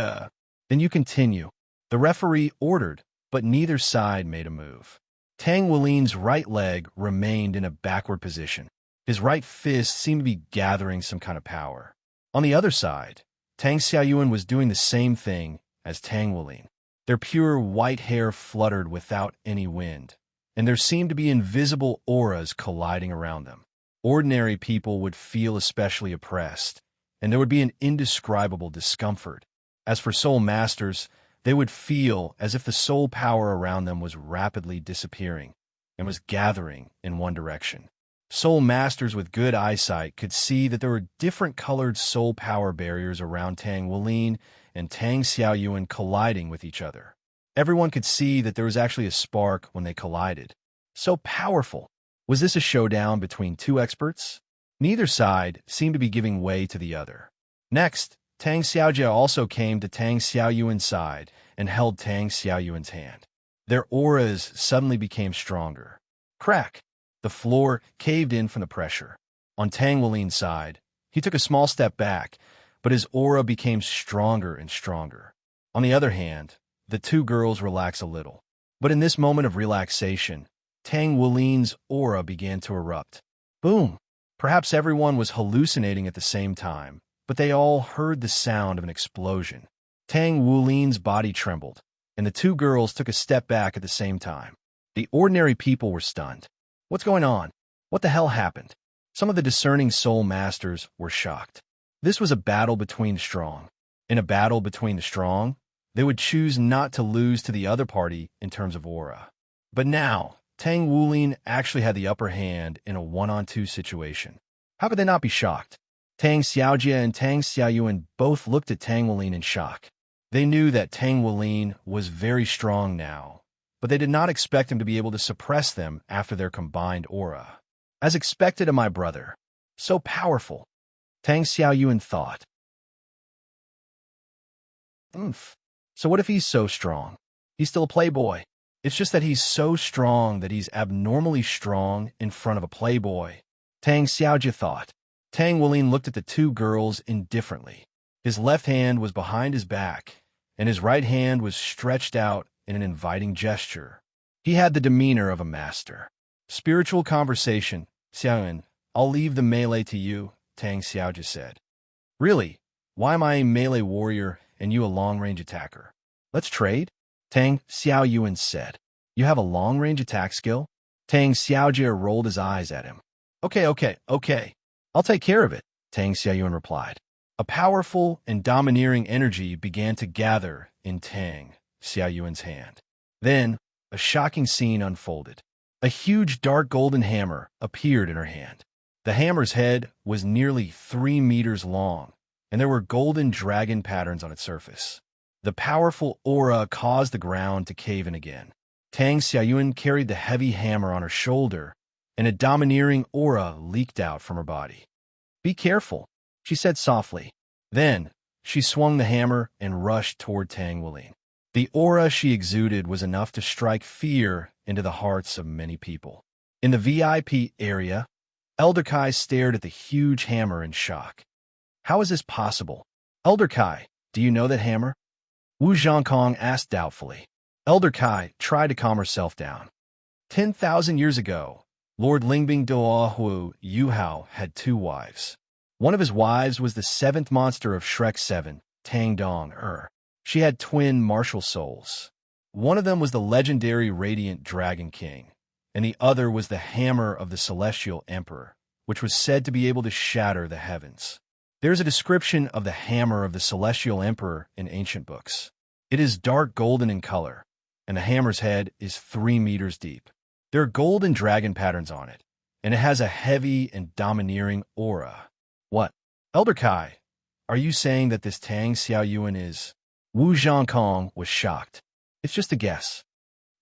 Then you continue. The referee ordered, but neither side made a move. Tang Wulin's right leg remained in a backward position. His right fist seemed to be gathering some kind of power. On the other side, Tang Xiaoyuan was doing the same thing as Tang Wulin. Their pure white hair fluttered without any wind, and there seemed to be invisible auras colliding around them. Ordinary people would feel especially oppressed, and there would be an indescribable discomfort. As for soul masters, they would feel as if the soul power around them was rapidly disappearing and was gathering in one direction. Soul masters with good eyesight could see that there were different colored soul power barriers around Tang Wulin and Tang Xiaoyuan colliding with each other. Everyone could see that there was actually a spark when they collided. So powerful. Was this a showdown between two experts? Neither side seemed to be giving way to the other. Next, Tang Xiaojia also came to Tang Xiaoyuan's side and held Tang Xiaoyuan's hand. Their auras suddenly became stronger. Crack! The floor caved in from the pressure. On Tang Wulin's side, he took a small step back, but his aura became stronger and stronger. On the other hand, the two girls relaxed a little. But in this moment of relaxation, Tang Wulin's aura began to erupt. Boom! Perhaps everyone was hallucinating at the same time, but they all heard the sound of an explosion. Tang Wulin's body trembled, and the two girls took a step back at the same time. The ordinary people were stunned. What's going on? What the hell happened? Some of the discerning soul masters were shocked. This was a battle between the strong. In a battle between the strong, they would choose not to lose to the other party in terms of aura. But now, Tang Wulin actually had the upper hand in a one-on-two situation. How could they not be shocked? Tang Xiaojia and Tang Xiaoyuan both looked at Tang Wulin in shock. They knew that Tang Wulin was very strong now, but they did not expect him to be able to suppress them after their combined aura. As expected of my brother. So powerful. Tang Xiaoyuan thought. So what if he's so strong? He's still a playboy. It's just that he's so strong that he's abnormally strong in front of a playboy. Tang Xiaojia thought. Tang Wulin looked at the two girls indifferently. His left hand was behind his back, and his right hand was stretched out in an inviting gesture. He had the demeanor of a master. Spiritual conversation. Xiaoyuan, I'll leave the melee to you, Tang Xiaojia said. Really? Why am I a melee warrior and you a long-range attacker? Let's trade? Tang Xiaoyuan said. You have a long-range attack skill? Tang Xiaojie rolled his eyes at him. Okay. I'll take care of it, Tang Xiaoyuan replied. A powerful and domineering energy began to gather in Tang Xiaoyuan's hand. Then, a shocking scene unfolded. A huge dark golden hammer appeared in her hand. The hammer's head was nearly 3 meters long, and there were golden dragon patterns on its surface. The powerful aura caused the ground to cave in again. Tang Xiaoyuan carried the heavy hammer on her shoulder, and a domineering aura leaked out from her body. Be careful, she said softly. Then, she swung the hammer and rushed toward Tang Wuling. The aura she exuded was enough to strike fear into the hearts of many people. In the VIP area, Elder Kai stared at the huge hammer in shock. How is this possible? Elder Kai, do you know that hammer? Wu Zhongkong asked doubtfully. Elder Kai tried to calm herself down. 10,000 years ago, Lord Lingbing Duohu Yuhao had 2 wives. One of his wives was the 7th monster of Shrek 7, Tang Dong Er. She had twin martial souls. One of them was the legendary Radiant Dragon King, and the other was the Hammer of the Celestial Emperor, which was said to be able to shatter the heavens. There is a description of the Hammer of the Celestial Emperor in ancient books. It is dark golden in color, and the hammer's head is 3 meters deep. There are golden dragon patterns on it, and it has a heavy and domineering aura. What? Elder Kai, are you saying that this Tang Xiaoyuan is... Wu Zhongkong was shocked. It's just a guess.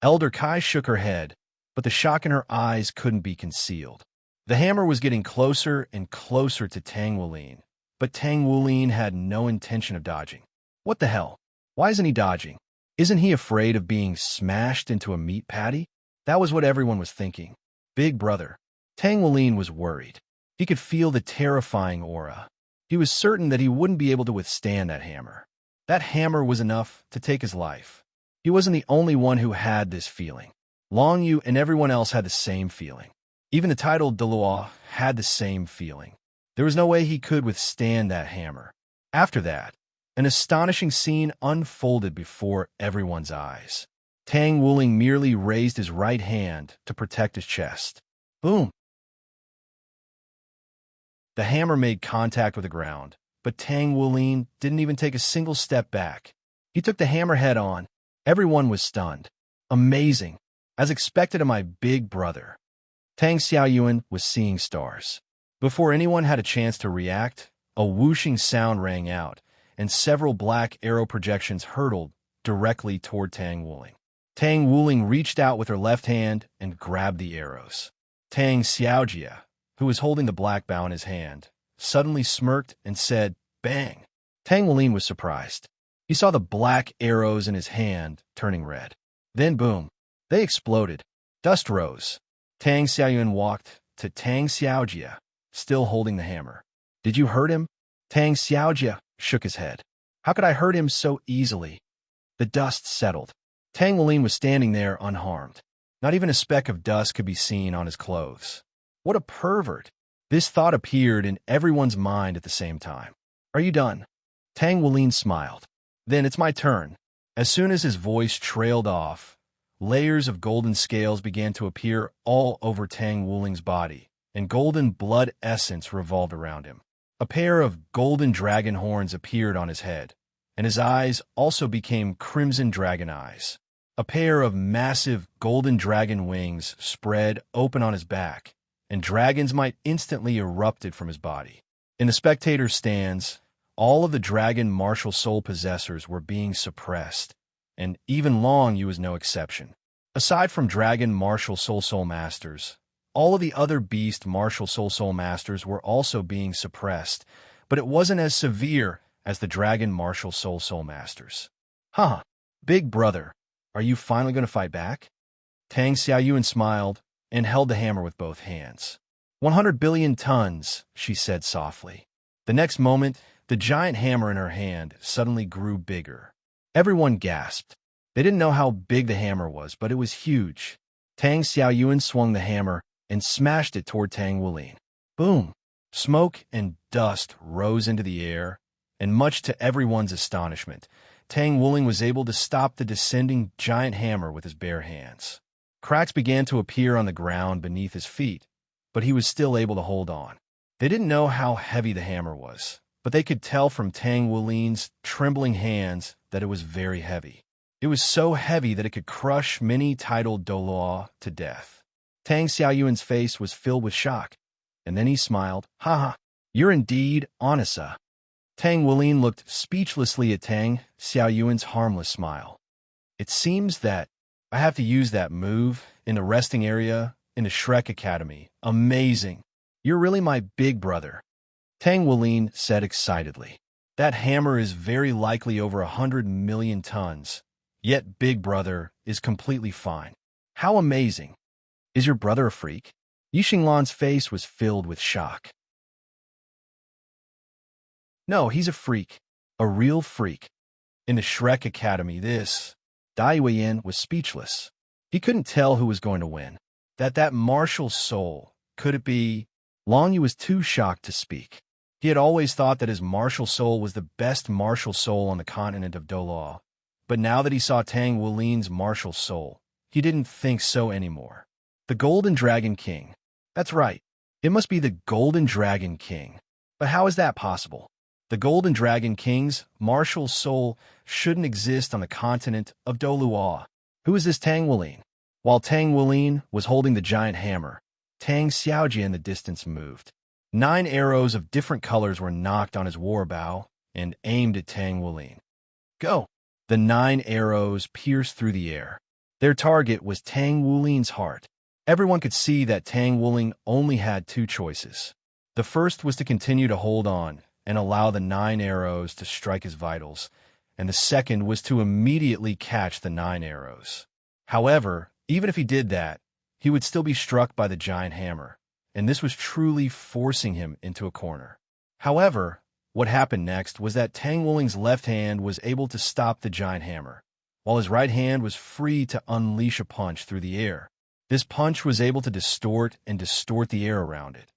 Elder Kai shook her head, but the shock in her eyes couldn't be concealed. The hammer was getting closer and closer to Tang Wuling, but Tang Wuling had no intention of dodging. What the hell? Why isn't he dodging? Isn't he afraid of being smashed into a meat patty? That was what everyone was thinking. Big brother. Tang Wuling was worried. He could feel the terrifying aura. He was certain that he wouldn't be able to withstand that hammer. That hammer was enough to take his life. He wasn't the only one who had this feeling. Long Yu and everyone else had the same feeling. Even the titled Deluo had the same feeling. There was no way he could withstand that hammer. After that, an astonishing scene unfolded before everyone's eyes. Tang Wuling merely raised his right hand to protect his chest. Boom! The hammer made contact with the ground, but Tang Wuling didn't even take a single step back. He took the hammer head on. Everyone was stunned. Amazing. As expected of my big brother. Tang Xiaoyuan was seeing stars. Before anyone had a chance to react, a whooshing sound rang out, and several black arrow projections hurtled directly toward Tang Wuling. Tang Wuling reached out with her left hand and grabbed the arrows. Tang Xiaojie, who was holding the black bow in his hand, suddenly smirked and said, "Bang!" Tang Wuling was surprised. He saw the black arrows in his hand turning red. Then boom, they exploded. Dust rose. Tang Xiaoyuan walked to Tang Xiaojie, still holding the hammer. Did you hurt him? Tang Xiaojie shook his head. How could I hurt him so easily? The dust settled. Tang Wuling was standing there unharmed. Not even a speck of dust could be seen on his clothes. What a pervert! This thought appeared in everyone's mind at the same time. Are you done? Tang Wuling smiled. Then it's my turn. As soon as his voice trailed off, layers of golden scales began to appear all over Tang Wuling's body, and golden blood essence revolved around him. A pair of golden dragon horns appeared on his head, and his eyes also became crimson dragon eyes. A pair of massive golden dragon wings spread open on his back, and dragons might instantly erupted from his body. In the spectator stands, all of the dragon martial soul possessors were being suppressed, and even Long Yu was no exception. Aside from dragon martial soul masters, all of the other beast martial soul masters were also being suppressed, but it wasn't as severe as the dragon martial soul masters. Huh, big brother, are you finally going to fight back? Tang Xiaoyuan smiled and held the hammer with both hands. 100 billion tons, she said softly. The next moment, the giant hammer in her hand suddenly grew bigger. Everyone gasped. They didn't know how big the hammer was, but it was huge. Tang Xiaoyuan swung the hammer and smashed it toward Tang Wuling. Boom! Smoke and dust rose into the air, and much to everyone's astonishment, Tang Wuling was able to stop the descending giant hammer with his bare hands. Cracks began to appear on the ground beneath his feet, but he was still able to hold on. They didn't know how heavy the hammer was, but they could tell from Tang Wuling's trembling hands that it was very heavy. It was so heavy that it could crush many titled Doloa to death. Tang Xiaoyuan's face was filled with shock, and then he smiled. "Ha ha, you're indeed Onisa." Tang Wuling looked speechlessly at Tang Xiaoyuan's harmless smile. "It seems that I have to use that move in the resting area in the Shrek Academy. Amazing. You're really my big brother," Tang Wuling said excitedly. "That hammer is very likely over 100 million tons, yet Big Brother is completely fine. How amazing. Is your brother a freak?" Yixinglan's face was filled with shock. "No, he's a freak. A real freak. In the Shrek Academy, this..." Dai Weiyan was speechless. He couldn't tell who was going to win. That martial soul, could it be? Long Yu was too shocked to speak. He had always thought that his martial soul was the best martial soul on the continent of Doloa, but now that he saw Tang Wuling's martial soul, he didn't think so anymore. The Golden Dragon King. That's right. It must be the Golden Dragon King. But how is that possible? The Golden Dragon King's martial soul shouldn't exist on the continent of Doloa. Who is this Tang Wuling? While Tang Wuling was holding the giant hammer, Tang Xiaojie in the distance moved. 9 arrows of different colors were knocked on his war bow and aimed at Tang Wuling. Go! The 9 arrows pierced through the air. Their target was Tang Wuling's heart. Everyone could see that Tang Wuling only had 2 choices. The first was to continue to hold on and allow the 9 arrows to strike his vitals, and the second was to immediately catch the 9 arrows. However, even if he did that, he would still be struck by the giant hammer, and this was truly forcing him into a corner. However, what happened next was that Tang Wuling's left hand was able to stop the giant hammer, while his right hand was free to unleash a punch through the air. This punch was able to distort the air around it.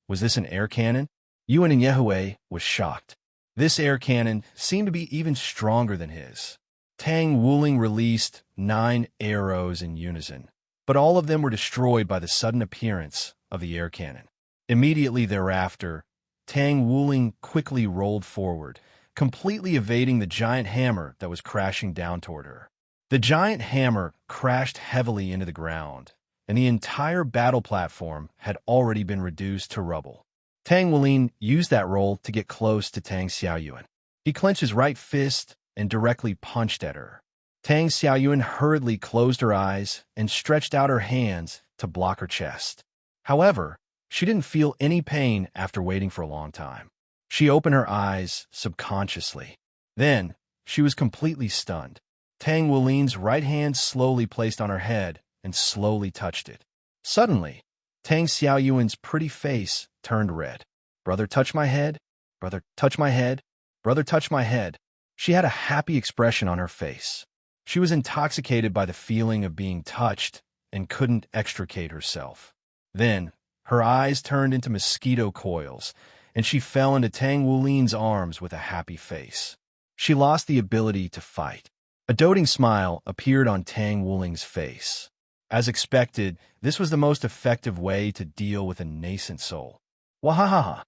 Was this an air cannon? Yuan and Yehue was shocked. This air cannon seemed to be even stronger than his. Tang Wuling released 9 arrows in unison, but all of them were destroyed by the sudden appearance of the air cannon. Immediately thereafter, Tang Wuling quickly rolled forward, completely evading the giant hammer that was crashing down toward her. The giant hammer crashed heavily into the ground, and the entire battle platform had already been reduced to rubble. Tang Wuling used that roll to get close to Tang Xiaoyuan. He clenched his right fist and directly punched at her. Tang Xiaoyuan hurriedly closed her eyes and stretched out her hands to block her chest. However, she didn't feel any pain after waiting for a long time. She opened her eyes subconsciously. Then, she was completely stunned. Tang Wuling's right hand slowly placed on her head and slowly touched it. Suddenly, Tang Xiaoyuan's pretty face turned red. "Brother, touch my head. Brother, touch my head. Brother, touch my head." She had a happy expression on her face. She was intoxicated by the feeling of being touched and couldn't extricate herself. Then, her eyes turned into mosquito coils, and she fell into Tang Wuling's arms with a happy face. She lost the ability to fight. A doting smile appeared on Tang Wuling's face. As expected, this was the most effective way to deal with a nascent soul. Wahahaha.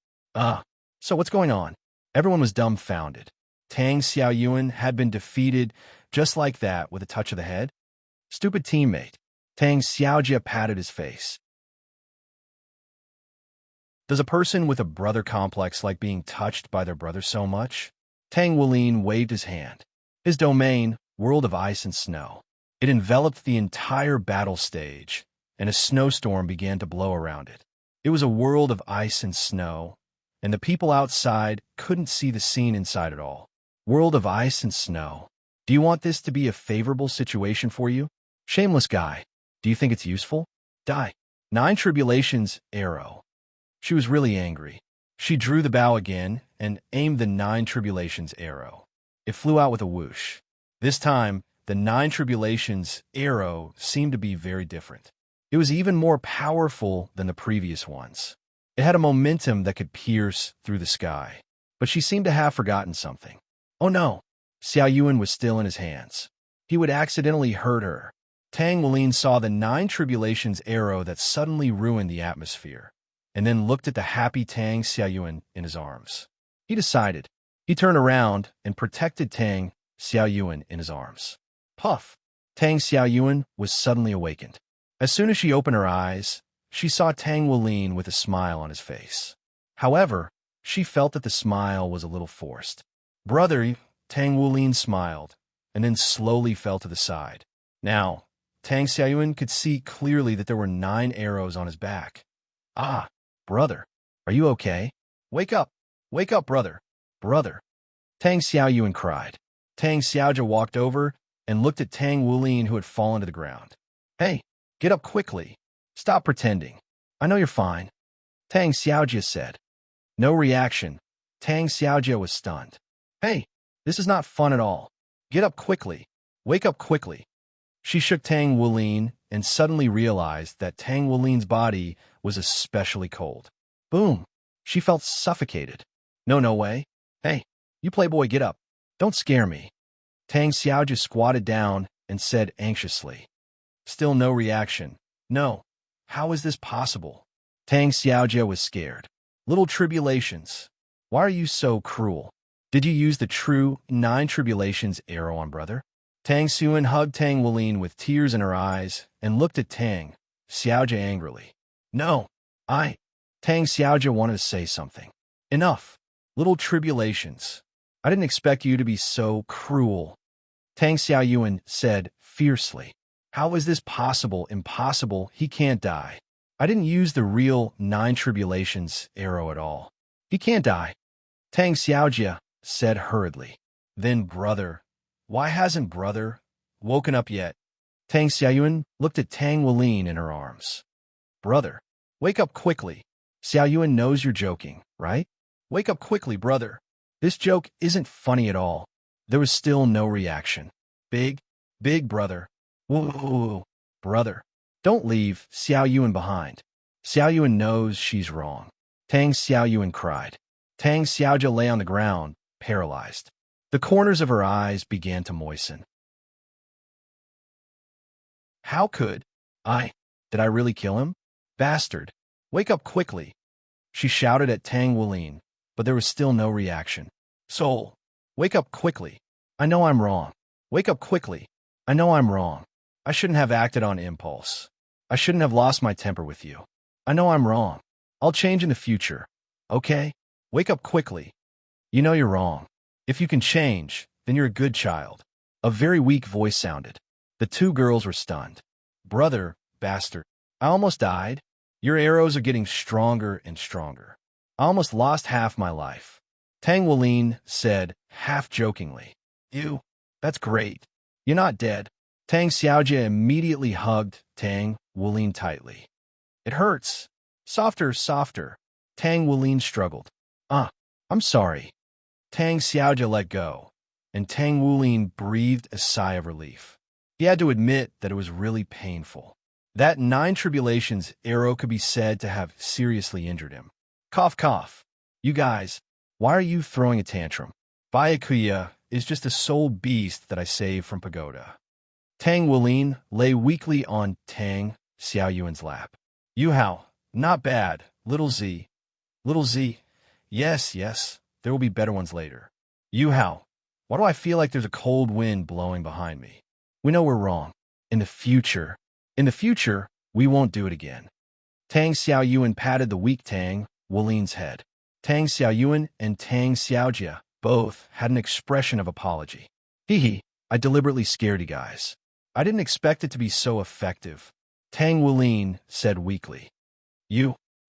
So what's going on? Everyone was dumbfounded. Tang Xiaoyuan had been defeated just like that with a touch of the head? Stupid teammate. Tang Xiaojie patted his face. Does a person with a brother complex like being touched by their brother so much? Tang Wuling waved his hand. His domain, world of ice and snow. It enveloped the entire battle stage, and a snowstorm began to blow around it. It was a world of ice and snow, and the people outside couldn't see the scene inside at all. World of ice and snow. Do you want this to be a favorable situation for you? Shameless guy. Do you think it's useful? Die. 9 Tribulations arrow. She was really angry. She drew the bow again and aimed the 9 Tribulations arrow. It flew out with a whoosh. This time, the 9 Tribulations arrow seemed to be very different. It was even more powerful than the previous ones. It had a momentum that could pierce through the sky. But she seemed to have forgotten something. Oh no! Xiao Yuan was still in his hands. He would accidentally hurt her. Tang Wulin saw the Nine Tribulations arrow that suddenly ruined the atmosphere, and then looked at the happy Tang Xiaoyuan in his arms. He decided. He turned around and protected Tang Xiaoyuan in his arms. Puff! Tang Xiaoyuan was suddenly awakened. As soon as she opened her eyes, she saw Tang Wulin with a smile on his face. However, she felt that the smile was a little forced. Brother, Tang Wulin smiled, and then slowly fell to the side. Now, Tang Xiaoyuan could see clearly that there were 9 arrows on his back. Ah, brother, are you okay? Wake up, brother, brother. Tang Xiaoyuan cried. Tang Xiaojia walked over and looked at Tang Wulin, who had fallen to the ground. Hey, get up quickly. Stop pretending. I know you're fine. Tang Xiaojia said. No reaction. Tang Xiaojia was stunned. Hey, this is not fun at all. Get up quickly. Wake up quickly. She shook Tang Wulin and suddenly realized that Tang Wulin's body was especially cold. Boom! She felt suffocated. No way. Hey, you playboy, get up. Don't scare me. Tang Xiaojia squatted down and said anxiously. Still no reaction. No. How is this possible? Tang Xiaojia was scared. Little tribulations. Why are you so cruel? Did you use the true 9 tribulations arrow on brother? Tang Xuan hugged Tang Wulin with tears in her eyes and looked at Tang Xiaojia angrily. No, Tang Xiaojia wanted to say something. Enough. Little tribulations. I didn't expect you to be so cruel. Tang Xiaoyuan said fiercely. How is this possible? Impossible. He can't die. I didn't use the real 9 tribulations arrow at all. He can't die. Tang Xiaojia said hurriedly. Then brother. Why hasn't brother woken up yet? Tang Xiaoyuan looked at Tang Wulin in her arms. Brother, wake up quickly. Xiaoyuan knows you're joking, right? Wake up quickly, brother. This joke isn't funny at all. There was still no reaction. Big brother. Whoa, brother. Don't leave Xiaoyuan behind. Xiaoyuan knows she's wrong. Tang Xiaoyuan cried. Tang Xiaojia lay on the ground, paralyzed. The corners of her eyes began to moisten. How could did I really kill him? Bastard. Wake up quickly. She shouted at Tang Wulin, but there was still no reaction. Soul. Wake up quickly. I know I'm wrong. Wake up quickly. I know I'm wrong. I shouldn't have acted on impulse. I shouldn't have lost my temper with you. I know I'm wrong. I'll change in the future. Okay? Wake up quickly. You know you're wrong. If you can change, then you're a good child. A very weak voice sounded. The 2 girls were stunned. Brother, bastard. I almost died. Your arrows are getting stronger and stronger. I almost lost half my life. Tang Wulin said, half-jokingly. You? That's great. You're not dead. Tang Xiaojia immediately hugged Tang Wulin tightly. It hurts. Softer, softer. Tang Wulin struggled. I'm sorry. Tang Xiaojia let go, and Tang Wulin breathed a sigh of relief. He had to admit that it was really painful. That 9 tribulations arrow could be said to have seriously injured him. Cough, cough. You guys, why are you throwing a tantrum? Byakuya is just a soul beast that I saved from pagoda. Tang Wulin lay weakly on Tang Xiaoyuan's lap. Yuhao, not bad. Little Z. Little Z. Yes, there will be better ones later. Yuhao, why do I feel like there's a cold wind blowing behind me? We know we're wrong. In the future, we won't do it again. Tang Xiaoyuan patted the weak Tang Wulin's head. Tang Xiaoyuan and Tang Xiaojia both had an expression of apology. Hee, I deliberately scared you guys. I didn't expect it to be so effective. Tang Wulin said weakly.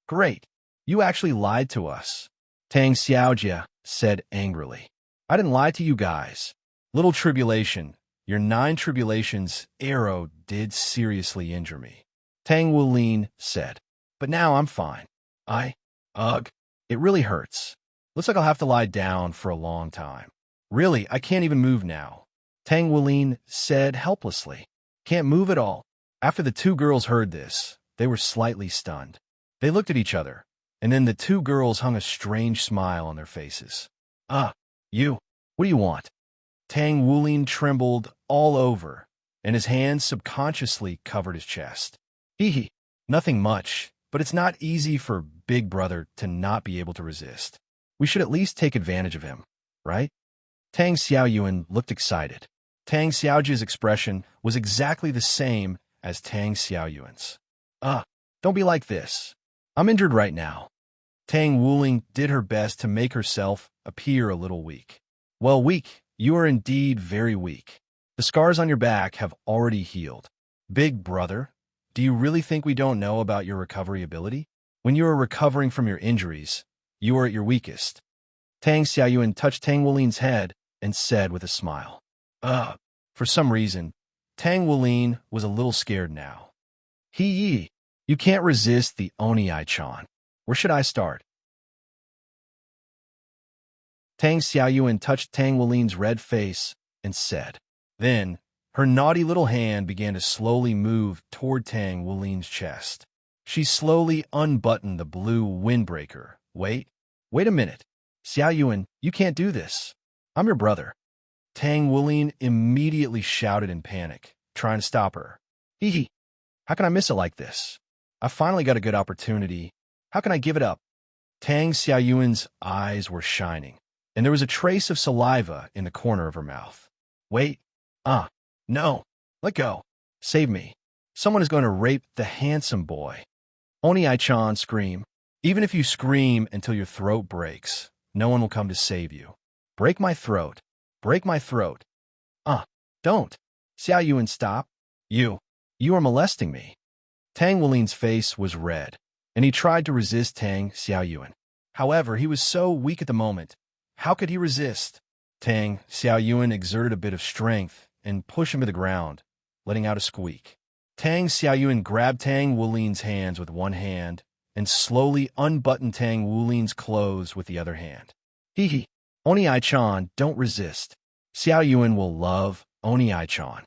Great. You actually lied to us. Tang Xiaojia said angrily. I didn't lie to you guys. Little tribulation, your 9 tribulations arrow did seriously injure me. Tang Wulin said. But now I'm fine. It really hurts. Looks like I'll have to lie down for a long time. Really, I can't even move now. Tang Wulin said helplessly. Can't move at all. After the 2 girls heard this, they were slightly stunned. They looked at each other, and then the 2 girls hung a strange smile on their faces. What do you want? Tang Wulin trembled all over, and his hands subconsciously covered his chest. Hee, nothing much, but it's not easy for Big Brother to not be able to resist. We should at least take advantage of him, right? Tang Xiaoyuan looked excited. Tang Xiaojia's expression was exactly the same as Tang Xiaoyuan's. Don't be like this. I'm injured right now. Tang Wuling did her best to make herself appear a little weak. Well, weak, you are indeed very weak. The scars on your back have already healed. Big Brother, do you really think we don't know about your recovery ability? When you are recovering from your injuries, you are at your weakest. Tang Xiaoyuan touched Tang Wuling's head and said with a smile. For some reason, Tang Wulin was a little scared now. Hee, you can't resist the Oni-chan. Where should I start? Tang Xiaoyuan touched Tang Wulin's red face and said. Then, her naughty little hand began to slowly move toward Tang Wulin's chest. She slowly unbuttoned the blue windbreaker. Wait a minute. Xiaoyuan, you can't do this. I'm your brother. Tang Wulin immediately shouted in panic, trying to stop her. Hee, how can I miss it like this? I finally got a good opportunity. How can I give it up? Tang Xiaoyuan's eyes were shining, and there was a trace of saliva in the corner of her mouth. Wait. No. Let go. Save me. Someone is going to rape the handsome boy. Oni-chan screamed. Even if you scream until your throat breaks, no one will come to save you. Break my throat. Break my throat. Don't. Xiaoyuan, stop. You are molesting me. Tang Wulin's face was red, and he tried to resist Tang Xiaoyuan. However, he was so weak at the moment. How could he resist? Tang Xiaoyuan exerted a bit of strength and pushed him to the ground, letting out a squeak. Tang Xiaoyuan grabbed Tang Wulin's hands with one hand and slowly unbuttoned Tang Wulin's clothes with the other hand. Hee, Oni-chan, don't resist. Xiaoyuan will love Oni-chan.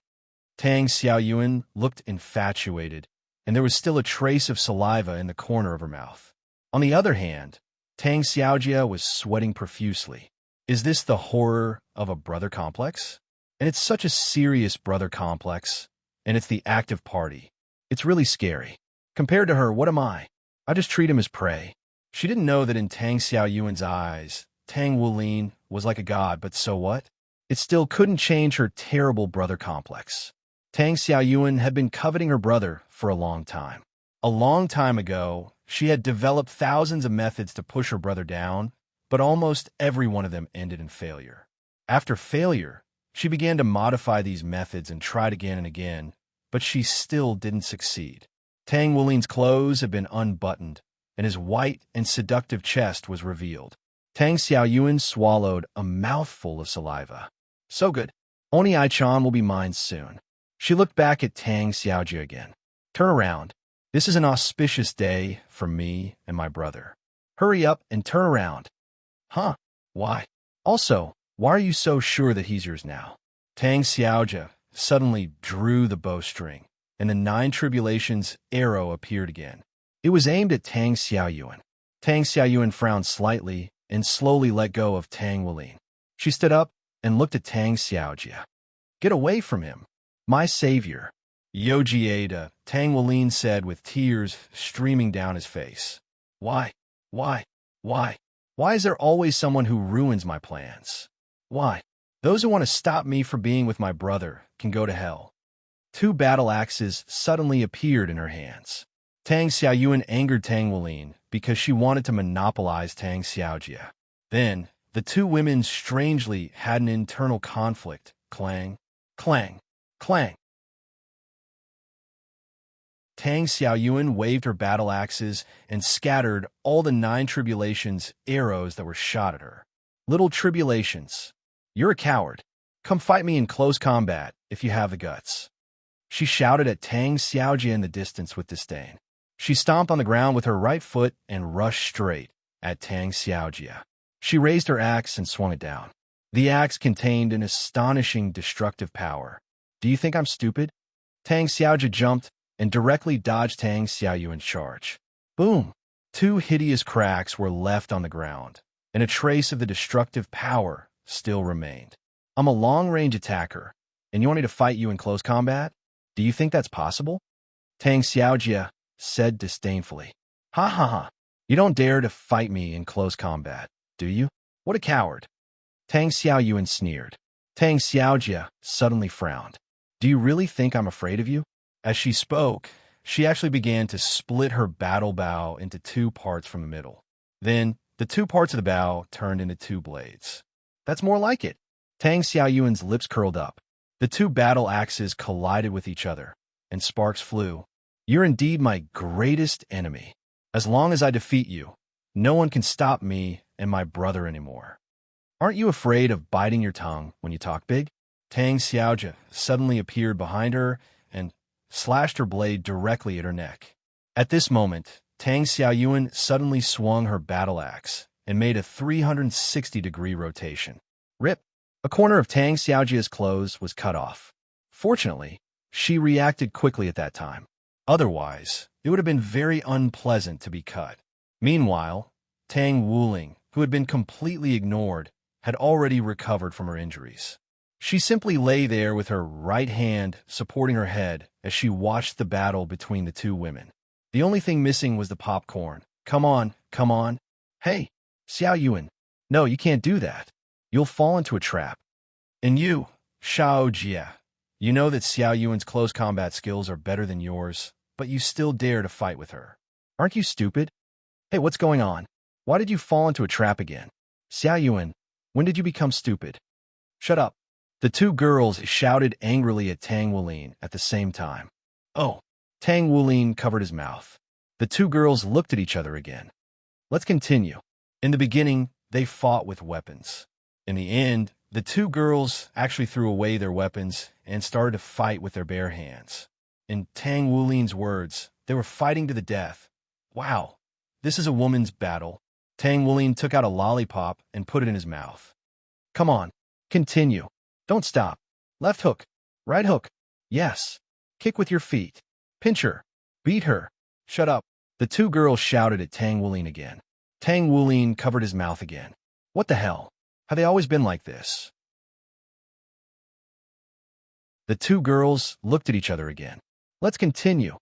Tang Xiaoyuan looked infatuated, and there was still a trace of saliva in the corner of her mouth. On the other hand, Tang Xiaojia was sweating profusely. Is this the horror of a brother complex? And it's such a serious brother complex, and it's the active party. It's really scary. Compared to her, what am I? I just treat him as prey. She didn't know that in Tang Xiaoyuan's eyes, Tang Wulin was like a god, but so what? It still couldn't change her terrible brother complex. Tang Xiaoyuan had been coveting her brother for a long time. A long time ago, she had developed thousands of methods to push her brother down, but almost every one of them ended in failure. After failure, she began to modify these methods and tried again and again, but she still didn't succeed. Tang Wulin's clothes had been unbuttoned, and his white and seductive chest was revealed. Tang Xiaoyuan swallowed a mouthful of saliva. So good. Oni-chan will be mine soon. She looked back at Tang Xiaojia again. Turn around. This is an auspicious day for me and my brother. Hurry up and turn around. Huh? Why? Also, why are you so sure that he's yours now? Tang Xiaojia suddenly drew the bowstring, and the Nine Tribulations arrow appeared again. It was aimed at Tang Xiaoyuan. Tang Xiaoyuan frowned slightly and slowly let go of Tang Wulin. She stood up and looked at Tang Xiaojia. Get away from him. My savior. Yojieda, Tang Wulin said with tears streaming down his face. Why? Why is there always someone who ruins my plans? Why? Those who want to stop me from being with my brother can go to hell. Two battle axes suddenly appeared in her hands. Tang Xiaoyuan angered Tang Wulin because she wanted to monopolize Tang Xiaojia. Then, the two women strangely had an internal conflict. Clang, clang, clang. Tang Xiaoyuan waved her battle axes and scattered all the Nine Tribulations arrows that were shot at her. Little Tribulations, you're a coward. Come fight me in close combat if you have the guts. She shouted at Tang Xiaojia in the distance with disdain. She stomped on the ground with her right foot and rushed straight at Tang Xiaojia. She raised her axe and swung it down. The axe contained an astonishing destructive power. Do you think I'm stupid? Tang Xiaojia jumped and directly dodged Tang Xiaoyuan's charge. Boom! Two hideous cracks were left on the ground, and a trace of the destructive power still remained. I'm a long-range attacker, and you want me to fight you in close combat? Do you think that's possible? Tang Xiaojia said disdainfully. Ha ha ha. You don't dare to fight me in close combat, do you? What a coward. Tang Xiaoyuan sneered. Tang Xiaojia suddenly frowned. Do you really think I'm afraid of you? As she spoke, she actually began to split her battle bow into two parts from the middle. Then, the two parts of the bow turned into two blades. That's more like it. Tang Xiaoyuan's lips curled up. The two battle axes collided with each other, and sparks flew. You're indeed my greatest enemy. As long as I defeat you, no one can stop me and my brother anymore. Aren't you afraid of biting your tongue when you talk big? Tang Xiaojia suddenly appeared behind her and slashed her blade directly at her neck. At this moment, Tang Xiaoyuan suddenly swung her battle axe and made a 360-degree rotation. Rip! A corner of Tang Xiaojia's clothes was cut off. Fortunately, she reacted quickly at that time. Otherwise, it would have been very unpleasant to be cut. Meanwhile, Tang Wuling, who had been completely ignored, had already recovered from her injuries. She simply lay there with her right hand supporting her head as she watched the battle between the two women. The only thing missing was the popcorn. Come on, come on. Hey, Xiaoyuan. No, you can't do that. You'll fall into a trap. And you, Xiaojia, you know that Xiaoyuan's close combat skills are better than yours, but you still dare to fight with her. Aren't you stupid? Hey, what's going on? Why did you fall into a trap again? Xiaoyuan, when did you become stupid? Shut up. The two girls shouted angrily at Tang Wuling at the same time. Oh, Tang Wuling covered his mouth. The two girls looked at each other again. Let's continue. In the beginning, they fought with weapons. In the end, the two girls actually threw away their weapons and started to fight with their bare hands. In Tang Wuling's words, they were fighting to the death. Wow, this is a woman's battle. Tang Wuling took out a lollipop and put it in his mouth. Come on, continue. Don't stop. Left hook. Right hook. Yes. Kick with your feet. Pinch her. Beat her. Shut up. The two girls shouted at Tang Wuling again. Tang Wuling covered his mouth again. What the hell? Have they always been like this? The two girls looked at each other again. Let's continue.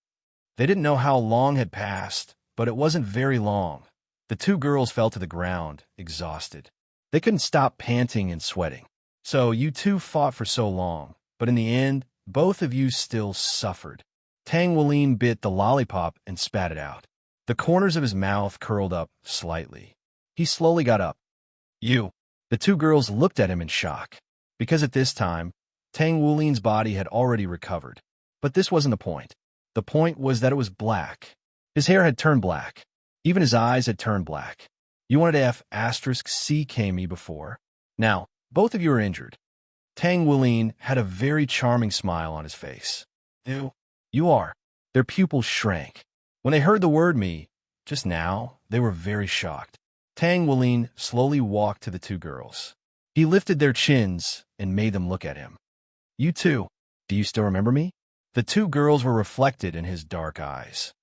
They didn't know how long had passed, but it wasn't very long. The two girls fell to the ground, exhausted. They couldn't stop panting and sweating. So you two fought for so long, but in the end, both of you still suffered. Tang Wuling bit the lollipop and spat it out. The corners of his mouth curled up slightly. He slowly got up. You. The two girls looked at him in shock, because at this time, Tang Wuling's body had already recovered. But this wasn't the point. The point was that it was black. His hair had turned black. Even his eyes had turned black. You wanted to F***C me before. Now, both of you are injured. Tang Wuling had a very charming smile on his face. You are. Their pupils shrank. When they heard the word me, just now, they were very shocked. Tang Wuling slowly walked to the two girls. He lifted their chins and made them look at him. You too. Do you still remember me? The two girls were reflected in his dark eyes.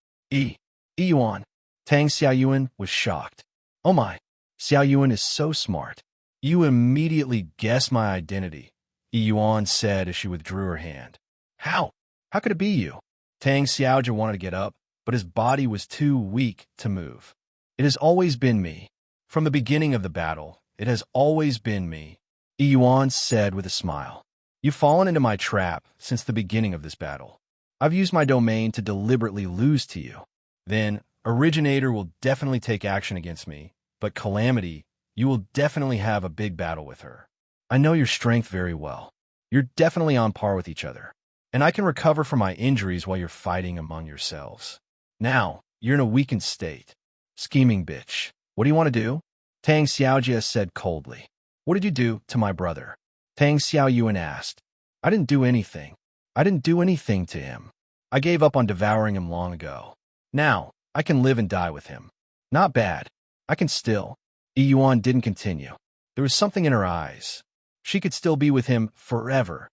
Yuan. Tang Xiaoyuan was shocked. Oh my, Xiaoyuan is so smart. You immediately guessed my identity, Yuan said as she withdrew her hand. How? How could it be you? Tang Xiaojia wanted to get up, but his body was too weak to move. It has always been me. From the beginning of the battle, it has always been me, Yuan said with a smile. You've fallen into my trap since the beginning of this battle. I've used my domain to deliberately lose to you. Then, Originator will definitely take action against me, but Calamity, you will definitely have a big battle with her. I know your strength very well. You're definitely on par with each other, and I can recover from my injuries while you're fighting among yourselves. Now, you're in a weakened state. Scheming bitch. What do you want to do? Tang Xiaojia said coldly. What did you do to my brother? Tang Xiaoyuan asked. I didn't do anything. I didn't do anything to him. I gave up on devouring him long ago. Now, I can live and die with him. Not bad. I can still. Yuan didn't continue. There was something in her eyes. She could still be with him forever.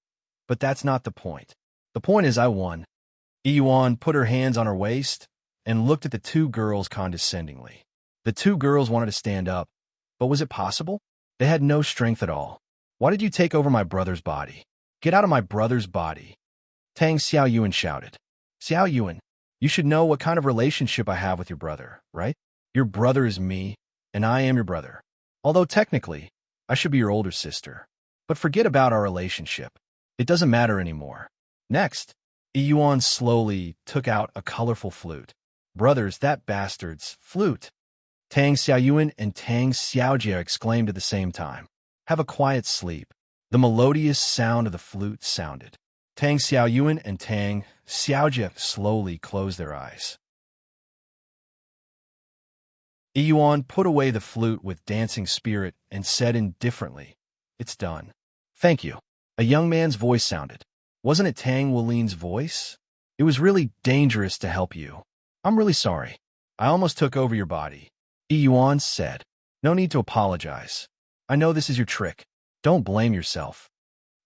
But that's not the point. The point is I won. Yuan put her hands on her waist and looked at the two girls condescendingly. The two girls wanted to stand up, but was it possible? They had no strength at all. Why did you take over my brother's body? Get out of my brother's body. Tang Xiaoyuan shouted. Xiaoyuan, you should know what kind of relationship I have with your brother, right? Your brother is me, and I am your brother. Although technically, I should be your older sister. But forget about our relationship. It doesn't matter anymore. Next, Yuan slowly took out a colorful flute. Brothers, that bastard's flute. Tang Xiaoyuan and Tang Xiaojie exclaimed at the same time. Have a quiet sleep. The melodious sound of the flute sounded. Tang Xiaoyuan and Tang Xiaojie slowly closed their eyes. Yuan put away the flute with dancing spirit and said indifferently, It's done. Thank you. A young man's voice sounded. Wasn't it Tang Wulin's voice? It was really dangerous to help you. I'm really sorry. I almost took over your body. Yuan said. No need to apologize. I know this is your trick. Don't blame yourself.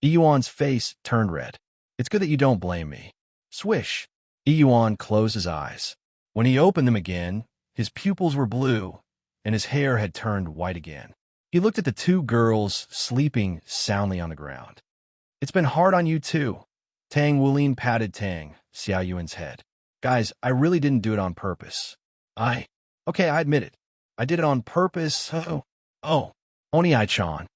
Yuan's face turned red. It's good that you don't blame me. Swish. Yuan closed his eyes. When he opened them again, his pupils were blue, and his hair had turned white again. He looked at the two girls sleeping soundly on the ground. It's been hard on you too. Tang Wulin patted Tang Xiaoyuan's head. Guys, I really didn't do it on purpose. Okay, I admit it. I did it on purpose. Oh, Oni-chan.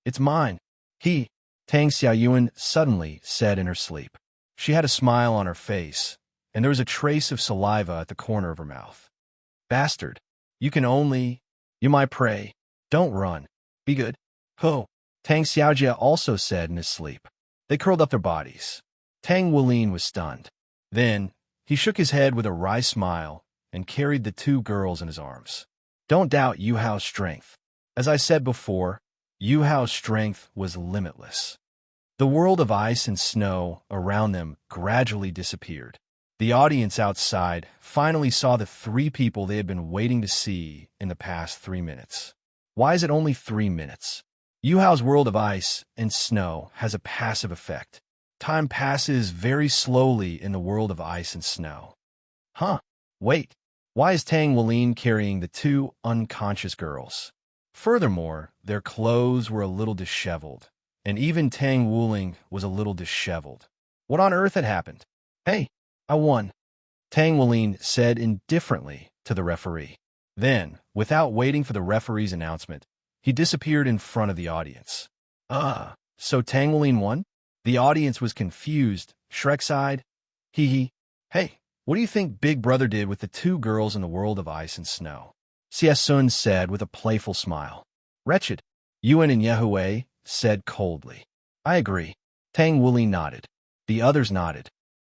It's mine. Tang Xiaoyuan suddenly said in her sleep. She had a smile on her face, and there was a trace of saliva at the corner of her mouth. Bastard, you might pray. Don't run. Be good. Tang Xiaojie also said in his sleep. They curled up their bodies. Tang Wulin was stunned. Then, he shook his head with a wry smile and carried the two girls in his arms. Don't doubt Yuhao's strength. As I said before, Yuhao's strength was limitless. The world of ice and snow around them gradually disappeared. The audience outside finally saw the three people they had been waiting to see in the past 3 minutes. Why is it only 3 minutes? Yuhao's world of ice and snow has a passive effect. Time passes very slowly in the world of ice and snow. Wait. Why is Tang Wulin carrying the two unconscious girls? Furthermore, their clothes were a little disheveled, and even Tang Wuling was a little disheveled. What on earth had happened? Hey, I won, Tang Wulin said indifferently to the referee. Then, without waiting for the referee's announcement, he disappeared in front of the audience. So Tang Wulin won? The audience was confused. Shrek sighed. Hey, what do you think Big Brother did with the two girls in the world of ice and snow? Xie said with a playful smile. Wretched. Yuan and Yehue said coldly. I agree. Tang Wuli nodded. The others nodded.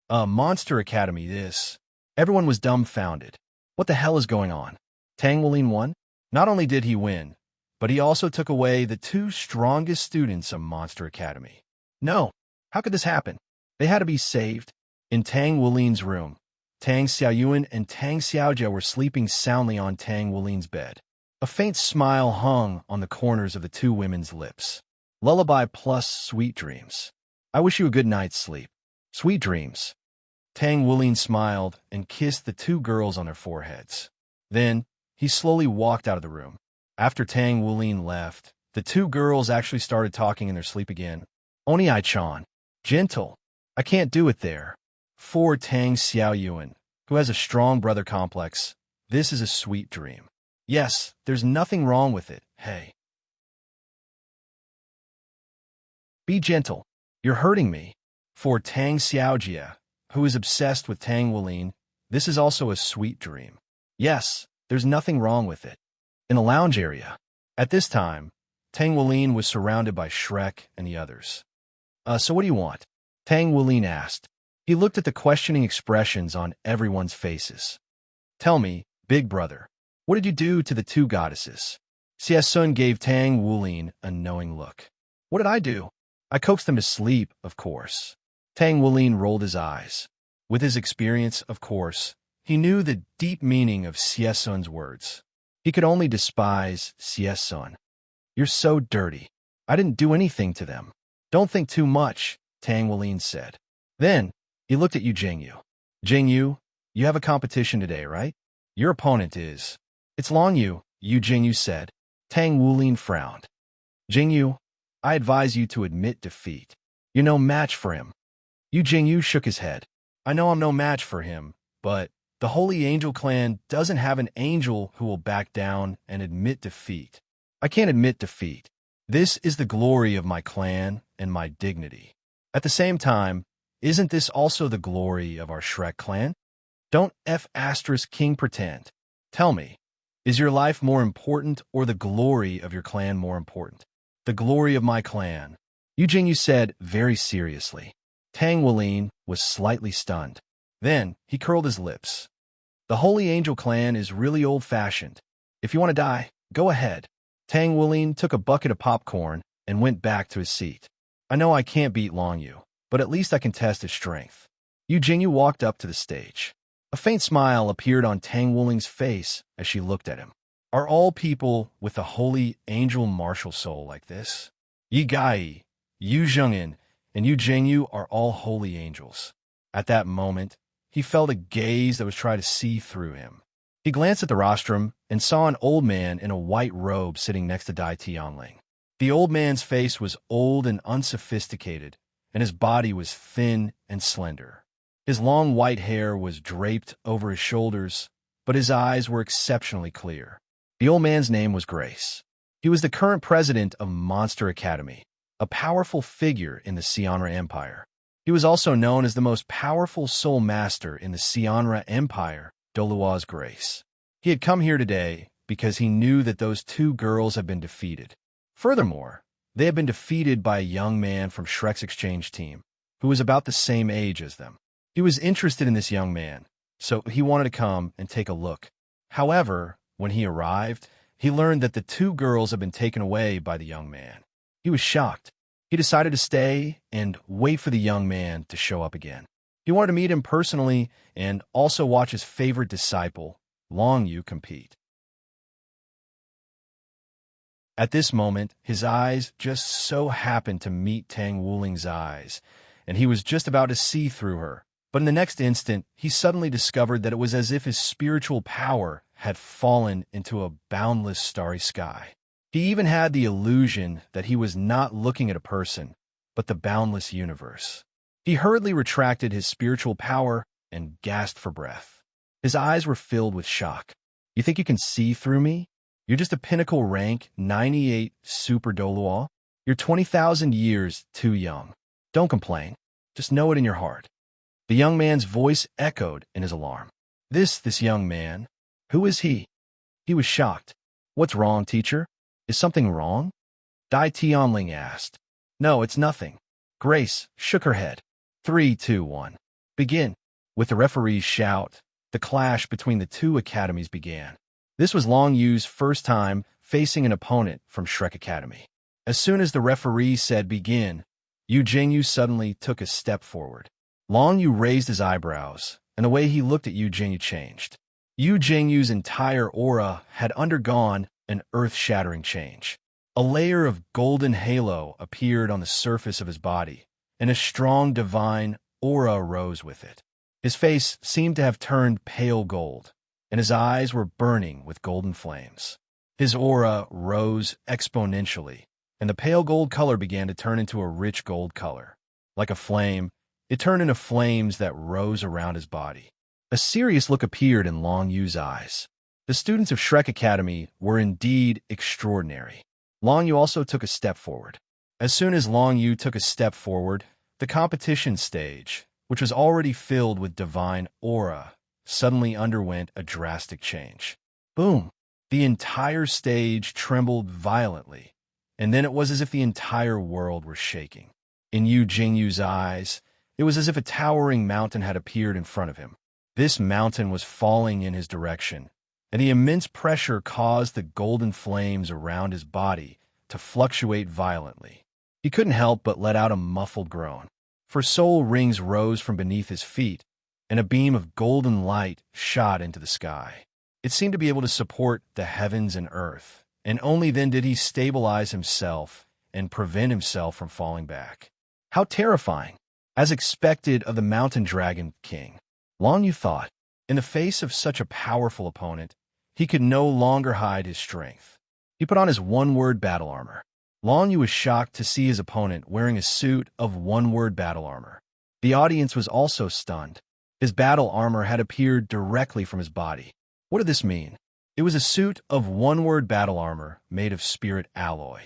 Monster Academy this. Everyone was dumbfounded. What the hell is going on? Tang Wulin won? Not only did he win, but he also took away the two strongest students of Monster Academy. No, how could this happen? They had to be saved. In Tang Wulin's room, Tang Xiaoyuan and Tang Xiaojie were sleeping soundly on Tang Wulin's bed. A faint smile hung on the corners of the two women's lips. Lullaby plus sweet dreams. I wish you a good night's sleep. Sweet dreams. Tang Wulin smiled and kissed the two girls on their foreheads. Then, he slowly walked out of the room. After Tang Wulin left, the two girls actually started talking in their sleep again. Oni-chan. Gentle. I can't do it there. For Tang Xiaoyuan, who has a strong brother complex, this is a sweet dream. Yes, there's nothing wrong with it. Hey. Be gentle. You're hurting me. For Tang Xiaojie, who is obsessed with Tang Wulin, this is also a sweet dream. Yes, there's nothing wrong with it. In a lounge area. At this time, Tang Wulin was surrounded by Shrek and the others. So what do you want? Tang Wulin asked. He looked at the questioning expressions on everyone's faces. Tell me, big brother, what did you do to the two goddesses? Xie gave Tang Wulin a knowing look. What did I do? I coaxed them to sleep, of course. Tang Wulin rolled his eyes. With his experience, of course, he knew the deep meaning of Xie words. He could only despise Xie. You're so dirty. I didn't do anything to them. Don't think too much, Tang Wulin said. Then, he looked at Yu Jingyu. Jingyu, you have a competition today, right? Your opponent is. It's Long Yu Jingyu said. Tang Wulin frowned. Jingyu, I advise you to admit defeat. You're no match for him. Yu Jingyu shook his head. I know I'm no match for him, but the Holy Angel Clan doesn't have an angel who will back down and admit defeat. I can't admit defeat. This is the glory of my clan and my dignity. At the same time, isn't this also the glory of our Shrek clan? Don't King pretend. Tell me, is your life more important or the glory of your clan more important? The glory of my clan, Yu Jingyu said very seriously. Tang Wulin was slightly stunned. Then he curled his lips. The Holy Angel Clan is really old-fashioned. If you want to die, go ahead. Tang Wulin took a bucket of popcorn and went back to his seat. I know I can't beat Long Yu, but at least I can test his strength. Yu Jingyu walked up to the stage. A faint smile appeared on Tang Wulin's face as she looked at him. Are all people with a holy angel martial soul like this? Yi Gai, Yu Zhengin, and Yu Jingyu are all holy angels. At that moment, he felt a gaze that was trying to see through him. He glanced at the rostrum and saw an old man in a white robe sitting next to Dai Tianling. The old man's face was old and unsophisticated, and his body was thin and slender. His long white hair was draped over his shoulders, but his eyes were exceptionally clear. The old man's name was Grace. He was the current president of Monster Academy, a powerful figure in the Xianra Empire. He was also known as the most powerful soul master in the Xianra Empire, Dolua's Grace. He had come here today because he knew that those two girls had been defeated. Furthermore, they had been defeated by a young man from Shrek's exchange team, who was about the same age as them. He was interested in this young man, so he wanted to come and take a look. However, when he arrived, he learned that the two girls had been taken away by the young man. He was shocked. He decided to stay and wait for the young man to show up again. He wanted to meet him personally and also watch his favorite disciple, Long Yu, compete. At this moment, his eyes just so happened to meet Tang Wuling's eyes, and he was just about to see through her. But in the next instant, he suddenly discovered that it was as if his spiritual power had fallen into a boundless starry sky. He even had the illusion that he was not looking at a person, but the boundless universe. He hurriedly retracted his spiritual power and gasped for breath. His eyes were filled with shock. You think you can see through me? You're just a pinnacle rank 98 Super Dolua. You're 20,000 years too young. Don't complain. Just know it in your heart. The young man's voice echoed in his alarm. This young man? Who is he? He was shocked. What's wrong, teacher? Is something wrong? Dai Tianling asked. No, it's nothing. Grace shook her head. 3, 2, 1. Begin. With the referee's shout, the clash between the two academies began. This was Long Yu's first time facing an opponent from Shrek Academy. As soon as the referee said begin, Yu Jingyu suddenly took a step forward. Long Yu raised his eyebrows, and the way he looked at Yu Jingyu changed. Yu Jingyu's entire aura had undergone an earth-shattering change. A layer of golden halo appeared on the surface of his body, and a strong divine aura arose with it. His face seemed to have turned pale gold, and his eyes were burning with golden flames. His aura rose exponentially, and the pale gold color began to turn into a rich gold color. Like a flame, it turned into flames that rose around his body. A serious look appeared in Long Yu's eyes. The students of Shrek Academy were indeed extraordinary. Long Yu also took a step forward. As soon as Long Yu took a step forward, the competition stage, which was already filled with divine aura, suddenly underwent a drastic change. Boom! The entire stage trembled violently, and then it was as if the entire world were shaking. In Yu Jingyu's eyes, it was as if a towering mountain had appeared in front of him. This mountain was falling in his direction, and the immense pressure caused the golden flames around his body to fluctuate violently. He couldn't help but let out a muffled groan, for soul rings rose from beneath his feet, and a beam of golden light shot into the sky. It seemed to be able to support the heavens and earth, and only then did he stabilize himself and prevent himself from falling back. How terrifying! As expected of the Mountain Dragon King, Long Yu thought, in the face of such a powerful opponent, he could no longer hide his strength. He put on his one-word battle armor. Long Yu was shocked to see his opponent wearing a suit of one-word battle armor. The audience was also stunned. His battle armor had appeared directly from his body. What did this mean? It was a suit of one-word battle armor made of spirit alloy.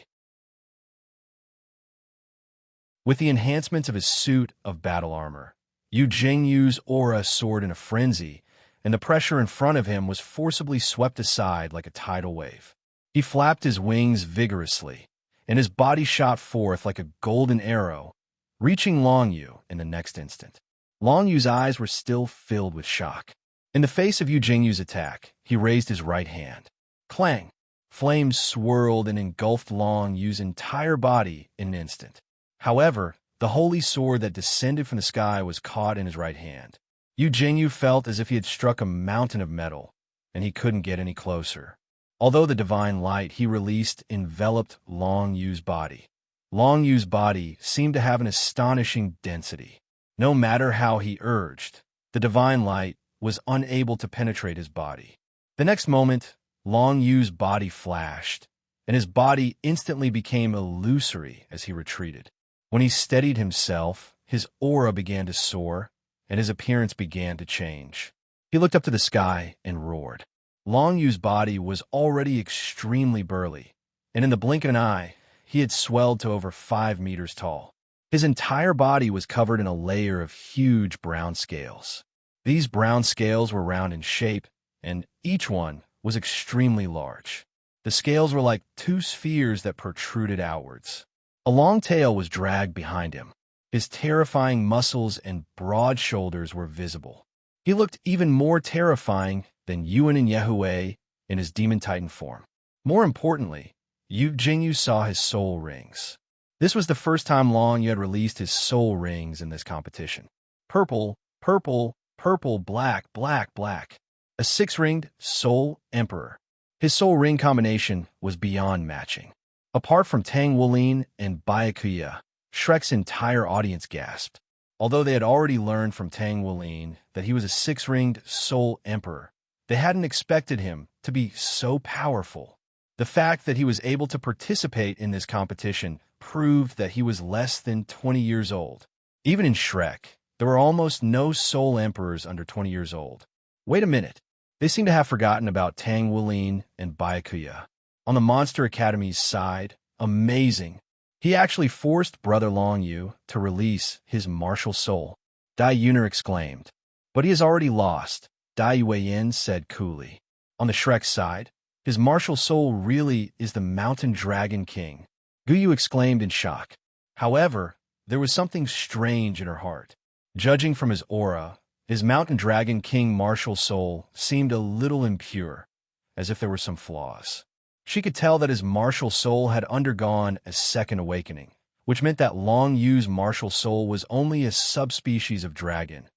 With the enhancements of his suit of battle armor, Yu Jingyu's aura soared in a frenzy, and the pressure in front of him was forcibly swept aside like a tidal wave. He flapped his wings vigorously, and his body shot forth like a golden arrow, reaching Long Yu in the next instant. Long Yu's eyes were still filled with shock. In the face of Yu Jingyu's attack, he raised his right hand. Clang! Flames swirled and engulfed Long Yu's entire body in an instant. However, the holy sword that descended from the sky was caught in his right hand. Yu Jingyu felt as if he had struck a mountain of metal, and he couldn't get any closer. Although the divine light he released enveloped Long Yu's body, Long Yu's body seemed to have an astonishing density. No matter how he urged, the divine light was unable to penetrate his body. The next moment, Long Yu's body flashed, and his body instantly became illusory as he retreated. When he steadied himself, his aura began to soar, and his appearance began to change. He looked up to the sky and roared. Long Yu's body was already extremely burly, and in the blink of an eye, he had swelled to over 5 meters tall. His entire body was covered in a layer of huge brown scales. These brown scales were round in shape, and each one was extremely large. The scales were like 2 spheres that protruded outwards. A long tail was dragged behind him. His terrifying muscles and broad shoulders were visible. He looked even more terrifying than Yuan and Yehue in his demon titan form. More importantly, Yu Jingyu saw his soul rings. This was the first time Long Yu had released his soul rings in this competition. Purple, purple, purple, black, black, black. A 6-ringed soul emperor. His soul ring combination was beyond matching. Apart from Tang Wulin and Byakuya, Shrek's entire audience gasped. Although they had already learned from Tang Wulin that he was a 6-ringed soul emperor, they hadn't expected him to be so powerful. The fact that he was able to participate in this competition proved that he was less than 20 years old. Even in Shrek, there were almost no soul emperors under 20 years old. Wait a minute. They seem to have forgotten about Tang Wulin and Byakuya. On the Monster Academy's side, amazing. He actually forced Brother Long Yu to release his martial soul. Dai Yuner exclaimed. But he has already lost, Dai Yueyin said coolly. On the Shrek side, his martial soul really is the Mountain Dragon King, Guyu exclaimed in shock. However, there was something strange in her heart. Judging from his aura, his Mountain Dragon King martial soul seemed a little impure, as if there were some flaws. She could tell that his martial soul had undergone a second awakening, which meant that Long Yu's martial soul was only a subspecies of dragon.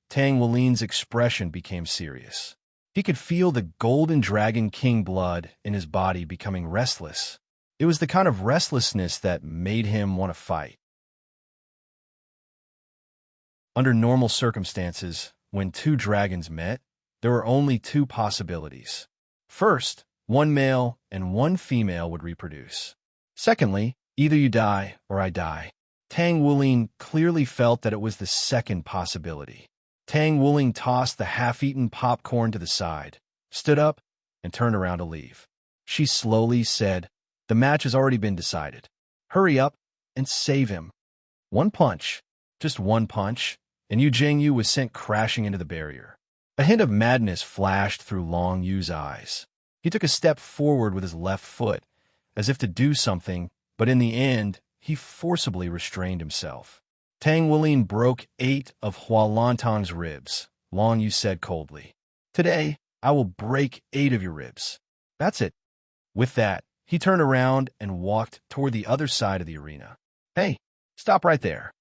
Tang Wulin's expression became serious. He could feel the Golden Dragon King blood in his body becoming restless. It was the kind of restlessness that made him want to fight. Under normal circumstances, when 2 dragons met, there were only 2 possibilities. First, 1 male and 1 female would reproduce. Secondly, either you die or I die. Tang Wulin clearly felt that it was the second possibility. Tang Wulin tossed the half-eaten popcorn to the side, stood up, and turned around to leave. She slowly said, "The match has already been decided. Hurry up and save him." 1 punch, just 1 punch, and Yu Jingyu was sent crashing into the barrier. A hint of madness flashed through Long Yu's eyes. He took a step forward with his left foot, as if to do something, but in the end, he forcibly restrained himself. Tang Wulin broke 8 of Hualantang's ribs, Long Yu said coldly. "Today, I will break 8 of your ribs. That's it." With that, he turned around and walked toward the other side of the arena. "Hey, stop right there."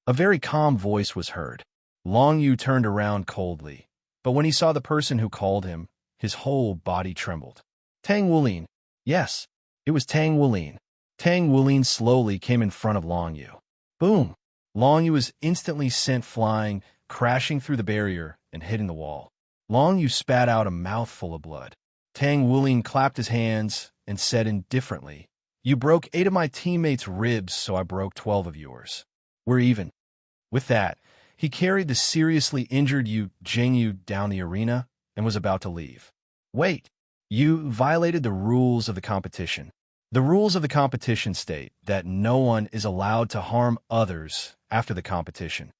A very calm voice was heard. Long Yu turned around coldly, but when he saw the person who called him, his whole body trembled. Tang Wulin. Yes, it was Tang Wulin. Tang Wulin slowly came in front of Long Yu. Boom! Long Yu was instantly sent flying, crashing through the barrier and hitting the wall. Long Yu spat out a mouthful of blood. Tang Wulin clapped his hands and said indifferently, You broke 8 of my teammates' ribs, so I broke 12 of yours. We're even. With that, he carried the seriously injured Yu Jingyu down the arena and was about to leave. Wait, you violated the rules of the competition. The rules of the competition state that no one is allowed to harm others after the competition,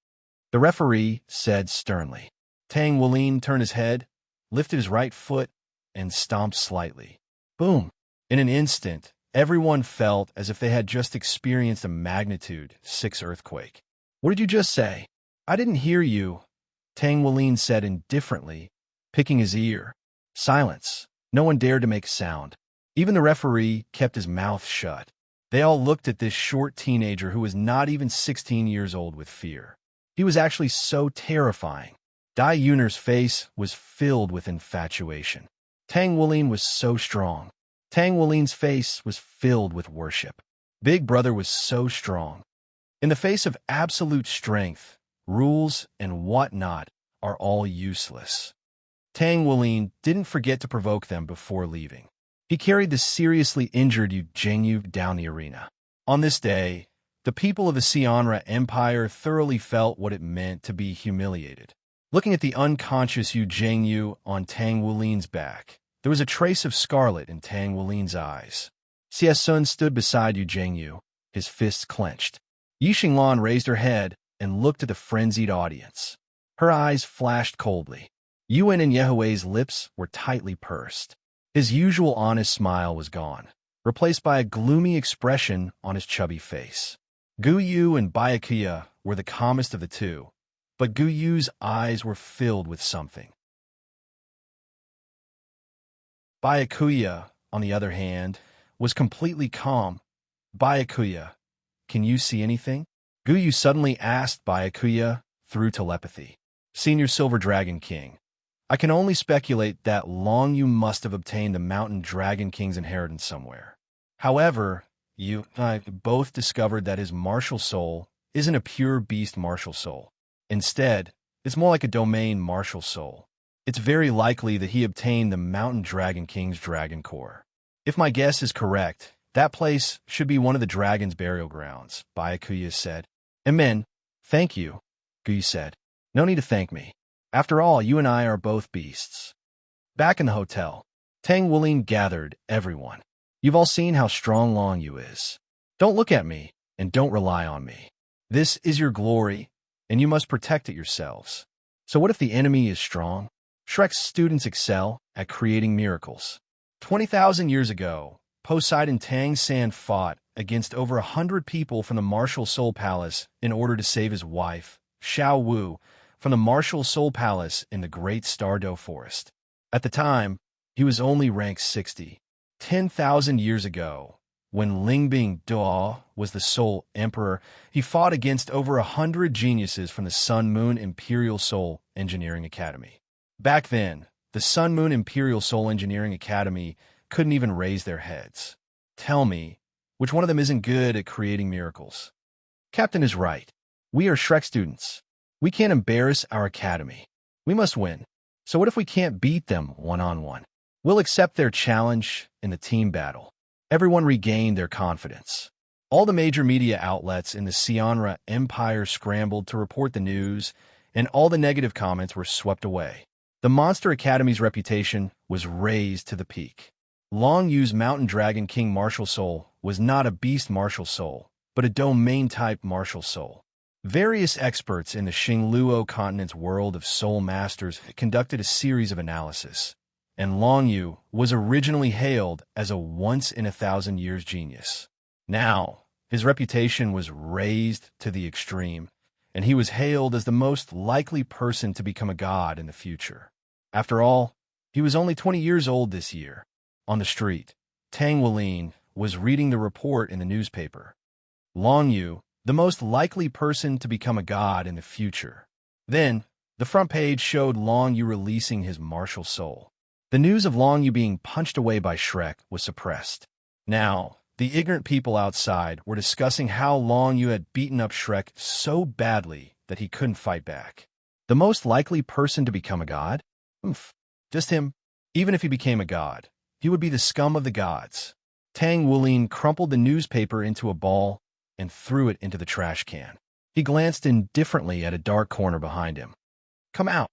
the referee said sternly. Tang Wulin turned his head, lifted his right foot, and stomped slightly. Boom! In an instant, everyone felt as if they had just experienced a magnitude 6 earthquake. What did you just say? I didn't hear you, Tang Wulin said indifferently, picking his ear. Silence. No one dared to make a sound. Even the referee kept his mouth shut. They all looked at this short teenager who was not even 16 years old with fear. He was actually so terrifying. Dai Yuner's face was filled with infatuation. Tang Wulin was so strong. Tang Wulin's face was filled with worship. Big Brother was so strong. In the face of absolute strength, rules and whatnot are all useless. Tang Wulin didn't forget to provoke them before leaving. He carried the seriously injured Yu Jingyu down the arena. On this day, the people of the Xianra Empire thoroughly felt what it meant to be humiliated. Looking at the unconscious Yu Jingyu on Tang Wulin's back, there was a trace of scarlet in Tang Wulin's eyes. Xie Sun stood beside Yu Jingyu, his fists clenched. Yi Xinglan raised her head and looked at the frenzied audience. Her eyes flashed coldly. Yuan and Yehui's lips were tightly pursed. His usual honest smile was gone, replaced by a gloomy expression on his chubby face. Gu Yu and Byakuya were the calmest of the two, but Gu Yu's eyes were filled with something. Byakuya, on the other hand, was completely calm. Byakuya, can you see anything? Gu Yu suddenly asked Byakuya through telepathy. Senior Silver Dragon King, I can only speculate that Long Yu must have obtained the Mountain Dragon King's inheritance somewhere. However, you and I both discovered that his martial soul isn't a pure beast martial soul. Instead, it's more like a domain martial soul. It's very likely that he obtained the Mountain Dragon King's dragon core. If my guess is correct, that place should be one of the dragon's burial grounds, Byakuya said. Amen. Thank you, Gu said. No need to thank me. After all, you and I are both beasts. Back in the hotel, Tang Wulin gathered everyone. You've all seen how strong Long Yu is. Don't look at me, and don't rely on me. This is your glory, and you must protect it yourselves. So what if the enemy is strong? Shrek's students excel at creating miracles. 20,000 years ago, Poseidon Tang San fought against over 100 people from the Martial Soul Palace in order to save his wife, Xiao Wu, from the Martial Soul Palace in the Great Stardow Forest. At the time, he was only ranked 60. 10,000 years ago, when Lingbing Duo was the Soul Emperor, he fought against over 100 geniuses from the Sun Moon Imperial Soul Engineering Academy. Back then, the Sun Moon Imperial Soul Engineering Academy couldn't even raise their heads. Tell me, which one of them isn't good at creating miracles? Captain is right. We are Shrek students. We can't embarrass our academy. We must win. So what if we can't beat them one-on-one? We'll accept their challenge in the team battle. Everyone regained their confidence. All the major media outlets in the Xianra Empire scrambled to report the news, and all the negative comments were swept away. The Monster Academy's reputation was raised to the peak. Long Yu's Mountain Dragon King martial soul was not a beast martial soul, but a domain-type martial soul. Various experts in the Xingluo continent's world of soul masters conducted a series of analysis, and Long Yu was originally hailed as a once-in-a-thousand-years genius. Now, his reputation was raised to the extreme, and he was hailed as the most likely person to become a god in the future. After all, he was only 20 years old this year. On the street, Tang Wulin was reading the report in the newspaper. Long Yu, the most likely person to become a god in the future. Then, the front page showed Long Yu releasing his martial soul. The news of Long Yu being punched away by Shrek was suppressed. Now, the ignorant people outside were discussing how Long Yu had beaten up Shrek so badly that he couldn't fight back. The most likely person to become a god? Just him. Even if he became a god, he would be the scum of the gods. Tang Wulin crumpled the newspaper into a ball and threw it into the trash can. He glanced indifferently at a dark corner behind him. Come out.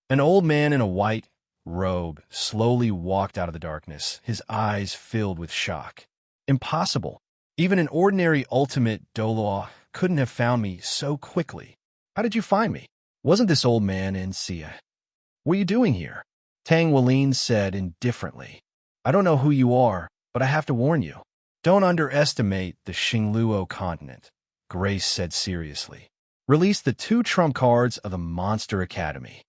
An old man in a white robe slowly walked out of the darkness, his eyes filled with shock. Impossible. Even an ordinary ultimate Doloa couldn't have found me so quickly. How did you find me? Wasn't this old man in Sia? What are you doing here? Tang Wulin said indifferently. I don't know who you are, but I have to warn you. Don't underestimate the Xingluo continent, Grace said seriously. Release the 2 trump cards of the Monster Academy.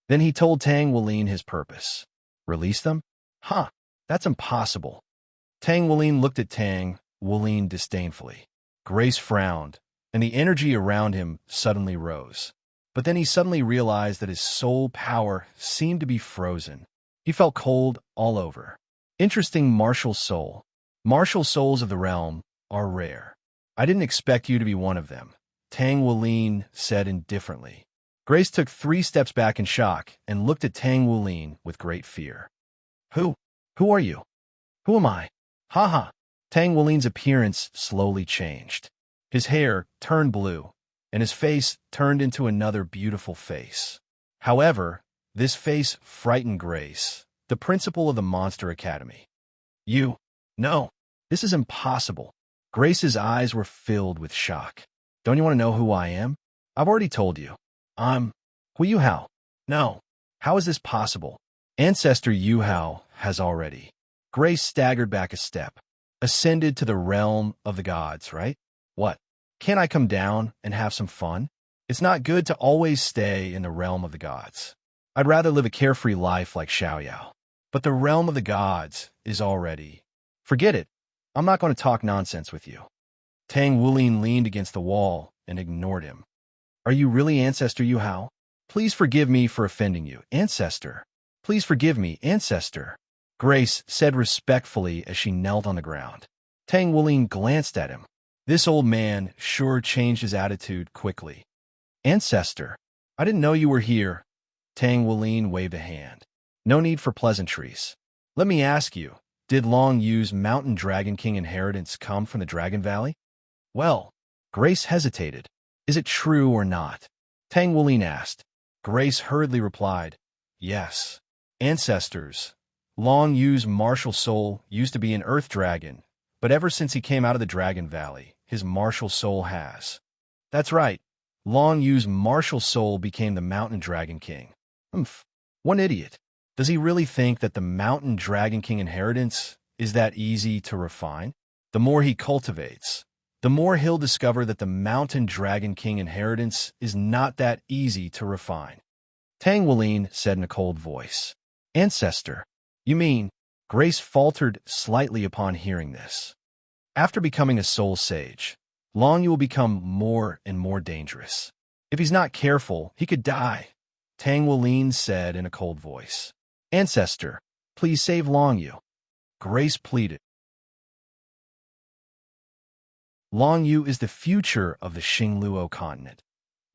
Then he told Tang Wulin his purpose. Release them? Huh, that's impossible. Tang Wulin looked at Tang Wulin disdainfully. Grace frowned, and the energy around him suddenly rose. But then he suddenly realized that his soul power seemed to be frozen. He felt cold all over. Interesting martial soul. Martial souls of the realm are rare. I didn't expect you to be one of them, Tang Wulin said indifferently. Grace took 3 steps back in shock and looked at Tang Wulin with great fear. Who are you? Who am I? Ha ha. Tang Wulin's appearance slowly changed. His hair turned blue, and his face turned into another beautiful face. However, this face frightened Grace, the principal of the Monster Academy. You? No, this is impossible. Grace's eyes were filled with shock. Don't you want to know who I am? I've already told you. I'm Yuhao. No. How is this possible? Ancestor Yuhao has already. Grace staggered back a step. Ascended to the realm of the gods, right? What? Can't I come down and have some fun? It's not good to always stay in the realm of the gods. I'd rather live a carefree life like Xiaoyao. But the realm of the gods is already. Forget it. I'm not going to talk nonsense with you. Tang Wulin leaned against the wall and ignored him. Are you really Ancestor Yuhao? Please forgive me for offending you, Ancestor. Please forgive me, Ancestor. Grace said respectfully as she knelt on the ground. Tang Wulin glanced at him. This old man sure changed his attitude quickly. Ancestor, I didn't know you were here. Tang Wulin waved a hand. No need for pleasantries. Let me ask you, did Long Yu's Mountain Dragon King inheritance come from the Dragon Valley? Well, Grace hesitated. Is it true or not? Tang Wulin asked. Grace hurriedly replied, yes. Ancestors, Long Yu's martial soul used to be an earth dragon, but ever since he came out of the Dragon Valley, his martial soul has. That's right. Long Yu's martial soul became the Mountain Dragon King. Humph. One idiot. Does he really think that the Mountain Dragon King inheritance is that easy to refine? The more he cultivates, the more he'll discover that the Mountain Dragon King inheritance is not that easy to refine. Tang Wulin said in a cold voice. Ancestor, you mean? Grace faltered slightly upon hearing this. After becoming a soul sage, Long Yu will become more and more dangerous. If he's not careful, he could die, Tang Wulin said in a cold voice. Ancestor, please save Long Yu. Grace pleaded. Long Yu is the future of the Xingluo continent.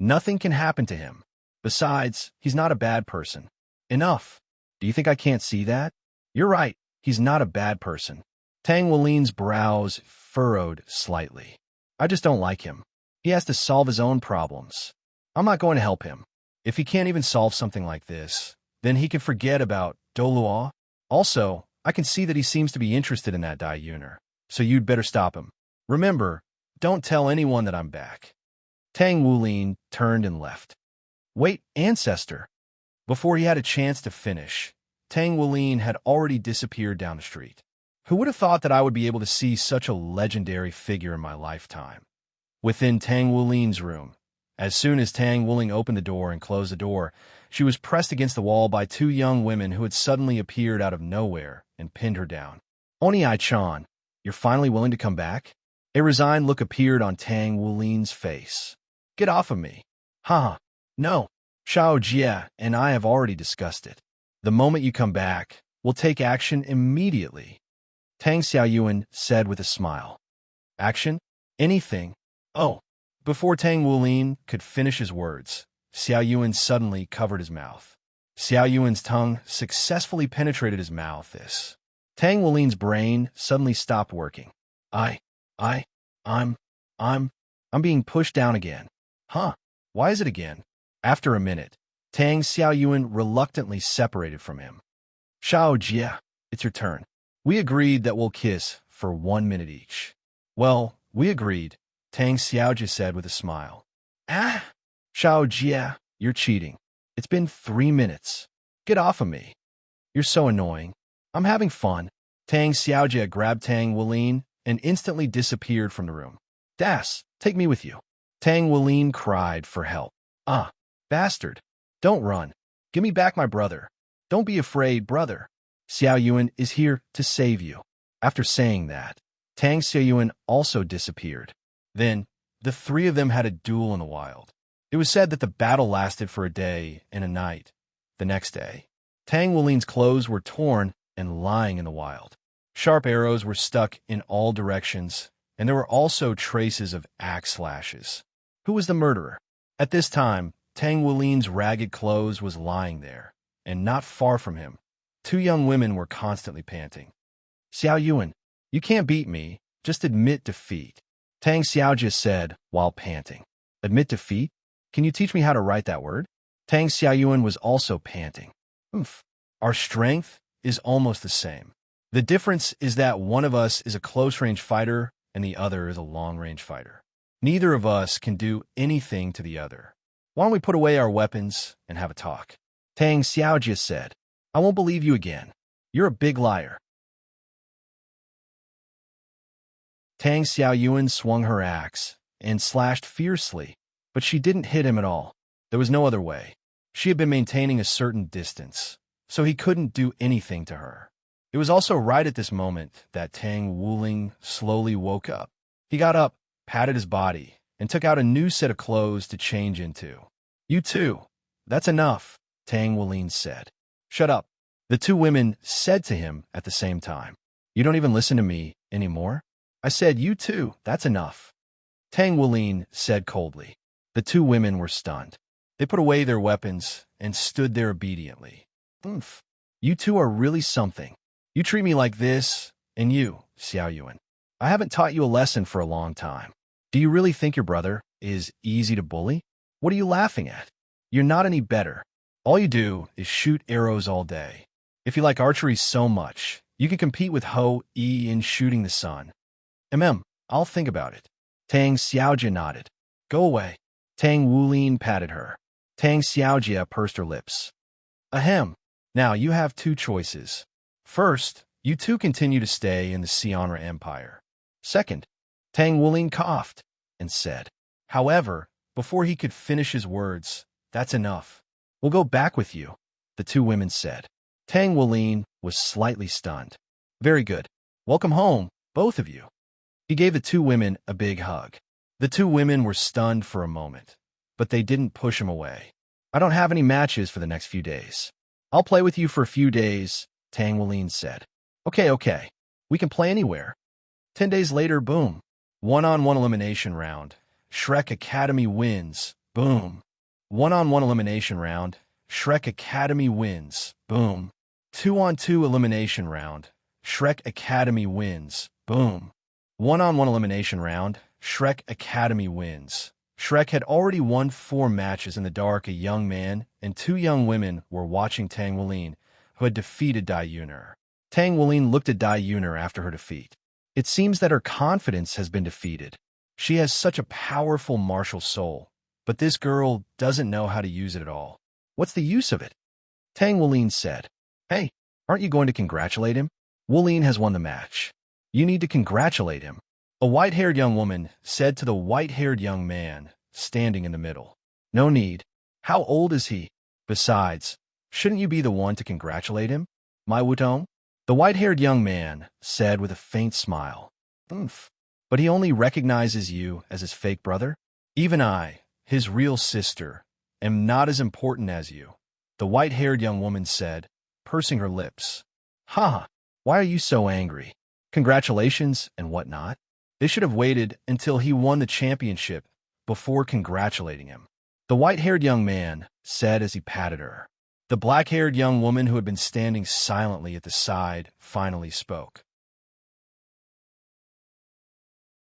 Nothing can happen to him. Besides, he's not a bad person. Enough. Do you think I can't see that? You're right. He's not a bad person. Tang Wulin's brows furrowed slightly. I just don't like him. He has to solve his own problems. I'm not going to help him. If he can't even solve something like this, then he can forget about Doluo. Also, I can see that he seems to be interested in that Dai Yuner, so you'd better stop him. Remember, don't tell anyone that I'm back. Tang Wulin turned and left. Wait, Ancestor. Before he had a chance to finish, Tang Wulin had already disappeared down the street. Who would have thought that I would be able to see such a legendary figure in my lifetime? Within Tang Wulin's room, as soon as Tang Wulin opened the door and closed the door, she was pressed against the wall by 2 young women who had suddenly appeared out of nowhere and pinned her down. Oni-chan, you're finally willing to come back? A resigned look appeared on Tang Wulin's face. Get off of me. Ha! No. Xiao Jie and I have already discussed it. The moment you come back, we'll take action immediately. Tang Xiaoyuan said with a smile. Action? Anything? Oh. Before Tang Wulin could finish his words, Xiaoyuan suddenly covered his mouth. Xiaoyuan's tongue successfully penetrated his mouth. Tang Wulin's brain suddenly stopped working. I, I, I'm, I'm, I'm being pushed down again. Huh? Why is it again? After a minute, Tang Xiaoyuan reluctantly separated from him. Shao Jia, it's your turn. We agreed that we'll kiss for 1 minute each. Well, we agreed, Tang Xiaojia said with a smile. Ah! Shao Jia, you're cheating. It's been 3 minutes. Get off of me. You're so annoying. I'm having fun. Tang Xiaojia grabbed Tang Wulin and instantly disappeared from the room. Das, take me with you. Tang Wulin cried for help. Ah, bastard. Don't run. Give me back my brother. Don't be afraid, brother. Xiaoyuan is here to save you. After saying that, Tang Xiaoyuan also disappeared. Then, the three of them had a duel in the wild. It was said that the battle lasted for a day and a night. The next day, Tang Wulin's clothes were torn and lying in the wild. Sharp arrows were stuck in all directions, and there were also traces of axe slashes. Who was the murderer? At this time, Tang Wulin's ragged clothes was lying there, and not far from him, two young women were constantly panting. Xiaoyuan, you can't beat me. Just admit defeat. Tang Xiaojia said while panting. Admit defeat? Can you teach me how to write that word? Tang Xiaoyuan was also panting. Oomph. Our strength is almost the same. The difference is that one of us is a close-range fighter and the other is a long-range fighter. Neither of us can do anything to the other. Why don't we put away our weapons and have a talk? Tang Xiaojia said. I won't believe you again. You're a big liar. Tang Xiaoyuan swung her axe and slashed fiercely, but she didn't hit him at all. There was no other way. She had been maintaining a certain distance, so he couldn't do anything to her. It was also right at this moment that Tang Wuling slowly woke up. He got up, patted his body, and took out a new set of clothes to change into. You too. That's enough, Tang Wuling said. Shut up. The two women said to him at the same time. You don't even listen to me anymore? I said, you too, that's enough. Tang Wuling said coldly. The two women were stunned. They put away their weapons and stood there obediently. Oomph. You two are really something. You treat me like this, and you, Xiaoyuan. I haven't taught you a lesson for a long time. Do you really think your brother is easy to bully? What are you laughing at? You're not any better. All you do is shoot arrows all day. If you like archery so much, you can compete with Ho Yi in shooting the sun. I'll think about it. Tang Xiaojia nodded. Go away. Tang Wulin patted her. Tang Xiaojia pursed her lips. Ahem. Now you have two choices. First, you two continue to stay in the Xianra Empire. Second, Tang Wulin coughed and said. However, before he could finish his words, that's enough. We'll go back with you, the two women said. Tang Wulin was slightly stunned. Very good. Welcome home, both of you. He gave the two women a big hug. The two women were stunned for a moment, but they didn't push him away. I don't have any matches for the next few days. I'll play with you for a few days, Tang Wulin said. Okay. We can play anywhere. 10 days later, boom. One-on-one elimination round. Shrek Academy wins. Boom. One-on-one elimination round. Shrek Academy wins. Boom. 2-on-2 elimination round. Shrek Academy wins. Boom. One-on-one elimination round. Shrek Academy wins. Shrek had already won 4 matches in the dark. A young man and 2 young women were watching Tang Wulin, who had defeated Dai Yuner. Tang Wulin looked at Dai Yuner after her defeat. It seems that her confidence has been defeated. She has such a powerful martial soul, but this girl doesn't know how to use it at all. What's the use of it? Tang Wulin said. Hey, aren't you going to congratulate him? Wulin has won the match. You need to congratulate him. A white-haired young woman said to the white-haired young man standing in the middle. No need. How old is he? Besides, shouldn't you be the one to congratulate him? My Wutong? The white-haired young man said with a faint smile. Oomph. But he only recognizes you as his fake brother? Even I, his real sister, am not as important as you, the white-haired young woman said, pursing her lips. Ha! Why are you so angry? Congratulations and whatnot? They should have waited until he won the championship before congratulating him. The white-haired young man said as he patted her. The black-haired young woman who had been standing silently at the side finally spoke.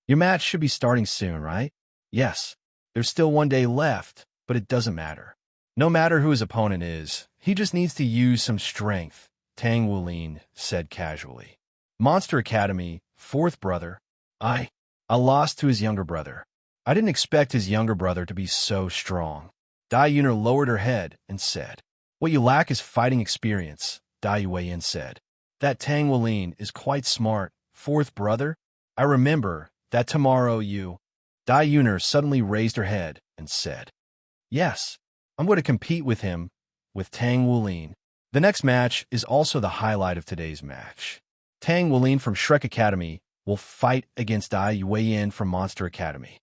Your match should be starting soon, right? Yes. There's still 1 day left, but it doesn't matter. No matter who his opponent is, he just needs to use some strength, Tang Wulin said casually. Monster Academy, fourth brother. I lost to his younger brother. I didn't expect his younger brother to be so strong. Dai Yuner lowered her head and said, What you lack is fighting experience, Dai Yueyin said. That Tang Wulin is quite smart, fourth brother. I remember that tomorrow you... Dai Yuner suddenly raised her head and said, Yes, I'm going to compete with him, with Tang Wulin. The next match is also the highlight of today's match. Tang Wulin from Shrek Academy will fight against Dai Yueyin from Monster Academy.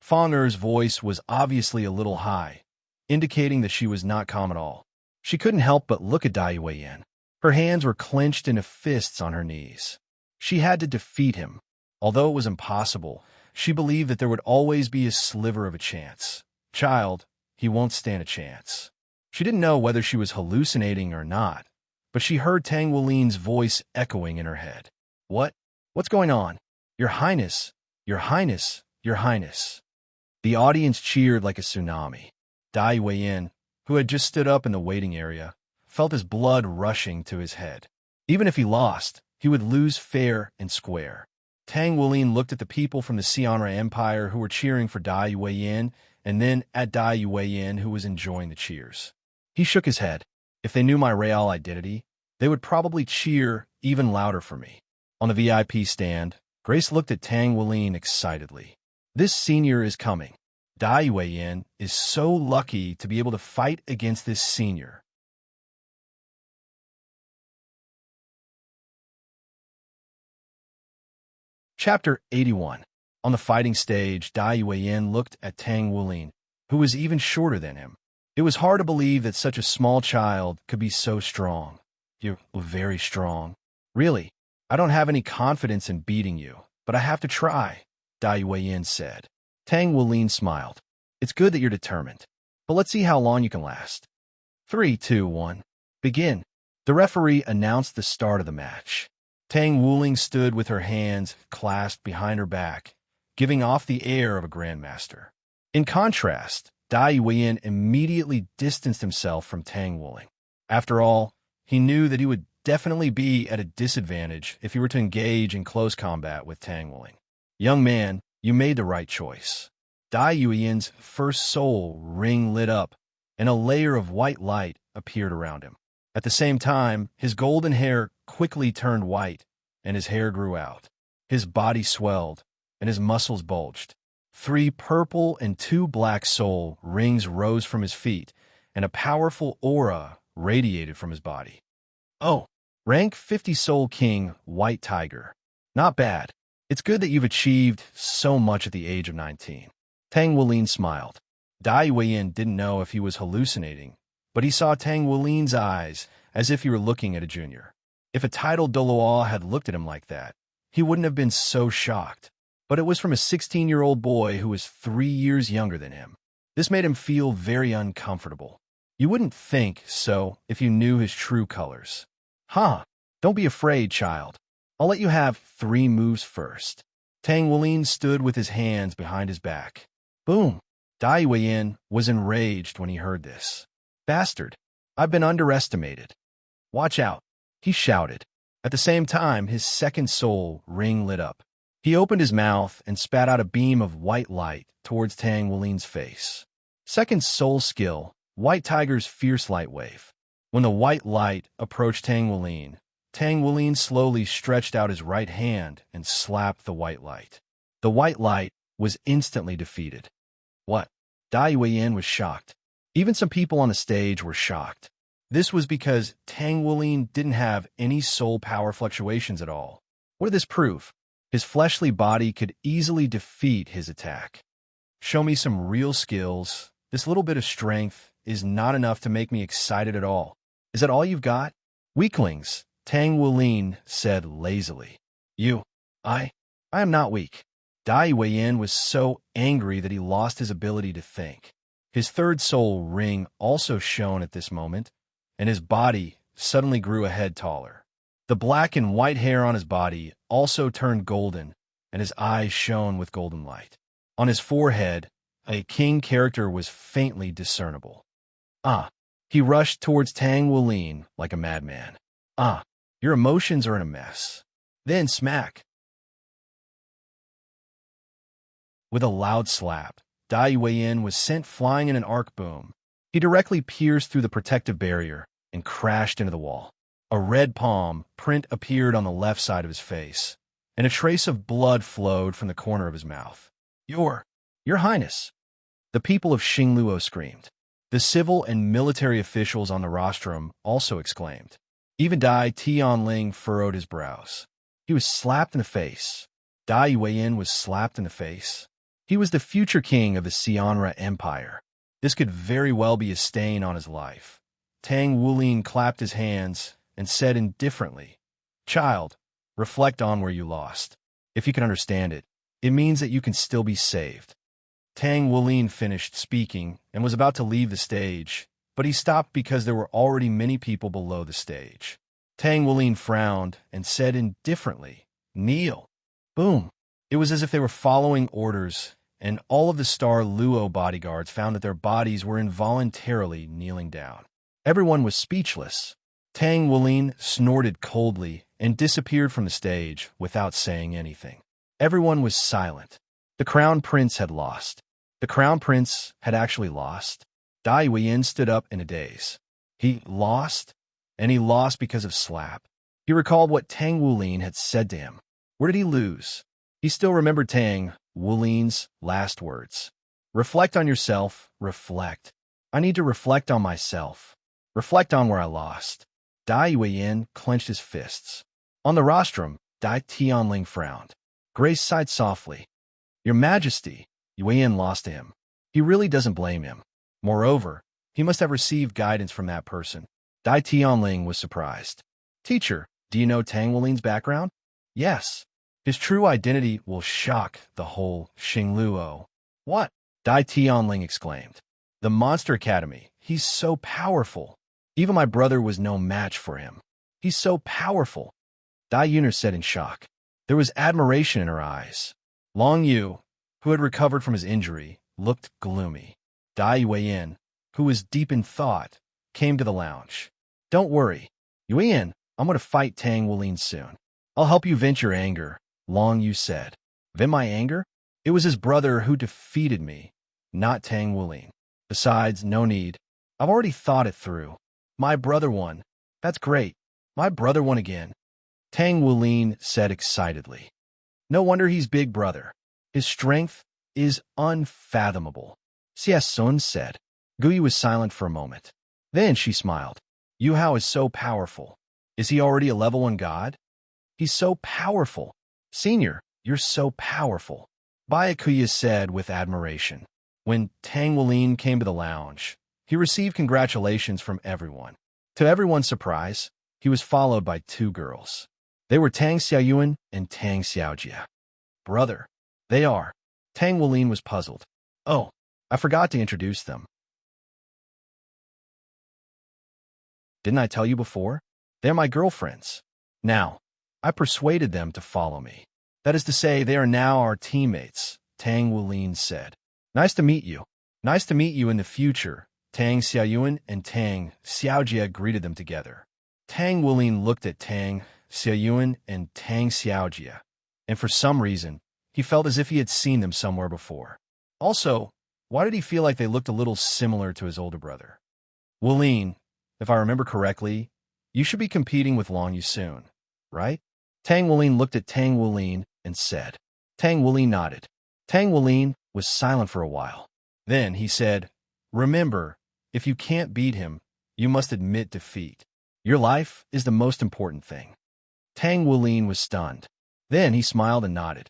Fang Er's voice was obviously a little high, indicating that she was not calm at all. She couldn't help but look at Dai Yueyin. Her hands were clenched into fists on her knees. She had to defeat him. Although it was impossible, she believed that there would always be a sliver of a chance. Child, he won't stand a chance. She didn't know whether she was hallucinating or not, but she heard Tang Wulin's voice echoing in her head. What's going on? Your Highness, Your Highness, Your Highness. The audience cheered like a tsunami. Dai Yueyin, who had just stood up in the waiting area, felt his blood rushing to his head. Even if he lost, he would lose fair and square. Tang Wulin looked at the people from the Xianra Empire who were cheering for Dai Yueyin, and then at Dai Yueyin who was enjoying the cheers. He shook his head. If they knew my real identity, they would probably cheer even louder for me. On the VIP stand, Grace looked at Tang Wulin excitedly. This senior is coming. Dai Yueyin is so lucky to be able to fight against this senior. Chapter 81. On the fighting stage, Dai Yueyin looked at Tang Wulin, who was even shorter than him. It was hard to believe that such a small child could be so strong. You're very strong. Really, I don't have any confidence in beating you, but I have to try, Dai Yueyin said. Tang Wulin smiled. It's good that you're determined, but let's see how long you can last. 3, 2, 1. Begin. The referee announced the start of the match. Tang Wulin stood with her hands clasped behind her back, giving off the air of a grandmaster. In contrast, Dai Yueyin immediately distanced himself from Tang Wulin. After all, he knew that he would definitely be at a disadvantage if he were to engage in close combat with Tang Wulin. Young man, you made the right choice. Dai Yueyin's first soul ring lit up, and a layer of white light appeared around him. At the same time, his golden hair quickly turned white, and his hair grew out. His body swelled, and his muscles bulged. 3 purple and 2 black soul rings rose from his feet, and a powerful aura radiated from his body. Oh, rank 50 Soul King, White Tiger. Not bad. It's good that you've achieved so much at the age of 19. Tang Wulin smiled. Dai Yueyin didn't know if he was hallucinating, but he saw Tang Wulin's eyes as if he were looking at a junior. If a titled Doloa had looked at him like that, he wouldn't have been so shocked. But it was from a 16-year-old boy who was 3 years younger than him. This made him feel very uncomfortable. You wouldn't think so if you knew his true colors. Don't be afraid, child. I'll let you have 3 moves first. Tang Wulin stood with his hands behind his back. Boom! Dai Yueyin was enraged when he heard this. Bastard! I've been underestimated. Watch out! He shouted. At the same time, his second soul ring lit up. He opened his mouth and spat out a beam of white light towards Tang Wulin's face. Second soul skill, White Tiger's Fierce Light Wave. When the white light approached Tang Wulin slowly stretched out his right hand and slapped the white light. The white light was instantly defeated. What? Dai Yueyin was shocked. Even some people on the stage were shocked. This was because Tang Wulin didn't have any soul power fluctuations at all. What did this prove? His fleshly body could easily defeat his attack. Show me some real skills. This little bit of strength is not enough to make me excited at all. Is that all you've got? Weaklings, Tang Wulin said lazily. I am not weak. Dai Yueyin was so angry that he lost his ability to think. His third soul ring also shone at this moment, and his body suddenly grew a head taller. The black and white hair on his body also turned golden, and his eyes shone with golden light. On his forehead, a king character was faintly discernible. Ah! He rushed towards Tang Wulin like a madman. Ah! Your emotions are in a mess. Then smack! With a loud slap, Dai Yuan was sent flying in an arc boom. He directly pierced through the protective barrier and crashed into the wall. A red palm print appeared on the left side of his face, and a trace of blood flowed from the corner of his mouth. Your Highness! The people of Xingluo screamed. The civil and military officials on the rostrum also exclaimed. Even Dai Tianling furrowed his brows. He was slapped in the face. Dai Yuan was slapped in the face. He was the future king of the Xianra Empire. This could very well be a stain on his life. Tang Wulin clapped his hands and said indifferently, "Child, reflect on where you lost. If you can understand it, it means that you can still be saved." Tang Wulin finished speaking and was about to leave the stage, but he stopped because there were already many people below the stage. Tang Wulin frowned and said indifferently, "Kneel." Boom! It was as if they were following orders, and all of the Star Luo bodyguards found that their bodies were involuntarily kneeling down. Everyone was speechless. Tang Wulin snorted coldly and disappeared from the stage without saying anything. Everyone was silent. The Crown Prince had lost. The Crown Prince had actually lost. Dai Yuan stood up in a daze. He lost, and he lost because of slap. He recalled what Tang Wulin had said to him. Where did he lose? He still remembered Tang Wulin's last words. Reflect on yourself, reflect. I need to reflect on myself. Reflect on where I lost. Dai Yuan clenched his fists. On the rostrum, Dai Tianling frowned. Grace sighed softly. Your Majesty, Yuan lost to him. He really doesn't blame him. Moreover, he must have received guidance from that person. Dai Tianling was surprised. Teacher, do you know Tang Wulin's background? Yes. His true identity will shock the whole Xingluo. What? Dai Tianling exclaimed. The Monster Academy. He's so powerful. Even my brother was no match for him. He's so powerful. Dai Yuner said in shock. There was admiration in her eyes. Long Yu, who had recovered from his injury, looked gloomy. Dai Yuan, who was deep in thought, came to the lounge. Don't worry. Yuan, I'm going to fight Tang Wulin soon. I'll help you vent your anger, Long Yu said. Vent my anger? It was his brother who defeated me, not Tang Wulin. Besides, no need. I've already thought it through. My brother won. That's great. My brother won again. Tang Wulin said excitedly. No wonder he's big brother. His strength is unfathomable. Xia Sun said. Guyu was silent for a moment. Then she smiled. Yuhao is so powerful. Is he already a level 1 god? He's so powerful. Senior, you're so powerful. Byakuya said with admiration. When Tang Wulin came to the lounge, he received congratulations from everyone. To everyone's surprise, he was followed by 2 girls. They were Tang Xiaoyuan and Tang Xiaojia. Brother, they are. Tang Wulin was puzzled. Oh, I forgot to introduce them. Didn't I tell you before? They're my girlfriends. Now, I persuaded them to follow me. That is to say, they are now our teammates, Tang Wulin said. Nice to meet you. Nice to meet you in the future. Tang Xiaoyuan and Tang Xiaojia greeted them together. Tang Wulin looked at Tang Xiaoyuan and Tang Xiaojia, and for some reason, he felt as if he had seen them somewhere before. Also, why did he feel like they looked a little similar to his older brother? Wulin, if I remember correctly, you should be competing with Long Yu soon, right? Tang Wulin looked at Tang Wulin and said. Tang Wulin nodded. Tang Wulin was silent for a while. Then he said, Remember, if you can't beat him, you must admit defeat. Your life is the most important thing. Tang Wulin was stunned. Then he smiled and nodded.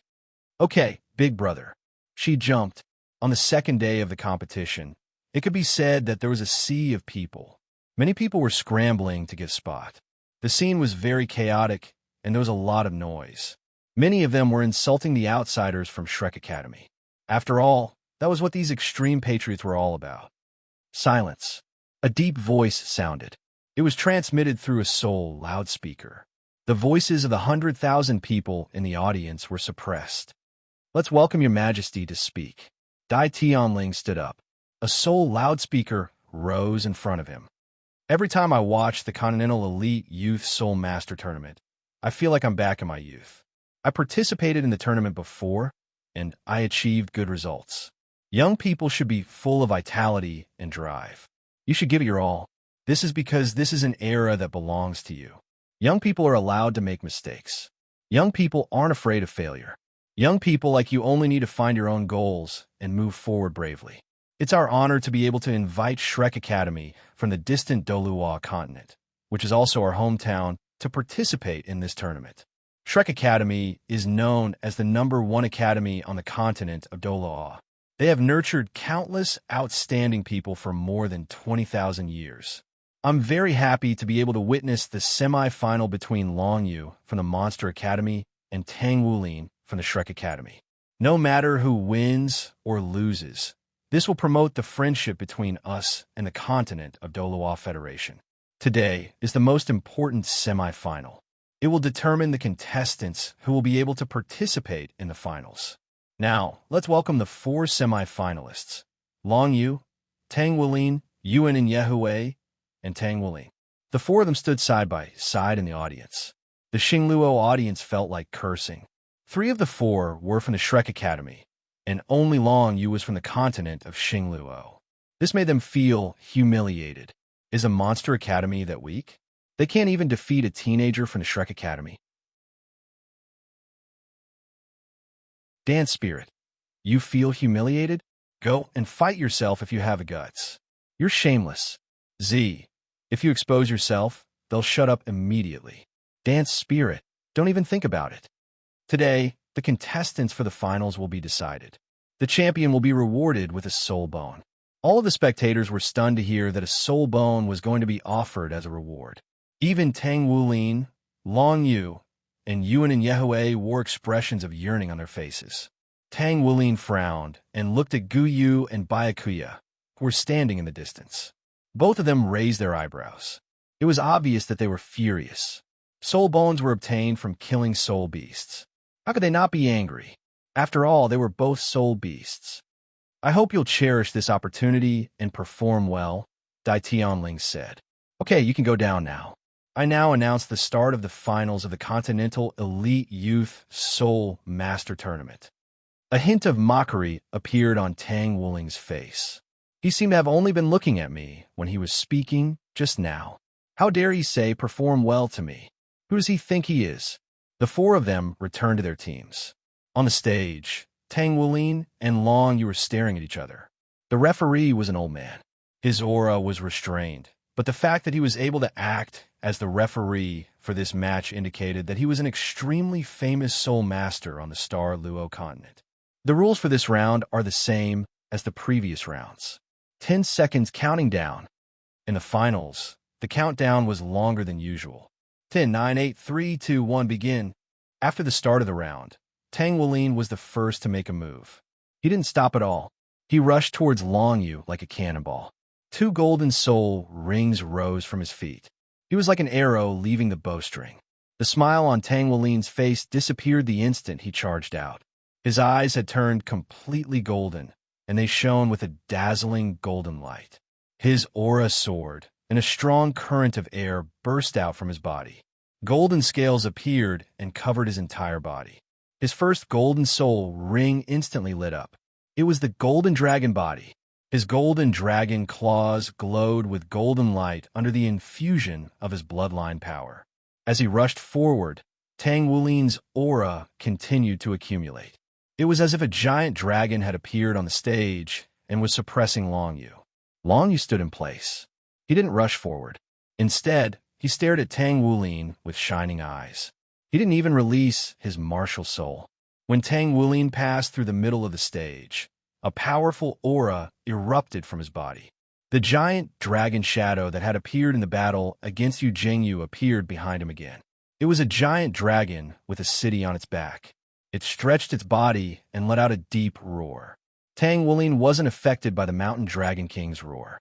Okay, big brother. She jumped. On the second day of the competition, it could be said that there was a sea of people. Many people were scrambling to get spot. The scene was very chaotic, and there was a lot of noise. Many of them were insulting the outsiders from Shrek Academy. After all, that was what these extreme patriots were all about. Silence. A deep voice sounded. It was transmitted through a soul loudspeaker. The voices of the 100,000 people in the audience were suppressed. "Let's welcome your majesty to speak." Dai Tianling stood up. A soul loudspeaker rose in front of him. Every time I watch the Continental Elite Youth Soul Master Tournament, I feel like I'm back in my youth. I participated in the tournament before, and I achieved good results. Young people should be full of vitality and drive. You should give it your all. This is because this is an era that belongs to you. Young people are allowed to make mistakes. Young people aren't afraid of failure. Young people like you only need to find your own goals and move forward bravely. It's our honor to be able to invite Shrek Academy from the distant Doluwa continent, which is also our hometown, to participate in this tournament. Shrek Academy is known as the #1 academy on the continent of Doluwa. They have nurtured countless outstanding people for more than 20,000 years. I'm very happy to be able to witness the semi-final between Long Yu from the Monster Academy and Tang Wulin from the Shrek Academy. No matter who wins or loses, this will promote the friendship between us and the continent of Doluwa Federation. Today is the most important semi-final. It will determine the contestants who will be able to participate in the finals. Now, let's welcome the 4 semi-finalists: Long Yu, Tang Wulin, Yuan and Yehue, and Tang Wulin. The 4 of them stood side by side in the audience. The Xingluo audience felt like cursing. 3 of the 4 were from the Shrek Academy, and only Long Yu was from the continent of Xingluo. This made them feel humiliated. Is a Monster Academy that weak? They can't even defeat a teenager from the Shrek Academy. Dance Spirit, you feel humiliated? Go and fight yourself if you have the guts. You're shameless. Z, if you expose yourself, they'll shut up immediately. Dance Spirit, don't even think about it. Today, the contestants for the finals will be decided. The champion will be rewarded with a soul bone. All of the spectators were stunned to hear that a soul bone was going to be offered as a reward. Even Tang Wulin, Long Yu, and Yuan and Yehue wore expressions of yearning on their faces. Tang Wulin frowned and looked at Gu Yu and Byakuya, who were standing in the distance. Both of them raised their eyebrows. It was obvious that they were furious. Soul bones were obtained from killing soul beasts. How could they not be angry? After all, they were both soul beasts. I hope you'll cherish this opportunity and perform well, Dai Tianling said. Okay, you can go down now. I now announce the start of the finals of the Continental Elite Youth Soul Master Tournament. A hint of mockery appeared on Tang Wulin's face. He seemed to have only been looking at me when he was speaking just now. How dare he say perform well to me? Who does he think he is? The 4 of them returned to their teams. On the stage, Tang Wulin and Long Yu were staring at each other. The referee was an old man. His aura was restrained, but the fact that he was able to act as the referee for this match indicated that he was an extremely famous soul master on the Star Luo continent. The rules for this round are the same as the previous rounds. 10 seconds counting down. In the finals, the countdown was longer than usual. 10, 9, 8, 3, 2, 1, begin. After the start of the round, Tang Wulin was the first to make a move. He didn't stop at all. He rushed towards Long Yu like a cannonball. 2 golden soul rings rose from his feet. He was like an arrow leaving the bowstring. The smile on Tang Wulin's face disappeared the instant he charged out. His eyes had turned completely golden, and they shone with a dazzling golden light. His aura soared, and a strong current of air burst out from his body. Golden scales appeared and covered his entire body. His first golden soul ring instantly lit up. It was the golden dragon body. His golden dragon claws glowed with golden light under the infusion of his bloodline power. As he rushed forward, Tang Wulin's aura continued to accumulate. It was as if a giant dragon had appeared on the stage and was suppressing Long Yu. Long Yu stood in place. He didn't rush forward. Instead, he stared at Tang Wulin with shining eyes. He didn't even release his martial soul. When Tang Wulin passed through the middle of the stage, a powerful aura erupted from his body. The giant dragon shadow that had appeared in the battle against Yu Jingyu appeared behind him again. It was a giant dragon with a city on its back. It stretched its body and let out a deep roar. Tang Wulin wasn't affected by the Mountain Dragon King's roar.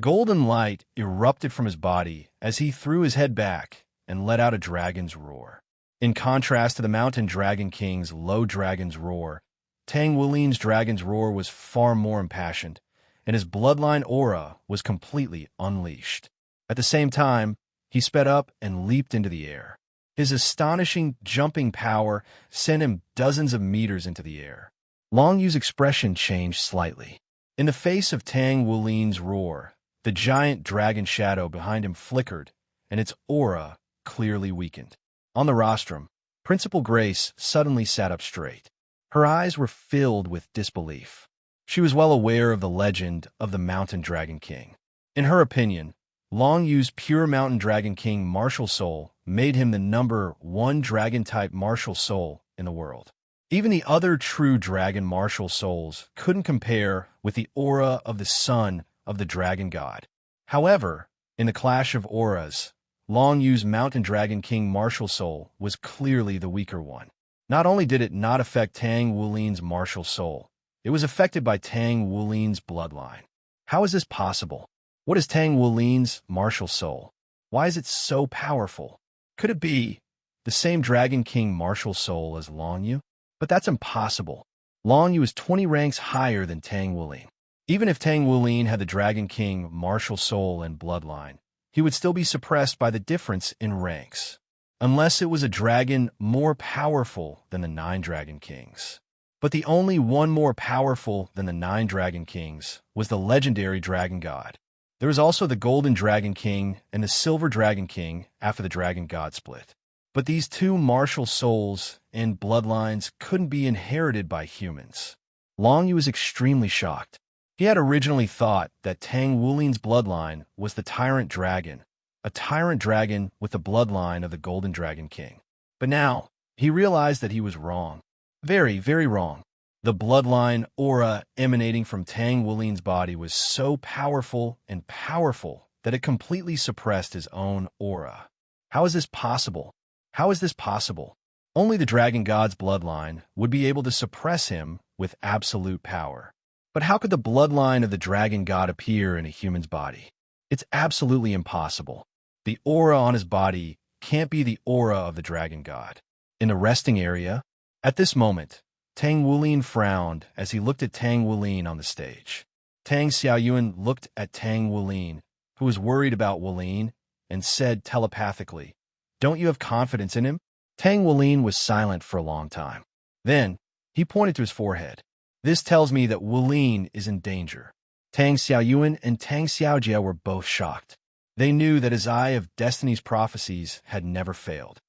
Golden light erupted from his body as he threw his head back and let out a dragon's roar. In contrast to the Mountain Dragon King's low dragon's roar, Tang Wulin's dragon's roar was far more impassioned, and his bloodline aura was completely unleashed. At the same time, he sped up and leaped into the air. His astonishing jumping power sent him dozens of meters into the air. Long Yu's expression changed slightly. In the face of Tang Wulin's roar, the giant dragon shadow behind him flickered, and its aura clearly weakened. On the rostrum, Principal Grace suddenly sat up straight. Her eyes were filled with disbelief. She was well aware of the legend of the Mountain Dragon King. In her opinion, Long Yu's pure Mountain Dragon King martial soul made him the #1 dragon-type martial soul in the world. Even the other true dragon martial souls couldn't compare with the aura of the son of the dragon god. However, in the clash of auras, Long Yu's Mountain Dragon King martial soul was clearly the weaker one. Not only did it not affect Tang Wulin's martial soul, it was affected by Tang Wulin's bloodline. How is this possible? What is Tang Wulin's martial soul? Why is it so powerful? Could it be the same Dragon King martial soul as Long Yu? But that's impossible. Long Yu is 20 ranks higher than Tang Wulin. Even if Tang Wulin had the Dragon King martial soul and bloodline, he would still be suppressed by the difference in ranks, unless it was a dragon more powerful than the 9 Dragon Kings. But the only one more powerful than the 9 Dragon Kings was the legendary Dragon God. There was also the Golden Dragon King and the Silver Dragon King after the Dragon God split. But these two martial souls and bloodlines couldn't be inherited by humans. Long Yu was extremely shocked. He had originally thought that Tang Wulin's bloodline was the Tyrant Dragon, a tyrant dragon with the bloodline of the Golden Dragon King. But now, he realized that he was wrong. Very, very wrong. The bloodline aura emanating from Tang Wulin's body was so powerful and powerful that it completely suppressed his own aura. How is this possible? How is this possible? Only the Dragon God's bloodline would be able to suppress him with absolute power. But how could the bloodline of the Dragon God appear in a human's body? It's absolutely impossible. The aura on his body can't be the aura of the Dragon God. In the resting area, at this moment, Tang Wulin frowned as he looked at Tang Wulin on the stage. Tang Xiaoyuan looked at Tang Wulin, who was worried about Wulin, and said telepathically, "Don't you have confidence in him?" Tang Wulin was silent for a long time. Then, he pointed to his forehead. "This tells me that Wulin is in danger." Tang Xiaoyuan and Tang Xiaojia were both shocked. They knew that his eye of destiny's prophecies had never failed.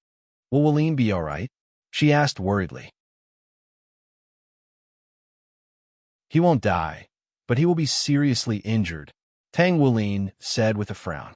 "Will Wulin be all right?" she asked worriedly. "He won't die, but he will be seriously injured," Tang Wulin said with a frown.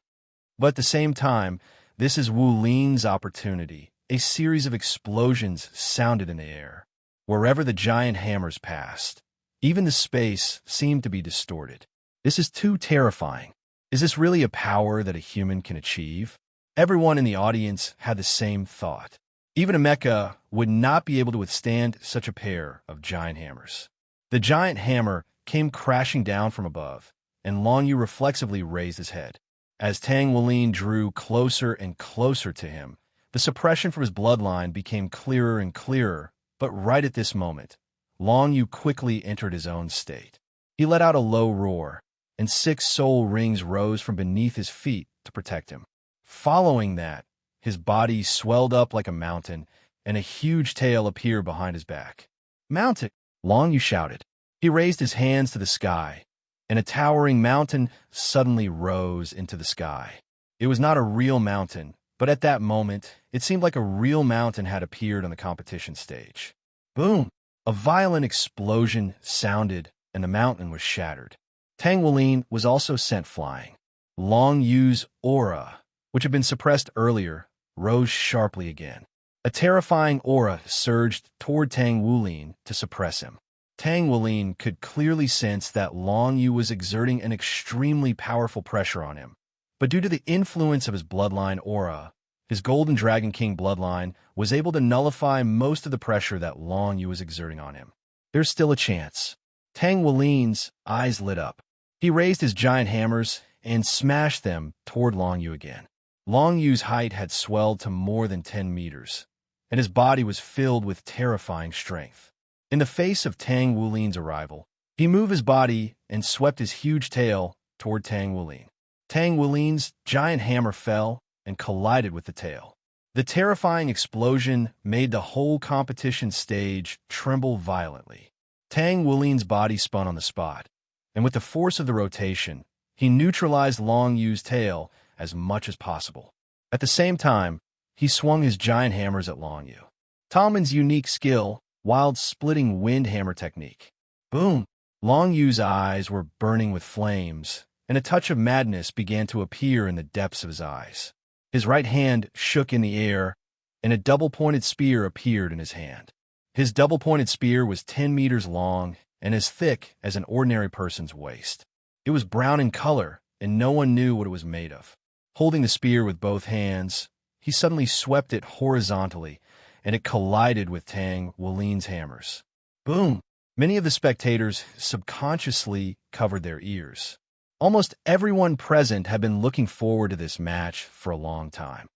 But at the same time, this is Wulin's opportunity. A series of explosions sounded in the air. Wherever the giant hammers passed, even the space seemed to be distorted. This is too terrifying. Is this really a power that a human can achieve? Everyone in the audience had the same thought. Even a mecha would not be able to withstand such a pair of giant hammers. The giant hammer came crashing down from above, and Long Yu reflexively raised his head. As Tang Wulin drew closer and closer to him, the suppression from his bloodline became clearer and clearer, but right at this moment, Long Yu quickly entered his own state. He let out a low roar, and 6 soul rings rose from beneath his feet to protect him. Following that, his body swelled up like a mountain, and a huge tail appeared behind his back. "Mount it!" Long Yu shouted. He raised his hands to the sky, and a towering mountain suddenly rose into the sky. It was not a real mountain, but at that moment, it seemed like a real mountain had appeared on the competition stage. Boom! A violent explosion sounded, and the mountain was shattered. Tang Wulin was also sent flying. Long Yu's aura, which had been suppressed earlier, rose sharply again. A terrifying aura surged toward Tang Wulin to suppress him. Tang Wulin could clearly sense that Long Yu was exerting an extremely powerful pressure on him. But due to the influence of his bloodline aura, his Golden Dragon King bloodline was able to nullify most of the pressure that Long Yu was exerting on him. There's still a chance. Tang Wulin's eyes lit up. He raised his giant hammers and smashed them toward Long Yu again. Long Yu's height had swelled to more than 10 meters, and his body was filled with terrifying strength. In the face of Tang Wulin's arrival, he moved his body and swept his huge tail toward Tang Wulin. Tang Wulin's giant hammer fell and collided with the tail. The terrifying explosion made the whole competition stage tremble violently. Tang Wulin's body spun on the spot, and with the force of the rotation, he neutralized Long Yu's tail as much as possible. At the same time, he swung his giant hammers at Long Yu. Talman's unique skill, wild splitting wind hammer technique. Boom! Long Yu's eyes were burning with flames, and a touch of madness began to appear in the depths of his eyes. His right hand shook in the air, and a double-pointed spear appeared in his hand. His double-pointed spear was 10 meters long and as thick as an ordinary person's waist. It was brown in color, and no one knew what it was made of. Holding the spear with both hands, he suddenly swept it horizontally, and it collided with Tang Wulin's hammers. Boom! Many of the spectators subconsciously covered their ears. Almost everyone present had been looking forward to this match for a long time.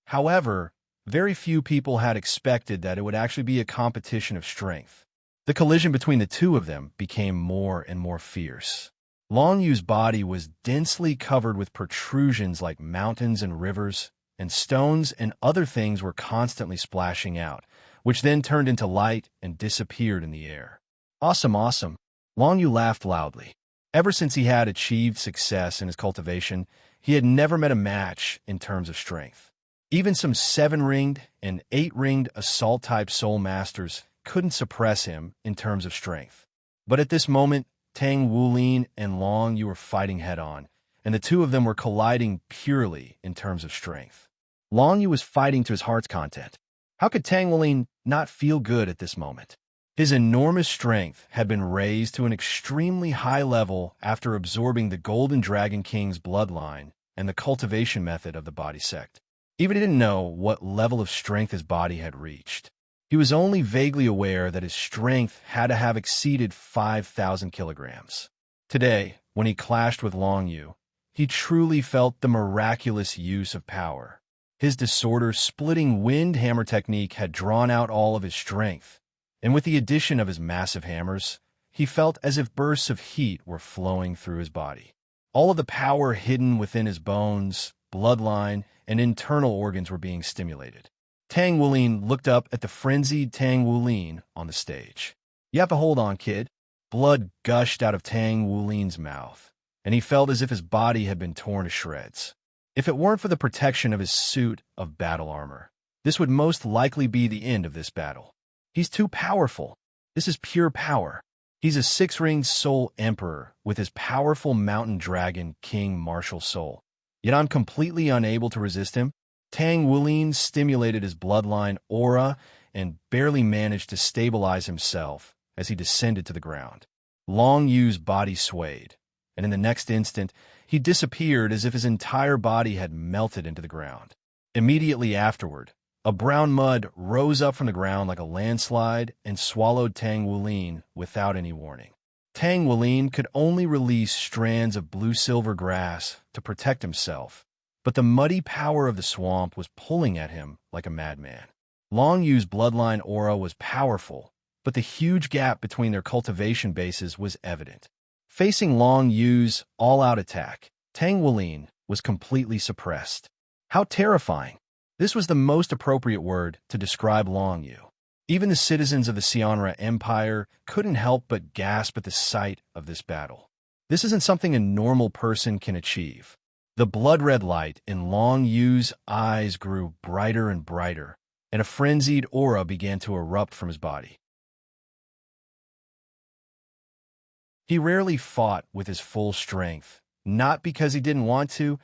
However, very few people had expected that it would actually be a competition of strength. The collision between the two of them became more and more fierce. Long Yu's body was densely covered with protrusions like mountains and rivers, and stones and other things were constantly splashing out, which then turned into light and disappeared in the air. Awesome, awesome! Long Yu laughed loudly. Ever since he had achieved success in his cultivation, he had never met a match in terms of strength. Even some 7-ringed and 8-ringed assault-type soul masters couldn't suppress him in terms of strength. But at this moment, Tang Wulin and Long Yu were fighting head-on, and the two of them were colliding purely in terms of strength. Long Yu was fighting to his heart's content. How could Tang Wulin not feel good at this moment? His enormous strength had been raised to an extremely high level after absorbing the Golden Dragon King's bloodline and the cultivation method of the body sect. Even he didn't know what level of strength his body had reached. He was only vaguely aware that his strength had to have exceeded 5,000 kilograms. Today, when he clashed with Long Yu, he truly felt the miraculous use of power. His disorder-splitting wind hammer technique had drawn out all of his strength, and with the addition of his massive hammers, he felt as if bursts of heat were flowing through his body. All of the power hidden within his bones, bloodline, and internal organs were being stimulated. Tang Wulin looked up at the frenzied Tang Wulin on the stage. "You have to hold on, kid." Blood gushed out of Tang Wulin's mouth, and he felt as if his body had been torn to shreds. If it weren't for the protection of his suit of battle armor, this would most likely be the end of this battle. He's too powerful. This is pure power. He's a 6-ringed soul emperor with his powerful mountain dragon king martial soul. Yet I'm completely unable to resist him. Tang Wulin stimulated his bloodline aura and barely managed to stabilize himself as he descended to the ground. Long Yu's body swayed, and in the next instant, he disappeared as if his entire body had melted into the ground. Immediately afterward, a brown mud rose up from the ground like a landslide and swallowed Tang Wulin without any warning. Tang Wulin could only release strands of blue-silver grass to protect himself, but the muddy power of the swamp was pulling at him like a madman. Long Yu's bloodline aura was powerful, but the huge gap between their cultivation bases was evident. Facing Long Yu's all-out attack, Tang Wulin was completely suppressed. How terrifying! This was the most appropriate word to describe Long Yu. Even the citizens of the Xianra Empire couldn't help but gasp at the sight of this battle. This isn't something a normal person can achieve. The blood-red light in Long Yu's eyes grew brighter and brighter, and a frenzied aura began to erupt from his body. He rarely fought with his full strength, not because he didn't want to,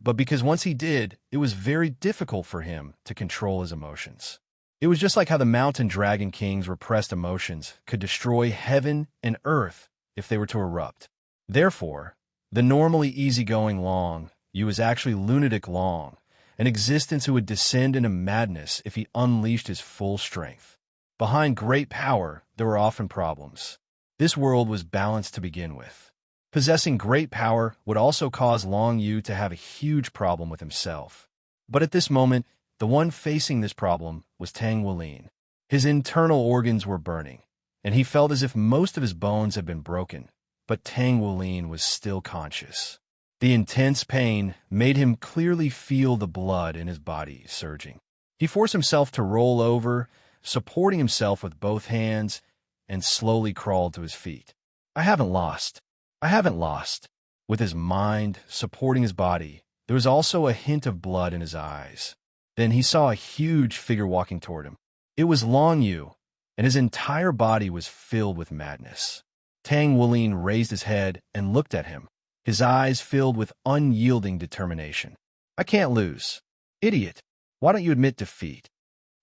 but because once he did, it was very difficult for him to control his emotions. It was just like how the Mountain Dragon King's repressed emotions could destroy heaven and earth if they were to erupt. Therefore, the normally easygoing Long Yu was actually lunatic Long, an existence who would descend into madness if he unleashed his full strength. Behind great power, there were often problems. This world was balanced to begin with. Possessing great power would also cause Long Yu to have a huge problem with himself. But at this moment, the one facing this problem was Tang Wulin. His internal organs were burning, and he felt as if most of his bones had been broken, but Tang Wulin was still conscious. The intense pain made him clearly feel the blood in his body surging. He forced himself to roll over, supporting himself with both hands, and slowly crawled to his feet. I haven't lost. I haven't lost. With his mind supporting his body, there was also a hint of blood in his eyes. Then he saw a huge figure walking toward him. It was Long Yu, and his entire body was filled with madness. Tang Wulin raised his head and looked at him, his eyes filled with unyielding determination. I can't lose. Idiot, why don't you admit defeat?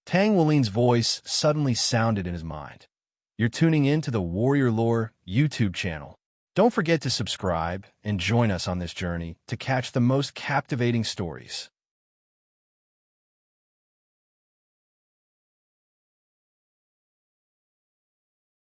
Tang Wulin's voice suddenly sounded in his mind. You're tuning in to the Warrior Lore YouTube channel. Don't forget to subscribe and join us on this journey to catch the most captivating stories.